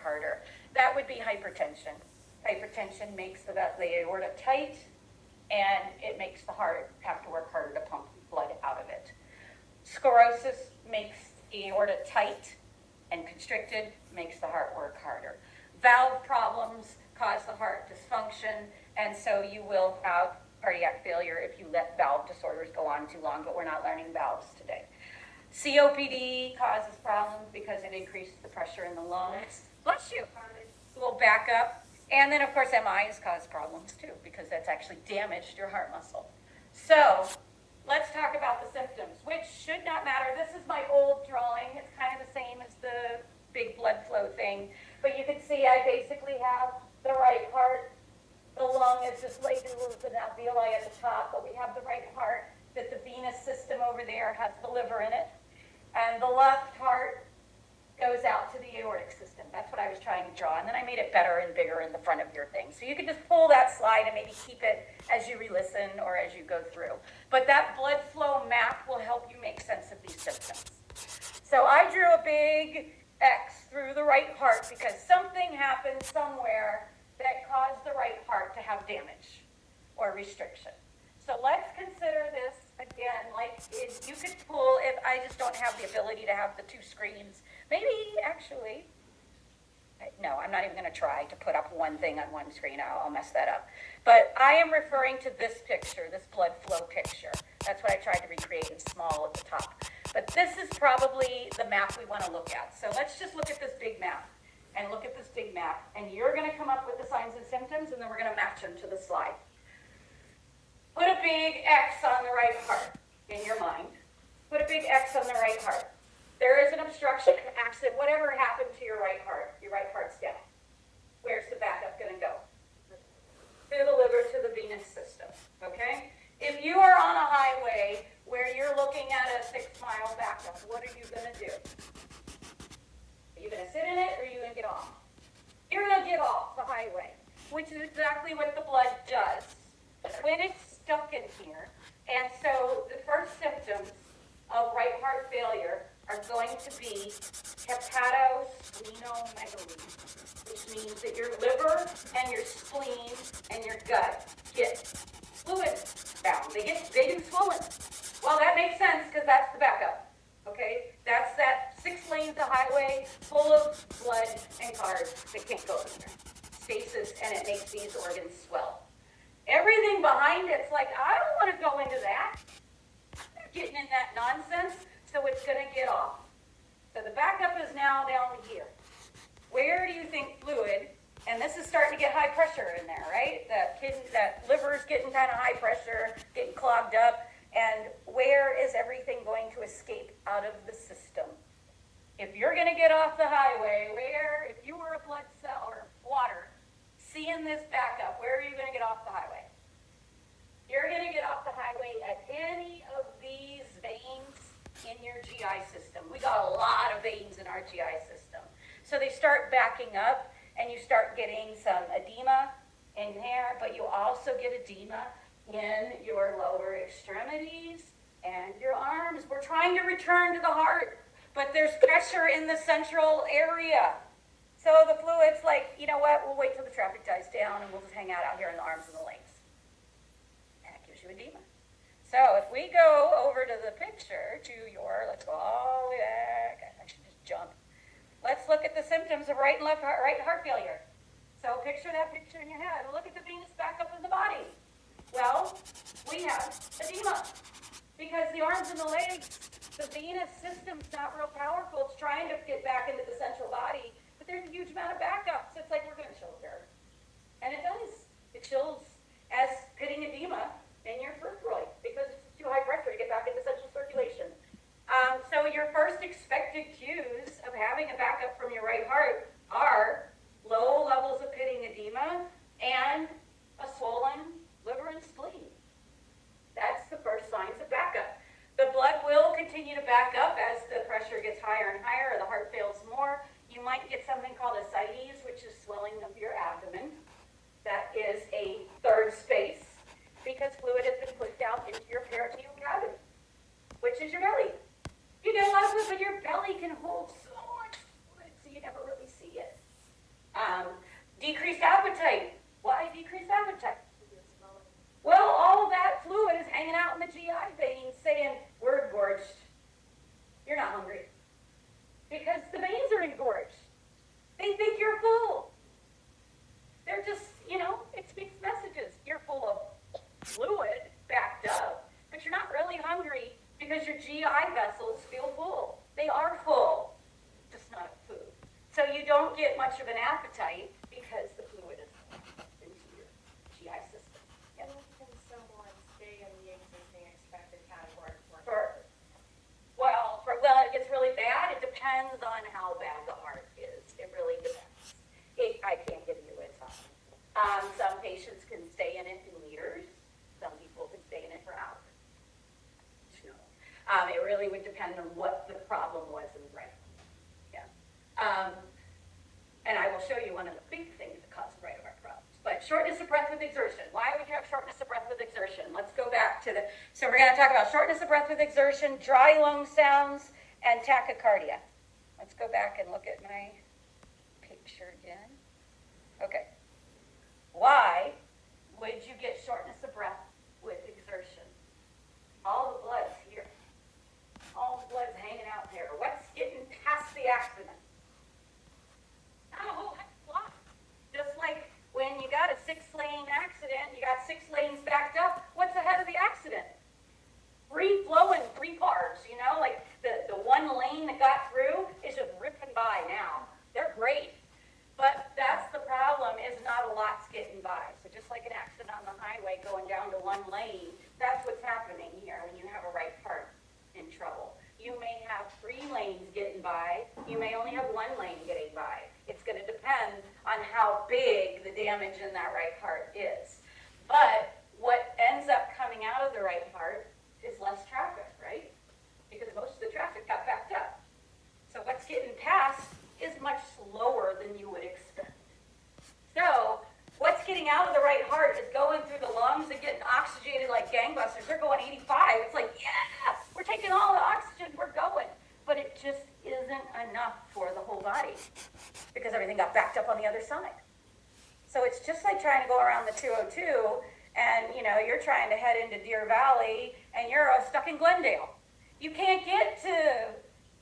harder. That would be hypertension. Hypertension makes the aorta tight, and it makes the heart have to work harder to pump blood out of it. Sclerosis makes the aorta tight and constricted, makes the heart work harder. Valve problems cause the heart dysfunction, and so you will have cardiac failure if you let valve disorders go on too long, but we're not learning valves today. COPD causes problems because it increases the pressure in the lungs. Bless you. We'll back up. And then, of course, MIs cause problems too, because that's actually damaged your heart muscle. So let's talk about the symptoms, which should not matter. This is my old drawing. It's kind of the same as the big blood flow thing. But you can see I basically have the right heart. The lung is just latent with an alveoli at the top, but we have the right heart, that the venous system over there has the liver in it. And the left heart goes out to the aortic system. That's what I was trying to draw. And then I made it better and bigger in the front of your thing. So you can just pull that slide and maybe keep it as you re-listen or as you go through. But that blood flow map will help you make sense of these symptoms. So I drew a big X through the right heart because something happened somewhere that caused the right heart to have damage or restriction. So let's consider this again, like if you could pull, if I just don't have the ability to have the two screens, maybe actually, no, I'm not even going to try to put up one thing on one screen. I'll mess that up. But I am referring to this picture, this blood flow picture. That's what I tried to recreate in small at the top. But this is probably the map we want to look at. So let's just look at this big map and look at this big map. And you're going to come up with the signs and symptoms, and then we're going to match them to the slide. Put a big X on the right heart in your mind. Put a big X on the right heart. There is an obstruction, an accident, whatever happened to your right heart's down. Where's the backup going to go? Through the liver to the venous system, okay? If you are on a highway where you're looking at a 6-mile backup, what are you going to do? Are you going to sit in it or are you going to get off? You're going to get off the highway, which is exactly what the blood does when it's stuck in here. And so the first symptoms of right heart failure are going to be hepatosplenomegaly, which means that your liver and your spleen and your gut get fluid bound. They do swollen. Well, that makes sense because that's the backup. Okay? That's that 6 lanes of highway full of blood and cars that can't go anywhere. Stasis, and it makes these organs swell. Everything behind it's like, I don't want to go into that. I'm not getting in that nonsense, so it's going to get off. So the backup is now down here. Where do you think fluid, and this is starting to get high pressure in there, right? That liver's getting kind of high pressure, getting clogged up, and where is everything going to escape out of the system? If you're going to get off the highway, where, if you were a blood cell or water, seeing this backup, where are you going to get off the highway? You're going to get off the highway at any of these veins in your GI system. We got a lot of veins in our GI system. So they start backing up and you start getting some edema in there, but you also get edema in your lower extremities and your arms. We're trying to return to the heart, but there's pressure in the central area. So the fluid's like, you know what, we'll wait till the traffic dies down and we'll just hang out here in the arms and the legs. And it gives you edema. So if we go over to the picture, let's go all the way back. I should just jump. Let's look at the symptoms of right heart failure. So picture that picture in your head. Look at the venous backup in the body. Well, we have edema because the arms and the legs, the venous system's not real powerful. It's trying to get back into the central body. But there's a huge amount of backup, so it's like we're going to chill here. And it does. It chills as pitting edema in your peripheral because it's too high pressure to get back into central circulation. So your first expected cues of having a backup from your right heart are low levels of pitting edema and a swollen liver and spleen. That's the first signs of backup. The blood will continue to back up as the pressure gets higher and higher or the heart fails more. You might get something called ascites, which is swelling of your abdomen. That is a third space because fluid has been pushed out into your peritoneal cavity, which is your belly. You get a lot of fluid, but your belly can hold so much fluid, so you never really see it. Decreased appetite. Why decreased appetite? Well, all that fluid is hanging out in the GI veins saying, we're engorged. You're not hungry. Because the veins are engorged. They think you're full. They're just, it speaks messages. You're full of fluid. don't get much of an appetite because the fluid is into your GI system. And can someone stay in the existing expected category for? Well, it gets really bad. It depends on how bad the heart is. It really depends. I can't give you a time. Some patients can stay in it in years. Some people can stay in it for hours. It really would depend on what the problem was in the brain. Yeah. And I will show you one of the big things that cause right heart problems. But shortness of breath with exertion. Why would you have shortness of breath with exertion? Let's go back to so we're going to talk about shortness of breath with exertion, dry lung sounds, and tachycardia. Let's go back and look at my picture again. Okay. Why would you get shortness of breath with exertion? All the blood's here. All the blood's hanging out there. What's getting past the accident? Not a whole heck of a lot. Just like when you got a 6-lane accident, you got 6 lanes backed up, what's ahead of the accident? Free flowing 3 cars, like the 1 lane that got through is just ripping by now. They're great. But that's the problem, is not a lot's getting by. So just like an accident on the highway going down to 1 lane, that's what's happening here when you have a right heart in trouble. You may have 3 lanes getting by. You may only have 1 lane getting by. It's going to depend on how big the damage in that right heart is. But what ends up coming out of the right heart is less traffic, right? Because most of the traffic got backed up. So what's getting past is much slower than you would expect. So what's getting out of the right heart is going through the lungs and getting oxygenated like gangbusters. They're going 85. It's like, yeah, we're taking all the oxygen, we're going. But it just isn't enough for the whole body because everything got backed up on the other side. So it's just like trying to go around the 202 and, you're trying to head into Deer Valley and you're stuck in Glendale. You can't get to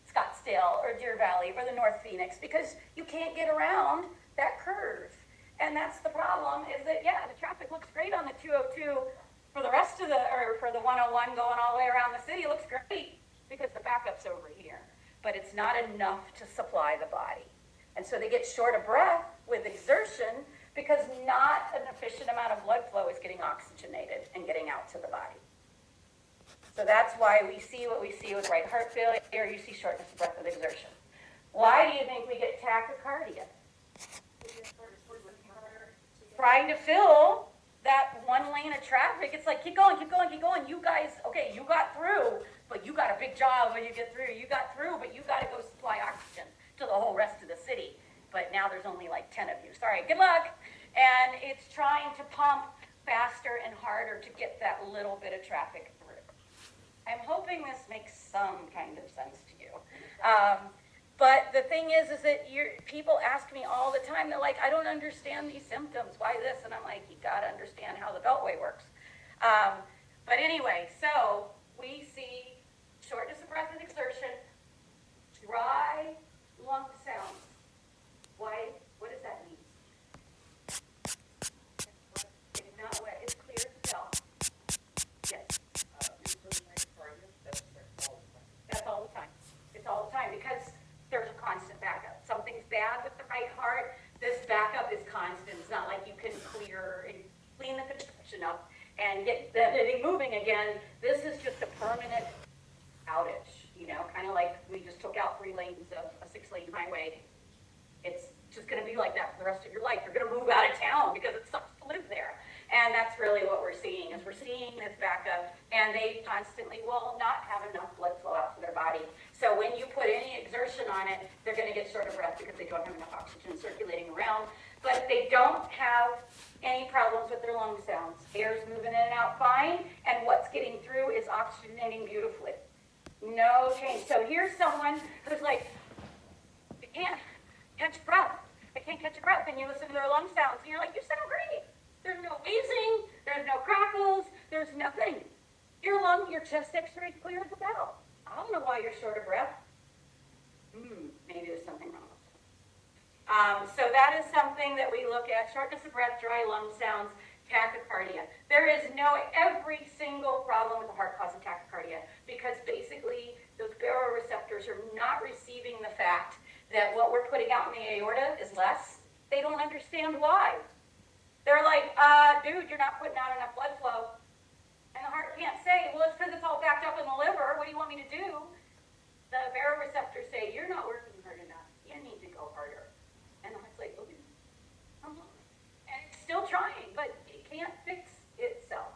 Scottsdale or Deer Valley or the North Phoenix because you can't get around that curve. And that's the problem, is that, the traffic looks great on the 202 for the rest of for the 101 going all the way around the city. It looks great because the backup's over here. But it's not enough to supply the body. And so they get short of breath with exertion because not an efficient amount of blood flow is getting oxygenated and getting out to the body. So that's why we see what we see with right heart failure. You see shortness of breath with exertion. Why do you think we get tachycardia? Trying to fill that 1 lane of traffic. It's like, keep going, keep going, keep going. You guys, okay, you got through, but you got a big job when you get through. You got through, but you got to go supply oxygen to the whole rest of the city. But now there's only like 10 of you. Sorry, good luck. And it's trying to pump faster and harder to get that little bit of traffic through. I'm hoping this makes some kind of sense to you. But the thing is that people ask me all the time, they're like, I don't understand these symptoms. Why this? And I'm like, you got to understand how the beltway works. But anyway, so we see shortness of breath with exertion, dry lung sounds. Why? What does that mean? It's not wet. It's clear as a bell. Yes. That's all the time. It's all the time because there's a constant backup. Something's bad with the right heart. This backup is constant. It's not like you can clean the construction up and get the thing moving again. This is just a permanent outage. Kind of like we just took out 3 lanes of a 6-lane highway. It's just going to be like that for the rest of your life. You're going to move out of town because it sucks to live there. And that's really what we're seeing, is we're seeing this backup, and they constantly will not have enough blood flow out to their body. So when you put any exertion on it, they're going to get short of breath because they don't have enough oxygen circulating around. But they don't have any problems with their lung sounds. Air's moving in and out fine, and what's getting through is oxygenating beautifully. No change. So here's someone who's like, I can't catch breath. I can't catch a breath. And you listen to their lung sounds, and you're like, you sound great. There's no wheezing, there's no crackles, there's nothing. Your chest x-ray is clear as a bell. I don't know why you're short of breath. Maybe there's something wrong with it. So that is something that we look at: shortness of breath, dry lung sounds, tachycardia. There is every single problem with the heart causing tachycardia because basically those baroreceptors are not receiving the fact that what we're putting out in the aorta is less, they don't understand why. They're like, dude, you're not putting out enough blood flow. And the heart can't say, well, it's because it's all backed up in the liver. What do you want me to do? The baroreceptors say, you're not working hard enough. You need to go harder. And the heart's like, okay. And it's still trying, but it can't fix itself.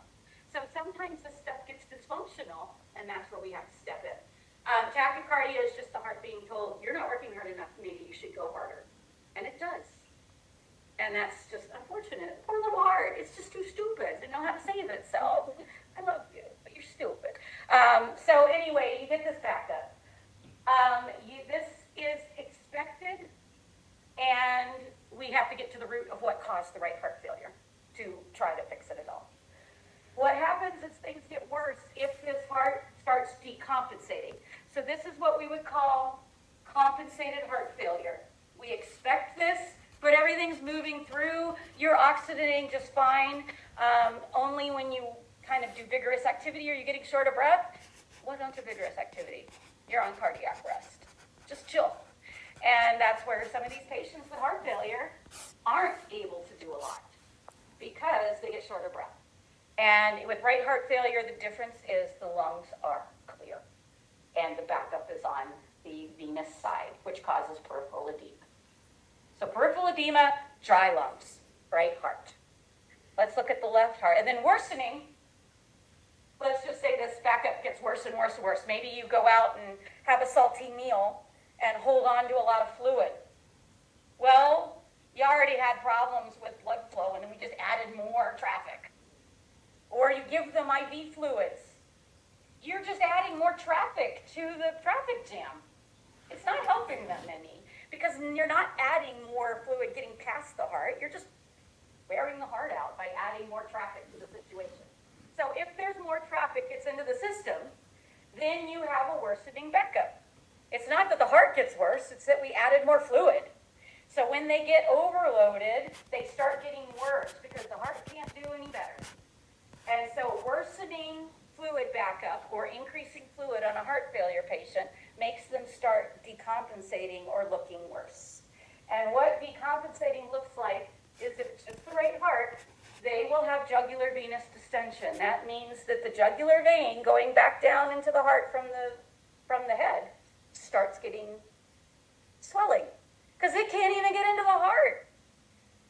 So sometimes this stuff gets dysfunctional, and that's where we have to step in. Tachycardia is just the heart being told, you're not working hard enough, maybe you should go harder. And it does. And that's just unfortunate. Poor little heart, it's just too stupid to know how to save itself. I love you, but you're stupid. So anyway, you get this backed up. This is expected, and we have to get to the root of what caused the right heart failure to try to fix it at all. What happens is things get worse if this heart starts decompensating. So this is what we would call compensated heart failure. We expect this, but everything's moving through. You're oxygenating just fine. Only when you kind of do vigorous activity are you getting short of breath. What on to vigorous activity? You're on cardiac arrest. Just chill. And that's where some of these patients with heart failure aren't able to do a lot because they get short of breath. And with right heart failure, the difference is the lungs are clear. And the backup is on the venous side, which causes peripheral edema. So peripheral edema, dry lungs, right heart. Let's look at the left heart. And then worsening, let's just say this backup gets worse and worse and worse. Maybe you go out and have a salty meal and hold on to a lot of fluid. Well, you already had problems with blood flow and we just added more traffic. Or you give them IV fluids. You're just adding more traffic to the traffic jam. It's not helping them any because you're not adding more fluid getting past the heart. You're just wearing the heart out by adding more traffic to the situation. So if there's more traffic gets into the system, then you have a worsening backup. It's not that the heart gets worse, it's that we added more fluid. So when they get overloaded, they start getting worse because the heart can't do any better. And so worsening fluid backup or increasing fluid on a heart failure patient makes them start decompensating or looking worse. And what decompensating looks like is if it's just the right heart, they will have jugular venous distension. That means that the jugular vein going back down into the heart from the head starts getting swelling because it can't even get into the heart.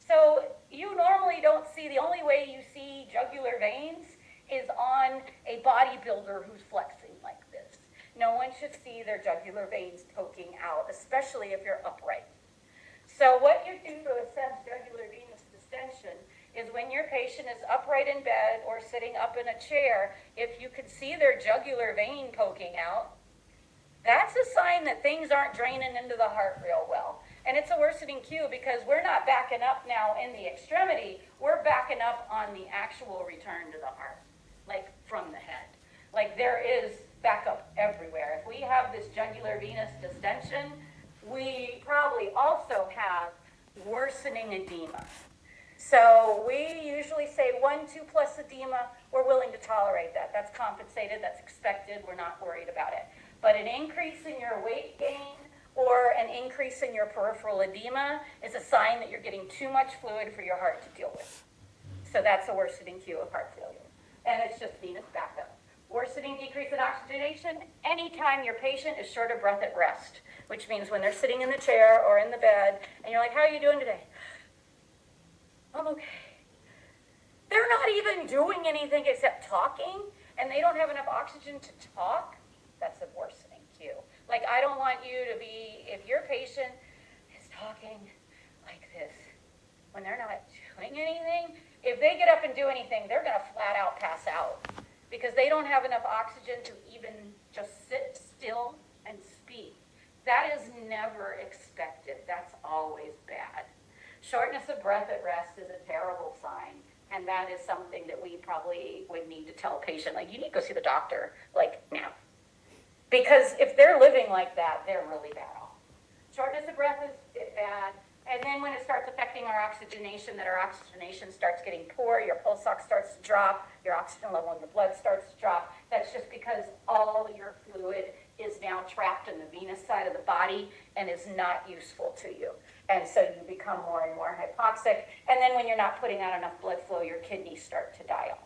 So you normally don't see, the only way you see jugular veins is on a bodybuilder who's flexing like this. No one should see their jugular veins poking out, especially if you're upright. So what you do to assess jugular venous distension is when your patient is upright in bed or sitting up in a chair, if you can see their jugular vein poking out, that's a sign that things aren't draining into the heart real well. And it's a worsening cue because we're not backing up now in the extremity, we're backing up on the actual return to the heart, like from the head. Like there is backup everywhere. If we have this jugular venous distension, we probably also have worsening edema. So we usually say 1, 2 plus edema, we're willing to tolerate that. That's compensated, that's expected, we're not worried about it. But an increase in your weight gain or an increase in your peripheral edema is a sign that you're getting too much fluid for your heart to deal with. So that's a worsening cue of heart failure. And it's just venous backup. Worsening decrease in oxygenation, anytime your patient is short of breath at rest, which means when they're sitting in the chair or in the bed, and you're like, how are you doing today? I'm okay. They're not even doing anything except talking, and they don't have enough oxygen to talk. That's a worsening cue. Like, I don't want you to be, if your patient is talking like this, when they're not doing anything, if they get up and do anything, they're going to flat out pass out because they don't have enough oxygen to even just sit still and speak. That is never expected. That's always bad. Shortness of breath at rest is a terrible sign, and that is something that we probably would need to tell a patient, like, you need to go see the doctor, like, now. Because if they're living like that, they're really bad off. Shortness of breath is bad. And then when it starts affecting our oxygenation, that our oxygenation starts getting poor, your pulse ox starts to drop, your oxygen level in your blood starts to drop. That's just because all your fluid is now trapped in the venous side of the body and is not useful to you. And so you become more and more hypoxic. And then when you're not putting out enough blood flow, your kidneys start to die off.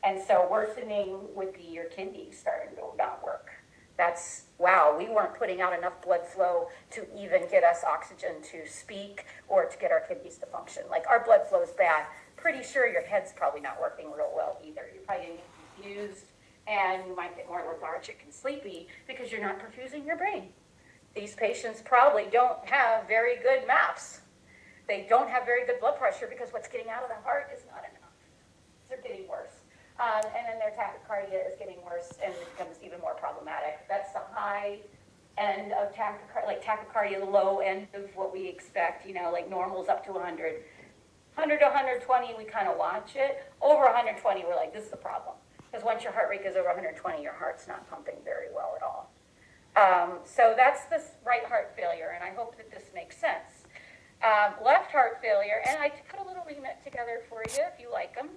And so worsening would be your kidneys starting to not work. That's, wow, we weren't putting out enough blood flow to even get us oxygen to speak or to get our kidneys to function. Like, our blood flow is bad. Pretty sure your head's probably not working real well either. You're probably getting confused, and you might get more lethargic and sleepy because you're not perfusing your brain. These patients probably don't have very good maps. They don't have very good blood pressure because what's getting out of the heart is not enough. They're getting worse. And then their tachycardia is getting worse and it becomes even more problematic. That's the high end of tachycardia, like tachycardia, the low end of what we expect, you know, like normal's up to 100. 100 to 120, we kind of watch it. Over 120, we're like, this is the problem. Because once your heart rate goes over 120, your heart's not pumping very well at all. So that's this right heart failure, and I hope that this makes sense. Left heart failure, and I put a little remit together for you if you like them.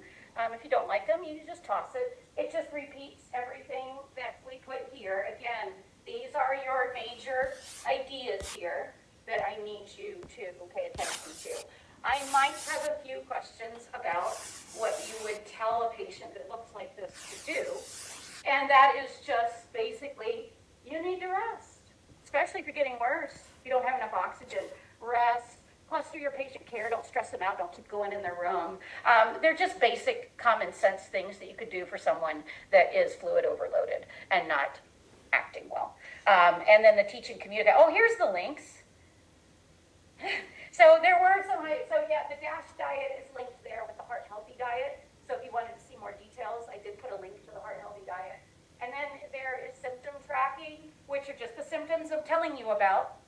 If you don't like them, you just toss it. It just repeats everything that we put here. Again, these are your major ideas here that I need you to pay attention to. I might have a few questions about what you would tell a patient that looks like this to do, and that is just basically, you need to rest, especially if you're getting worse. You don't have enough oxygen. Rest. Cluster your patient care. Don't stress them out. Don't keep going in their room. They're just basic common sense things that you could do for someone that is fluid overloaded and not acting well. And then the teach and communicate. Oh, here's the links. So there were some, the DASH diet is linked there with the Heart Healthy diet. So if you wanted to see more details, I did put a link to the Heart Healthy diet. And then there is symptom tracking, which are just the symptoms I'm telling you about.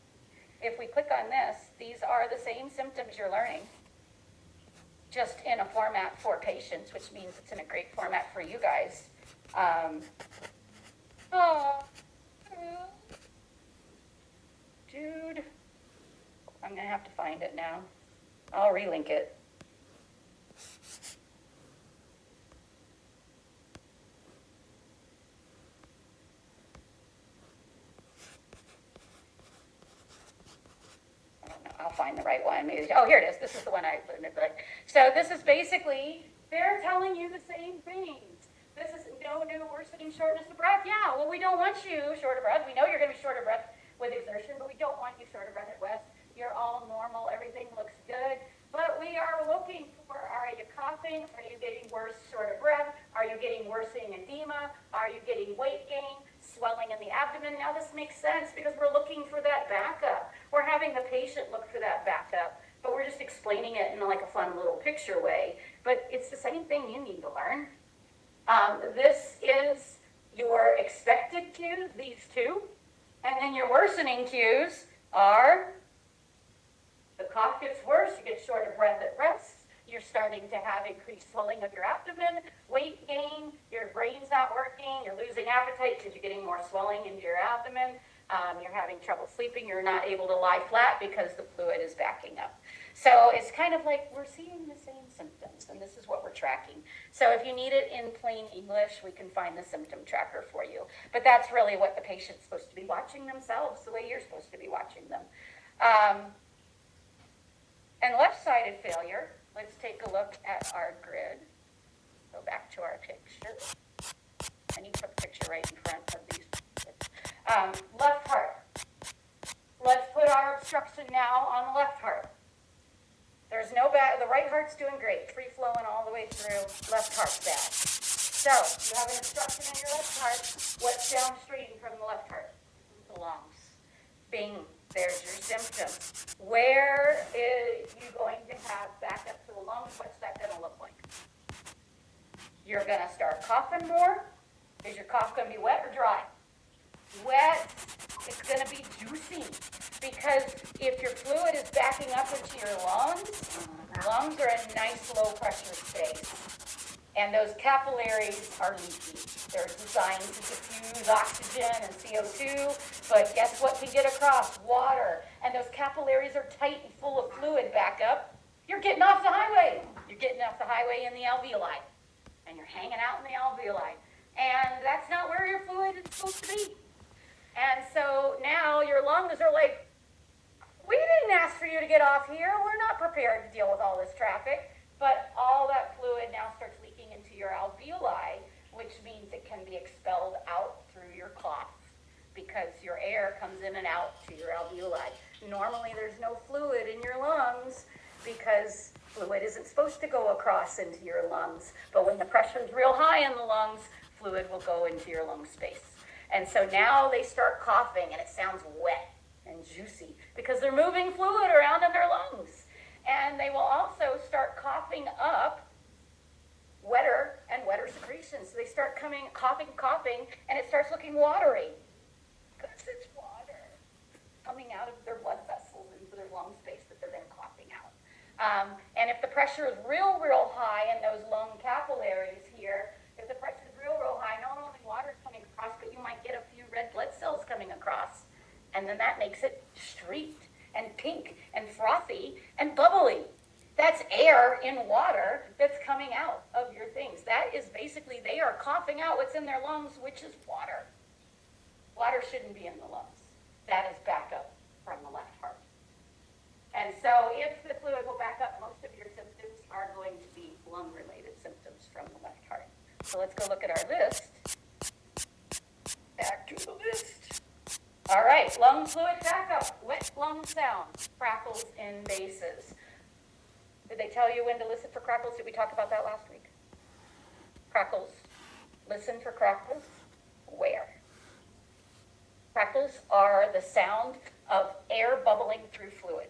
If we click on this, these are the same symptoms you're learning, just in a format for patients, which means it's in a great format for you guys. Dude, I'm going to have to find it now. I'll relink it. I'll find the right one. Maybe. Oh, here it is. This is the one I put in it. So this is basically, they're telling you the same things. This is no new worsening shortness of breath. Yeah, well, we don't want you short of breath. We know you're going to be short of breath with exertion, but we don't want you short of breath at rest. You're all normal. Everything looks good. But we are looking for, are you coughing? Are you getting worse short of breath? Are you getting worsening edema? Are you getting weight gain? Swelling in the abdomen? Now this makes sense because we're looking for that backup. We're having the patient look for that backup, but we're just explaining it in like a fun little picture way. But it's the same thing you need to learn. This is your expected cues, these two. And then your worsening cues are the cough gets worse, you get short of breath at rest, you're starting to have increased swelling of your abdomen, weight gain, your brain's not working, you're losing appetite because you're getting more swelling into your abdomen, you're having trouble sleeping, you're not able to lie flat because the fluid is backing up. So it's kind of like we're seeing the same symptoms, and this is what we're tracking. So if you need it in plain English, we can find the symptom tracker for you. But that's really what the patient's supposed to be watching themselves, the way you're supposed to be watching them. And left-sided failure, let's take a look at our grid. Go back to our picture. I need to put the picture right in front of these. Left heart. Let's put our obstruction now on the left heart. There's no bad, the right heart's doing great, free flowing all the way through, left heart's bad. So, you have an obstruction in your left heart, what's downstream from the left heart? The lungs. Bing, there's your symptom. Where is you going to have backup to the lungs? What's that going to look like? You're going to start coughing more. Is your cough going to be wet or dry? Wet. It's going to be juicy because if your fluid is backing up into your lungs are a nice low pressure space. And those capillaries are leaky. They're designed to diffuse oxygen and CO2, but guess what can get across? Water. And those capillaries are tight and full of fluid backup. You're getting off the highway. You're getting off the highway in the alveoli. And you're hanging out in the alveoli. And that's not where your fluid is supposed to be. And so now your lungs are like, we didn't ask for you to get off here. We're not prepared to deal with all this traffic. But all that fluid now starts leaking into your alveoli, which means it can be expelled out through your cough because your air comes in and out to your alveoli. Normally there's no fluid in your lungs because fluid isn't supposed to go across into your lungs. But when the pressure is real high in the lungs, fluid will go into your lung space. And so now they start coughing and it sounds wet and juicy because they're moving fluid around in their lungs. And they will also start coughing up wetter and wetter secretions. So they start coughing, and it starts looking watery because it's water coming out of their blood vessels into their lung space that they're then coughing out. And if the pressure is real high in those lung capillaries here, if the pressure is real high, not only water is coming across, but you might get a few red blood cells coming across. And then that makes it streaked and pink and frothy and bubbly. That's air in water that's coming out of your things. That is basically, they are coughing out what's in their lungs, which is water. Water shouldn't be in the lungs. That is backup from the left heart. And so if the fluid will back up, most of your symptoms are going to be lung-related symptoms from the left heart. So let's go look at our list. Back to the list. All right, lung fluid backup, wet lung sound, crackles in bases. Did they tell you when to listen for crackles? Did we talk about that last week? Crackles. Listen for crackles. Where? Crackles are the sound of air bubbling through fluid.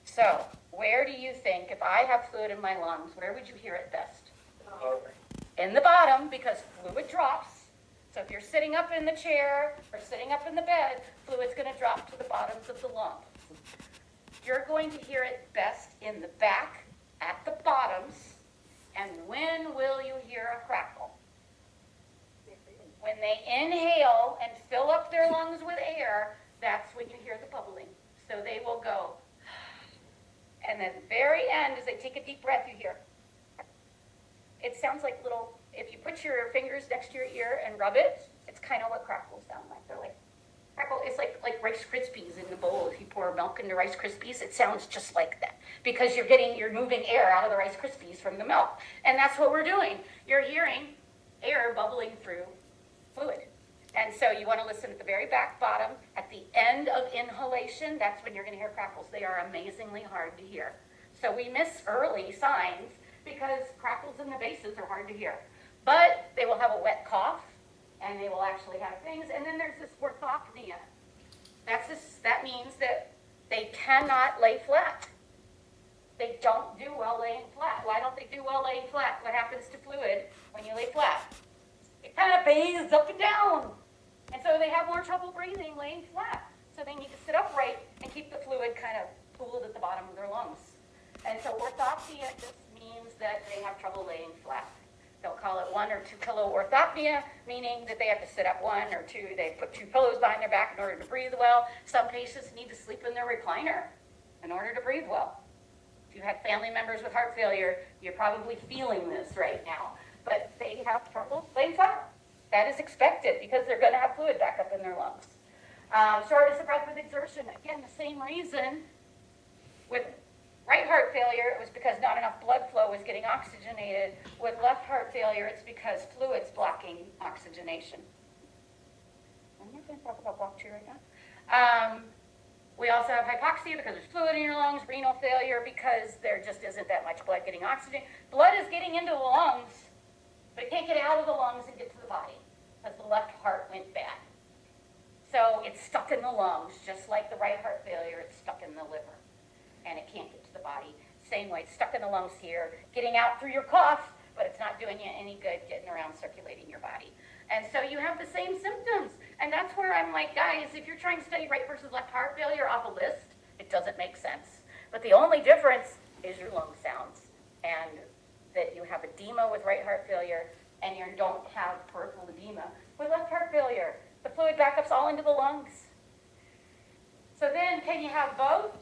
So, where do you think, if I have fluid in my lungs, where would you hear it best? In the bottom, because fluid drops. So if you're sitting up in the chair or sitting up in the bed, fluid's going to drop to the bottoms of the lungs. You're going to hear it best in the back, at the bottoms. And when will you hear a crackle? When they inhale and fill up their lungs with air, that's when you hear the bubbling. So they will go. And at the very end, as they take a deep breath, you hear. It sounds like little, if you put your fingers next to your ear and rub it, it's kind of what crackles sound like. They're like, crackle, it's like Rice Krispies in the bowl. If you pour milk into Rice Krispies, it sounds just like that. Because you're moving air out of the Rice Krispies from the milk. And that's what we're doing. You're hearing air bubbling through fluid. And so you want to listen at the very back bottom. At the end of inhalation, that's when you're going to hear crackles. They are amazingly hard to hear. So we miss early signs because crackles in the bases are hard to hear. But they will have a wet cough, and they will actually have things. And then there's this orthopnea. That means that they cannot lay flat. They don't do well laying flat. Why don't they do well laying flat? What happens to fluid when you lay flat? It kind of bathes up and down. And so they have more trouble breathing laying flat. So they need to sit upright and keep the fluid kind of pooled at the bottom of their lungs. And so orthopnea just means that they have trouble laying flat. They'll call it 1 or 2 pillow orthopnea, meaning that they have to sit up 1 or 2. They put 2 pillows behind their back in order to breathe well. Some patients need to sleep in their recliner in order to breathe well. If you have family members with heart failure, you're probably feeling this right now. But they have trouble laying flat. That is expected because they're going to have fluid back up in their lungs. Shortness of breath with exertion, again, the same reason. With right heart failure, it was because not enough blood flow was getting oxygenated. With left heart failure, it's because fluid's blocking oxygenation. I'm not going to talk about block 2 right now. We also have hypoxia because there's fluid in your lungs, renal failure because there just isn't that much blood getting oxygen. Blood is getting into the lungs, but it can't get out of the lungs and get to the body because the left heart went bad. So it's stuck in the lungs, just like the right heart failure, it's stuck in the liver, and it can't get to the body. Same way, it's stuck in the lungs here, getting out through your cough, but it's not doing you any good getting around circulating your body. And so you have the same symptoms. And that's where I'm like, guys, if you're trying to study right versus left heart failure off a list, it doesn't make sense. But the only difference is your lung sounds, and that you have edema with right heart failure, and you don't have peripheral edema with left heart failure. The fluid backup's all into the lungs. So then, can you have both?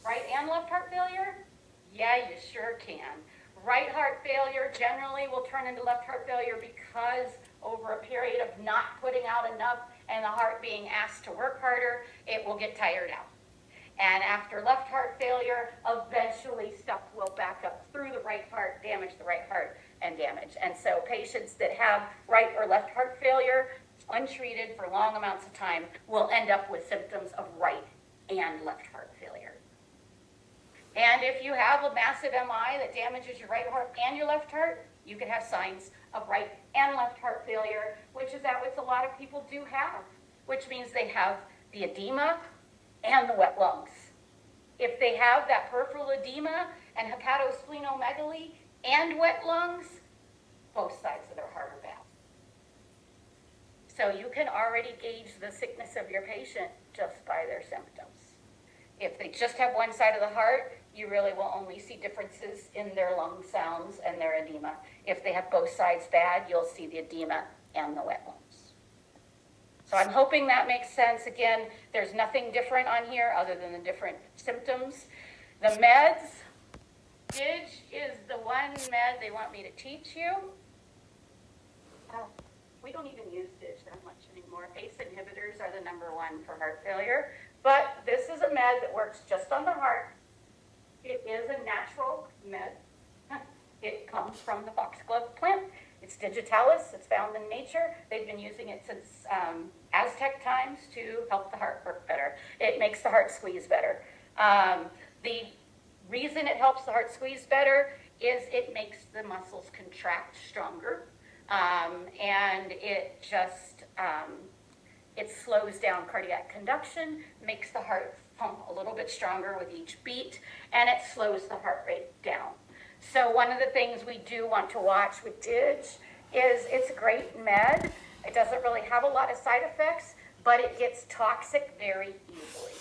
Right and left heart failure? Yeah, you sure can. Right heart failure generally will turn into left heart failure because over a period of not putting out enough and the heart being asked to work harder, it will get tired out. And after left heart failure, eventually stuff will back up through the right heart, damage the right heart, and damage. And so patients that have right or left heart failure, untreated for long amounts of time, will end up with symptoms of right and left heart failure. And if you have a massive MI that damages your right heart and your left heart, you can have signs of right and left heart failure, which is that which a lot of people do have, which means they have the edema and the wet lungs. If they have that peripheral edema and hepatosplenomegaly and wet lungs, both sides of their heart are bad. So you can already gauge the sickness of your patient just by their symptoms. If they just have one side of the heart, you really will only see differences in their lung sounds and their edema. If they have both sides bad, you'll see the edema and the wet lungs. So I'm hoping that makes sense. Again, there's nothing different on here other than the different symptoms. The meds, DIG is the one med they want me to teach you. We don't even use DIG that much anymore. ACE inhibitors are the #1 for heart failure. But this is a med that works just on the heart. It is a natural med. It comes from the foxglove plant. It's digitalis. It's found in nature. They've been using it since Aztec times to help the heart work better. It makes the heart squeeze better. The reason it helps the heart squeeze better is it makes the muscles contract stronger. And it just, it slows down cardiac conduction, makes the heart pump a little bit stronger with each beat, and it slows the heart rate down. So one of the things we do want to watch with DIG is it's a great med. It doesn't really have a lot of side effects, but it gets toxic very easily.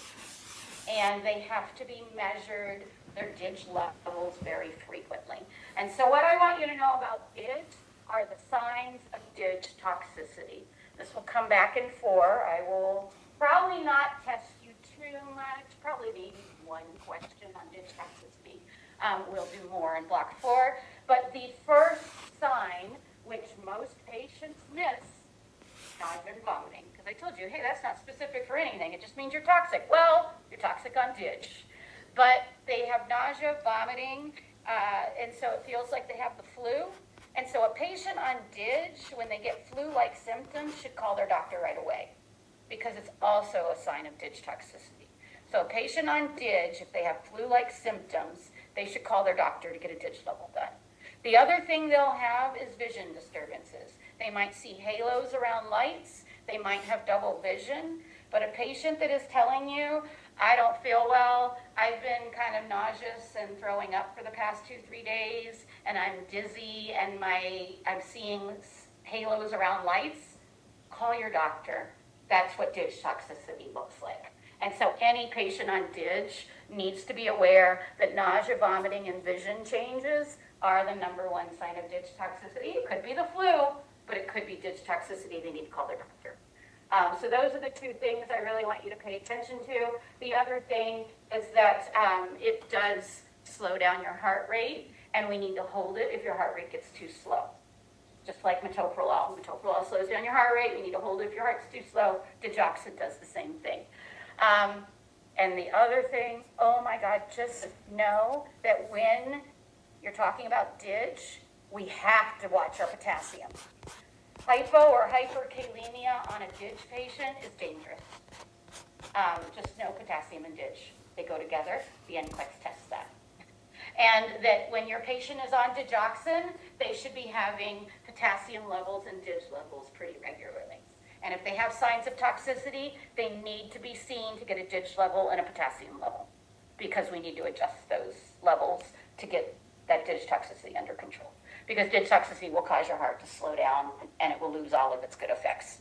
And they have to be measured, their DIG levels, very frequently. And so what I want you to know about DIG are the signs of DIG toxicity. This will come back in 4. I will probably not test you too much, probably maybe one question on DIG toxicity. We'll do more in block 4. But the first sign, which most patients miss, nausea and vomiting. Because I told you, hey, that's not specific for anything. It just means you're toxic. Well, you're toxic on DIG. But they have nausea, vomiting, and so it feels like they have the flu. And so a patient on DIG, when they get flu-like symptoms, should call their doctor right away, because it's also a sign of DIG toxicity. So a patient on DIG, if they have flu-like symptoms, they should call their doctor to get a DIG level done. The other thing they'll have is vision disturbances. They might see halos around lights. They might have double vision. But a patient that is telling you, I don't feel well, I've been kind of nauseous and throwing up for the past 2-3 days, and I'm dizzy and I'm seeing halos around lights, call your doctor. That's what DIG toxicity looks like. And so any patient on DIG needs to be aware that nausea, vomiting, and vision changes are the #1 sign of DIG toxicity. It could be the flu, but it could be DIG toxicity. They need to call their doctor. So those are the 2 things I really want you to pay attention to. The other thing is that it does slow down your heart rate, and we need to hold it if your heart rate gets too slow. Just like metoprolol. Metoprolol slows down your heart rate. We need to hold it if your heart's too slow. Digoxin does the same thing. And the other thing, oh my God, just know that when you're talking about DIG, we have to watch our potassium. Hypo or hyperkalemia on a DIG patient is dangerous. Just know potassium and DIG, they go together. The NCLEX tests that. And that when your patient is on digoxin, they should be having potassium levels and DIG levels pretty regularly. And if they have signs of toxicity, they need to be seen to get a DIG level and a potassium level, because we need to adjust those levels to get that DIG toxicity under control. Because DIG toxicity will cause your heart to slow down and it will lose all of its good effects.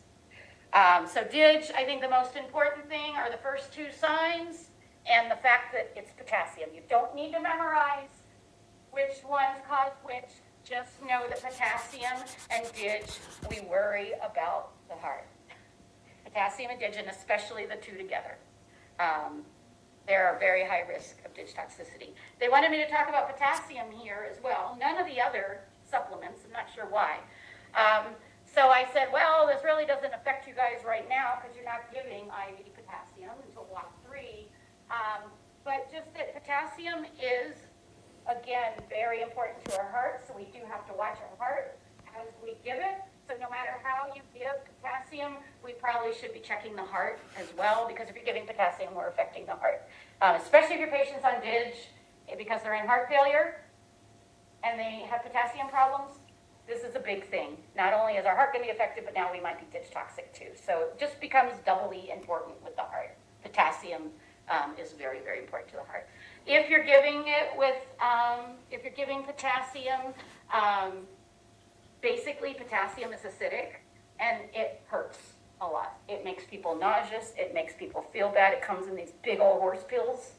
So DIG, I think the most important thing are the first 2 signs and the fact that it's potassium. You don't need to memorize which ones cause which. Just know that potassium and DIG, we worry about the heart. Potassium and DIG, and especially the 2 together. They're a very high risk of DIG toxicity. They wanted me to talk about potassium here as well. None of the other supplements, I'm not sure why. So I said, well, this really doesn't affect you guys right now because you're not giving IV potassium until block 3. But just that potassium is, again, very important to our heart, so we do have to watch our heart as we give it. So no matter how you give potassium, we probably should be checking the heart as well, because if you're giving potassium, we're affecting the heart. Especially if your patient's on DIG because they're in heart failure and they have potassium problems. This is a big thing. Not only is our heart going to be affected, but now we might be DIG toxic too. So it just becomes doubly important with the heart. Potassium is very, very important to the heart. If you're giving it with, if you're giving potassium, basically potassium is acidic and it hurts a lot. It makes people nauseous. It makes people feel bad. It comes in these big old horse pills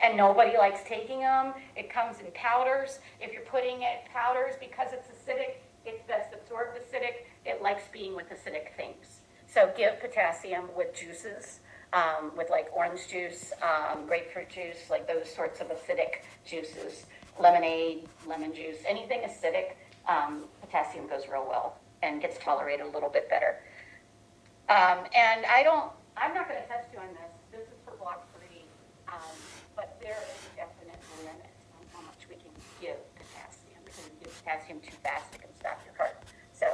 and nobody likes taking them. It comes in powders. If you're putting it powders, because it's acidic, it's best absorbed acidic. It likes being with acidic things. So give potassium with juices, with like orange juice, grapefruit juice, like those sorts of acidic juices, lemonade, lemon juice, anything acidic, potassium goes real well and gets tolerated a little bit better. And I'm not going to test you on this. This is for block 3, but there is a definite limit on how much we can give potassium, because if you give potassium too fast, it can stop your heart. So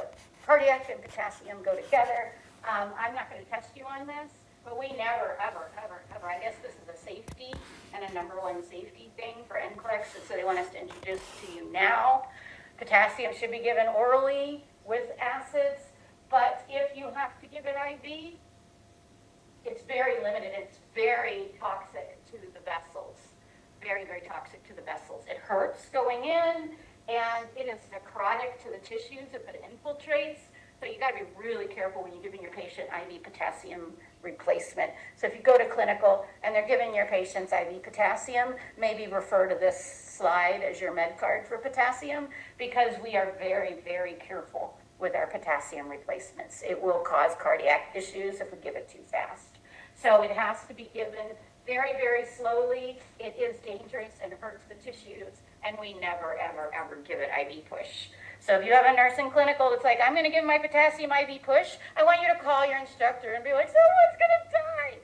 cardiac and potassium go together. I'm not going to test you on this, but we never, ever, ever, ever, I guess this is a safety and a #1 safety thing for NCLEX, and so they want us to introduce to you now. Potassium should be given orally with acids, but if you have to give it IV, it's very limited. It's very toxic to the vessels. Very, very toxic to the vessels. It hurts going in, and it is necrotic to the tissues if it infiltrates. So you got to be really careful when you're giving your patient IV potassium replacement. So if you go to clinical and they're giving your patients IV potassium, maybe refer to this slide as your med card for potassium, because we are very, very careful with our potassium replacements. It will cause cardiac issues if we give it too fast. So it has to be given very, very slowly. It is dangerous and hurts the tissues, and we never, ever, ever give it IV push. So if you have a nurse in clinical that's like, I'm going to give my potassium IV push, I want you to call your instructor and be like, someone's going to die.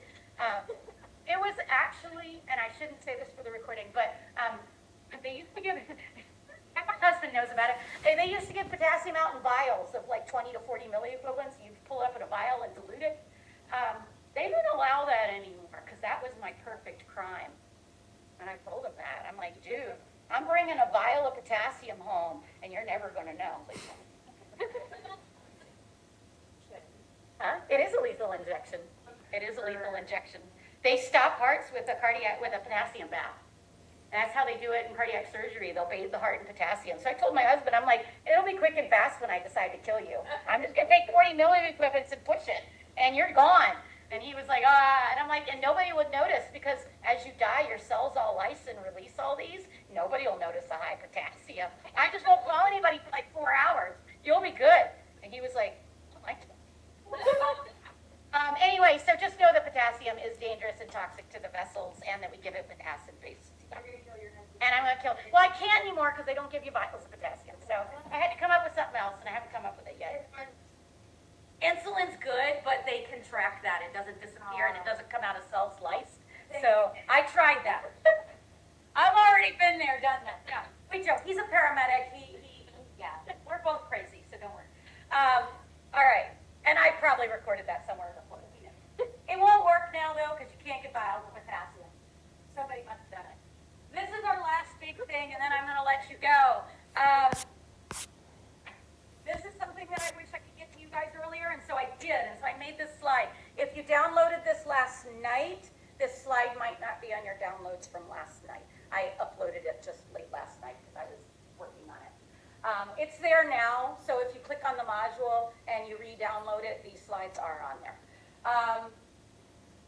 It was actually, and I shouldn't say this for the recording, but they used to give, and my husband knows about it, they used to give potassium out in vials of like 20 to 40 milliequivalents. You pull up in a vial and dilute it. They didn't allow that anymore because that was my perfect crime. And I told him that. I'm like, dude, I'm bringing a vial of potassium home, and you're never going to know. Huh? It is a lethal injection. It is a lethal injection. They stop hearts with a potassium bath. And that's how they do it in cardiac surgery. They'll bathe the heart in potassium. So I told my husband, I'm like, it'll be quick and fast when I decide to kill you. I'm just going to take 40 milliequivalents and push it, and you're gone. And he was like, and I'm like, and nobody would notice, because as you die, your cells all lyse and release all these. Nobody will notice the high potassium. I just won't call anybody for like 4 hours. You'll be good. And he was like, I like that. Anyway, so just know that potassium is dangerous and toxic to the vessels, and that we give it with acid-based. And I'm going to kill. Well, I can't anymore because they don't give you vials of potassium. So I had to come up with something else, and I haven't come up with it yet. Insulin's good, but they contract that. It doesn't disappear, and it doesn't come out of cells sliced. So I tried that. I've already been there, done that. Yeah, we joke. He's a paramedic. Yeah, we're both crazy, so don't worry. All right, and I probably recorded that somewhere before. It won't work now though, because you can't get vials of potassium. Somebody must have done it. This is our last big thing, and then I'm going to let you go. This is something that I wish I could get to you guys earlier, and so I did, and so I made this slide. If you downloaded this last night, this slide might not be on your downloads from last night. I uploaded it just late last night because I was working on it. It's there now, so if you click on the module and you re-download it, these slides are on there.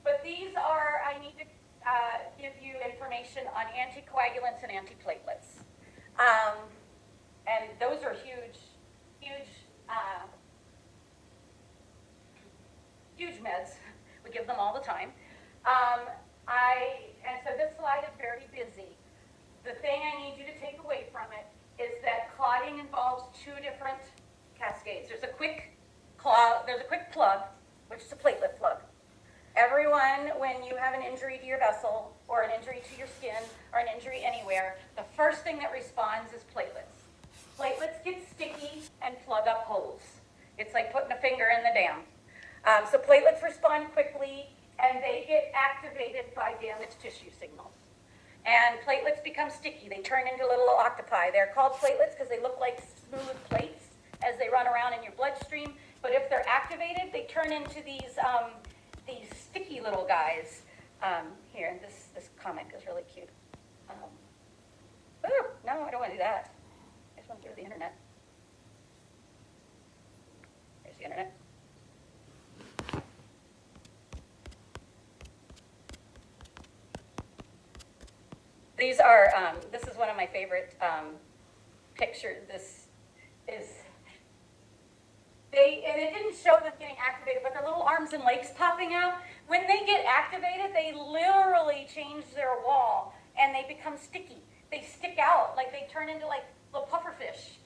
But these are, I need to give you information on anticoagulants and antiplatelets. And those are huge meds. We give them all the time. And so this slide is very busy. The thing I need you to take away from it is that clotting involves 2 different cascades. There's a quick there's a quick plug, which is a platelet plug. Everyone, when you have an injury to your vessel, or an injury to your skin, or an injury anywhere, the first thing that responds is platelets. Platelets get sticky and plug up holes. It's like putting a finger in the dam. So platelets respond quickly, and they get activated by damaged tissue signals. And platelets become sticky. They turn into little octopi. They're called platelets because they look like smooth plates as they run around in your bloodstream. But if they're activated, they turn into these sticky little guys. Here, this comic is really cute. No, I don't want to do that. I just want to go to the internet. There's the internet. These are, this is one of my favorite pictures. This is, and it didn't show them getting activated, but their little arms and legs popping out. When they get activated, they literally change their wall and they become sticky. They stick out, like they turn into like little pufferfish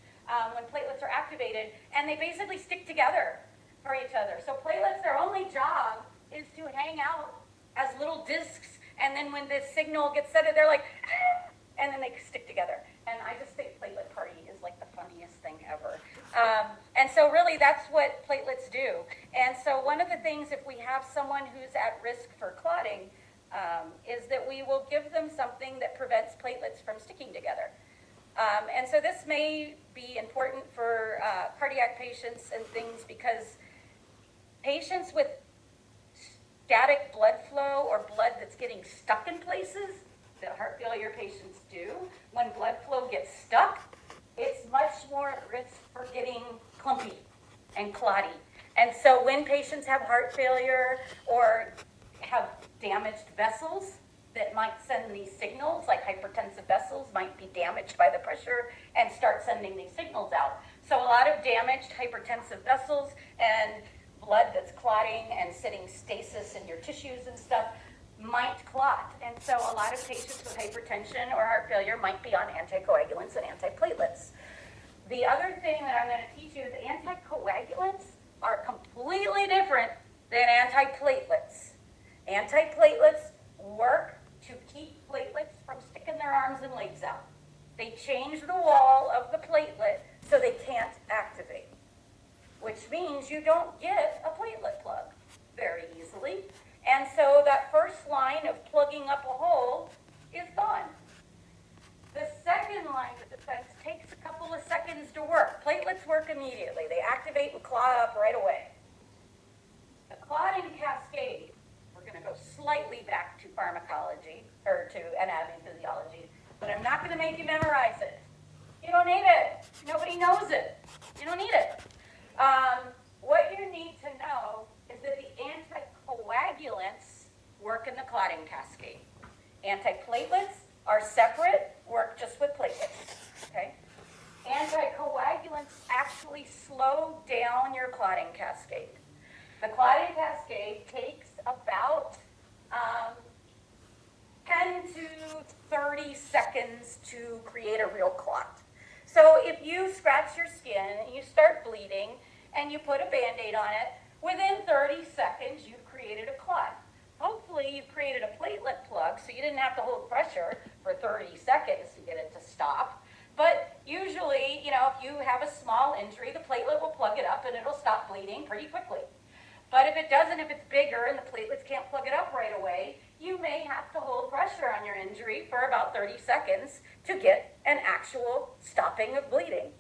when platelets are activated, and they basically stick together for each other. So platelets, their only job is to hang out as little discs, and then when the signal gets set, they're like, ah, and then they stick together. And I just think platelet party is like the funniest thing ever. And so really that's what platelets do. And so one of the things, if we have someone who's at risk for clotting, is that we will give them something that prevents platelets from sticking together. And so this may be important for cardiac patients and things, because patients with static blood flow or blood that's getting stuck in places that heart failure patients do, when blood flow gets stuck, it's much more at risk for getting clumpy and clotty. And so when patients have heart failure or have damaged vessels that might send these signals, like hypertensive vessels might be damaged by the pressure and start sending these signals out. So a lot of damaged hypertensive vessels and blood that's clotting and sitting stasis in your tissues and stuff might clot. And so a lot of patients with hypertension or heart failure might be on anticoagulants and antiplatelets. The other thing that I'm going to teach you is anticoagulants are completely different than antiplatelets. Antiplatelets work to keep platelets from sticking their arms and legs out. They change the wall of the platelet so they can't activate, which means you don't get a platelet plug very easily. And so that first line of plugging up a hole is gone. The second line of defense takes a couple of seconds to work. Platelets work immediately. They activate and clot up right away. The clotting cascade, we're going to go slightly back to pharmacology, or to anatomy and physiology, but I'm not going to make you memorize it. You don't need it. Nobody knows it. You don't need it. What you need to know is that the anticoagulants work in the clotting cascade. Antiplatelets are separate, work just with platelets, okay? Anticoagulants actually slow down your clotting cascade. The clotting cascade takes about 10 to 30 seconds to create a real clot. So if you scratch your skin and you start bleeding and you put a Band-Aid on it, within 30 seconds you've created a clot. Hopefully you've created a platelet plug so you didn't have to hold pressure for 30 seconds to get it to stop. But usually, if you have a small injury, the platelet will plug it up and it'll stop bleeding pretty quickly. But if it doesn't, if it's bigger and the platelets can't plug it up right away, you may have to hold pressure on your injury for about 30 seconds to get an actual stopping of bleeding.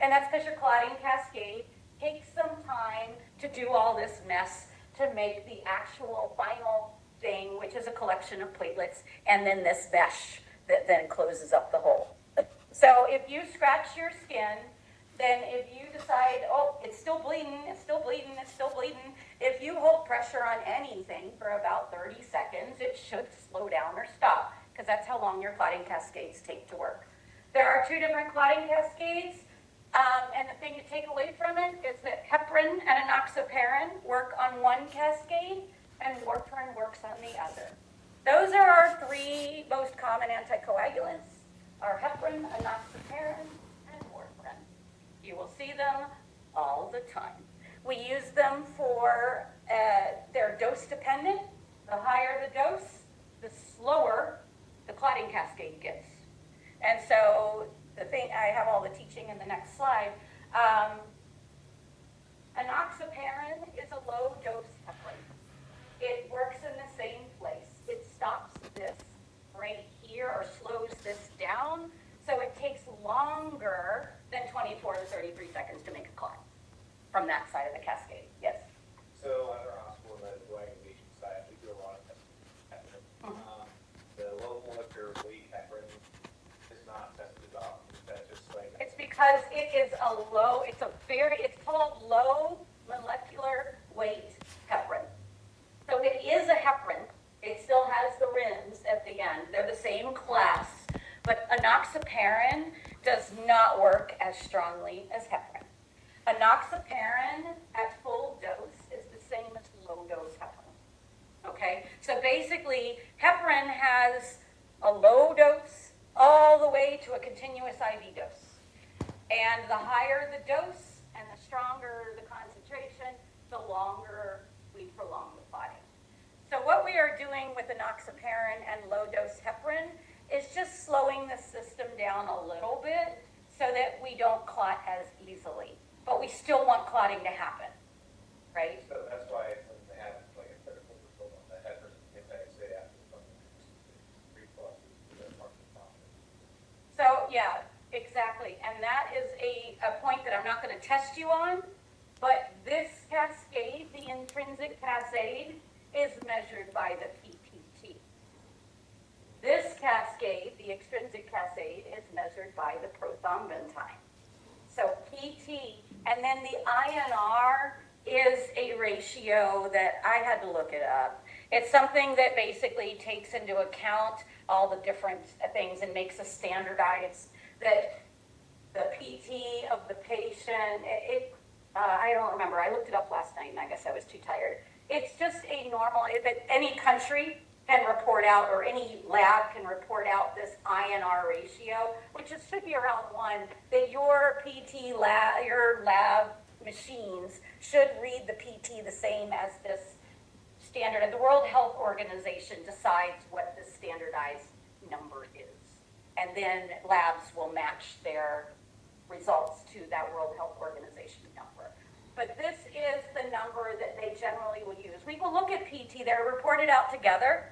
And that's because your clotting cascade takes some time to do all this mess to make the actual final thing, which is a collection of platelets, and then this mesh that then closes up the hole. So if you scratch your skin, then if you decide, oh, it's still bleeding, it's still bleeding, it's still bleeding, if you hold pressure on anything for about 30 seconds, it should slow down or stop, because that's how long your clotting cascades take to work. There are two different clotting cascades, and the thing to take away from it is that heparin and enoxaparin work on one cascade, and warfarin works on the other. Those are our three most common anticoagulants, are heparin, enoxaparin, and warfarin. You will see them all the time. We use them for, they're dose dependent. The higher the dose, the slower the clotting cascade gets. And so the thing, I have all the teaching in the next slide. Enoxaparin is a low dose heparin. It works in the same place. It stops this right here or slows this down. So it takes longer than 24 to 33 seconds to make a clot from that side of the cascade. Yes? So at our hospital, the coagulation side, we do a lot of testing. The low molecular weight heparin is not tested often. That's just like. It's because it is it's called low molecular weight heparin. So it is a heparin. It still has the RINs at the end. They're the same class, but enoxaparin does not work as strongly as heparin. Enoxaparin at full dose is the same as low dose heparin. Okay, so basically heparin has a low dose all the way to a continuous IV dose. And the higher the dose and the stronger the concentration, the longer we prolong the clotting. So what we are doing with enoxaparin and low dose heparin is just slowing the system down a little bit so that we don't clot as easily. But we still want clotting to happen, right? So that's why when they have like a critical result on the heparin, if they say after from reflux, that's part of the problem. So yeah, exactly. And that is a point that I'm not going to test you on, but this cascade, the intrinsic cascade, is measured by the PTT. This cascade, the extrinsic cascade, is measured by the prothrombin time. So PT, and then the INR is a ratio that I had to look it up. It's something that basically takes into account all the different things and makes a standardized, that the PT of the patient, I don't remember, I looked it up last night and I guess I was too tired. It's just a normal, that any country can report out, or any lab can report out this INR ratio, which should be around 1, that your PT lab, your lab machines should read the PT the same as this standard. And the World Health Organization decides what the standardized number is. And then labs will match their results to that World Health Organization number. But this is the number that they generally will use. We will look at PT, they're reported out together.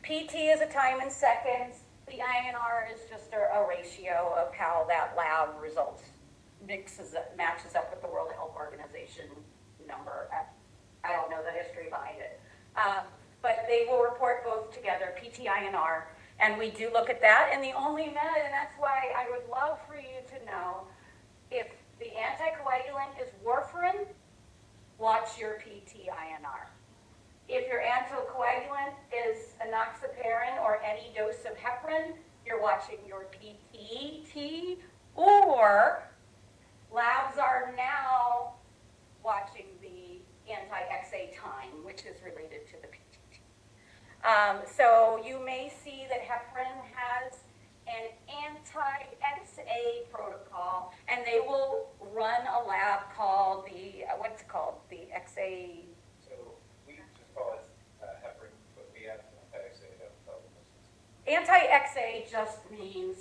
PT is a time in seconds. The INR is just a ratio of how that lab results matches up with the World Health Organization number. I don't know the history behind it. But they will report both together, PT, INR, and we do look at that. And the only and that's why I would love for you to know, if the anticoagulant is warfarin, watch your PT, INR. If your anticoagulant is enoxaparin or any dose of heparin, you're watching your PT, or labs are now watching the anti-XA time, which is related to the PTT. So you may see that heparin has an anti-XA protocol, and they will run a lab called the XA. So we just call it heparin, but we have anti-XA. Anti-XA just means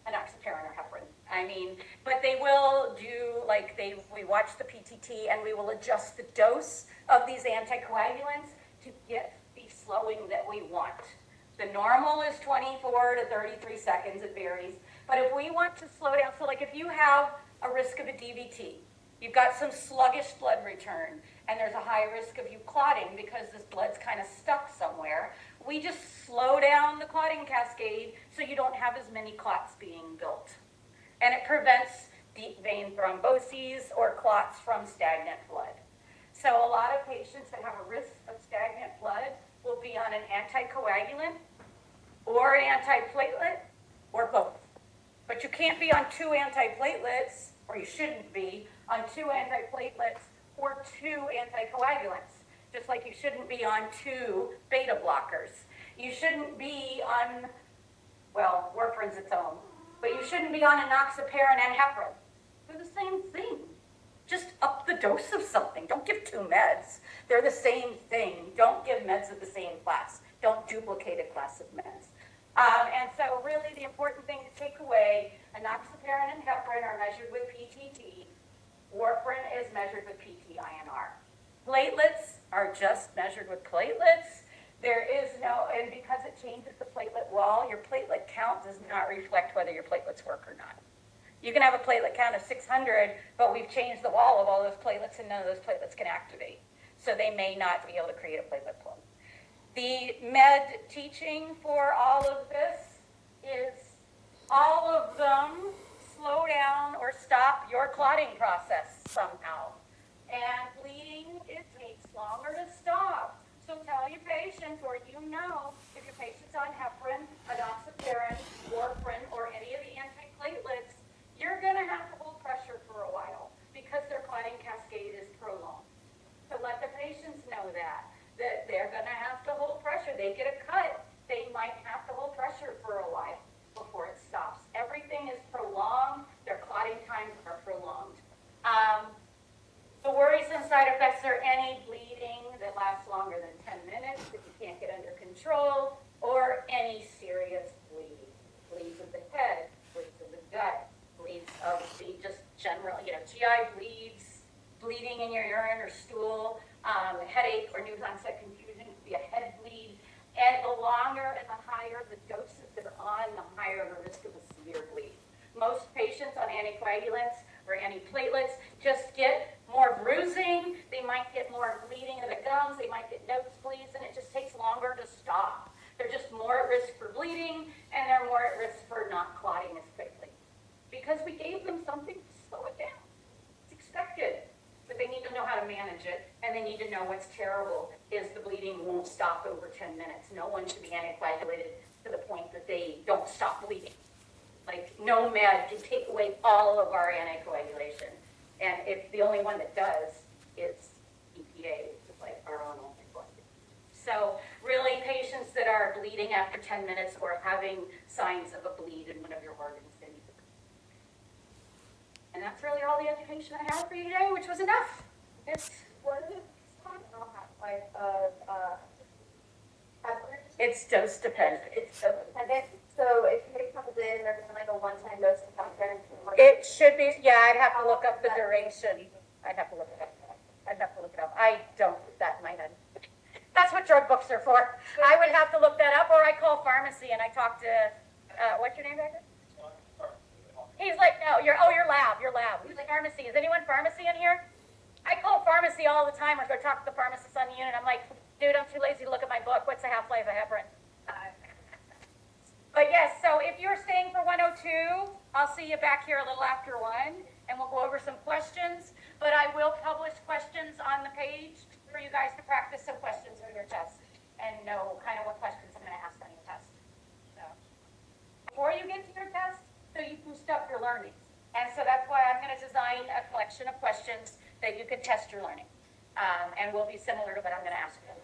enoxaparin or heparin. I mean, but they will do, we watch the PTT and we will adjust the dose of these anticoagulants to get the slowing that we want. The normal is 24 to 33 seconds, it varies. But if we want to slow down, so like if you have a risk of a DVT, you've got some sluggish blood return, and there's a high risk of you clotting because this blood's kind of stuck somewhere, we just slow down the clotting cascade so you don't have as many clots being built. And it prevents deep vein thromboses or clots from stagnant blood. So a lot of patients that have a risk of stagnant blood will be on an anticoagulant or an antiplatelet or both. But you can't be on 2 antiplatelets, or you shouldn't be on 2 antiplatelets or 2 anticoagulants. Just like you shouldn't be on 2 beta blockers. You shouldn't be on, well, warfarin's its own, but you shouldn't be on enoxaparin and heparin. They're the same thing. Just up the dose of something. Don't give 2 meds. They're the same thing. Don't give meds of the same class. Don't duplicate a class of meds. And so really the important thing to take away, enoxaparin and heparin are measured with PTT. Warfarin is measured with PT-INR. Platelets are just measured with platelets. There is no, and because it changes the platelet wall, your platelet count does not reflect whether your platelets work or not. You can have a platelet count of 600, but we've changed the wall of all those platelets and none of those platelets can activate. So they may not be able to create a platelet plug. The med teaching for all of this is all of them slow down or stop your clotting process somehow. And bleeding, it takes longer to stop. So tell your patients, or you know, if your patient's on heparin, enoxaparin, warfarin, or any of the antiplatelets, you're going to have to hold pressure for a while because their clotting cascade is prolonged. So let the patients know that they're going to have to hold pressure. They get a cut, they might have to hold pressure for a while before it stops. Everything is prolonged. Their clotting times are prolonged. The worrisome side effects are any bleeding that lasts longer than 10 minutes that you can't get under control, or any serious bleeding. Bleeds of the head, bleeds of the gut, bleeds of the just general, GI bleeds, bleeding in your urine or stool, headache or news onset confusion could be a head bleed. And the longer and the higher the doses they're on, the higher the risk of a severe bleed. Most patients on anticoagulants or antiplatelets just get more bruising, they might get more bleeding of the gums, they might get nosebleeds, and it just takes longer to stop. They're just more at risk for bleeding, and they're more at risk for not clotting as quickly. Because we gave them something to slow it down. It's expected, but they need to know how to manage it, and they need to know what's terrible is the bleeding won't stop over 10 minutes. No one should be anticoagulated to the point that they don't stop bleeding. Like, no med can take away all of our anticoagulation. And if the only one that does is EPA, which is like our own anticoagulant. So really, patients that are bleeding after 10 minutes or having signs of a bleed in one of your organs, they need to. And that's really all the education I have for you today, which was enough. What is the half-life of heparin? It's dose dependent. It's so dependent. So if somebody comes in, they're doing like a one-time dose of heparin. It should be, yeah, I'd have to look up the duration. I'd have to look it up. I don't put that in my head. That's what drug books are for. I would have to look that up, or I call pharmacy and I talk to, what's your name, Doctor? He's like, no, your lab. He's like, pharmacy. Is anyone pharmacy in here? I call pharmacy all the time or go talk to the pharmacist on the unit. I'm like, dude, I'm too lazy to look at my book. What's the half-life of heparin? But yes, so if you're staying for 102, I'll see you back here a little after 1, and we'll go over some questions. But I will publish questions on the page for you guys to practice some questions for your test and know kind of what questions I'm going to ask on your test. So before you get to your test, so you boost up your learning. And so that's why I'm going to design a collection of questions that you can test your learning. And will be similar to what I'm going to ask you.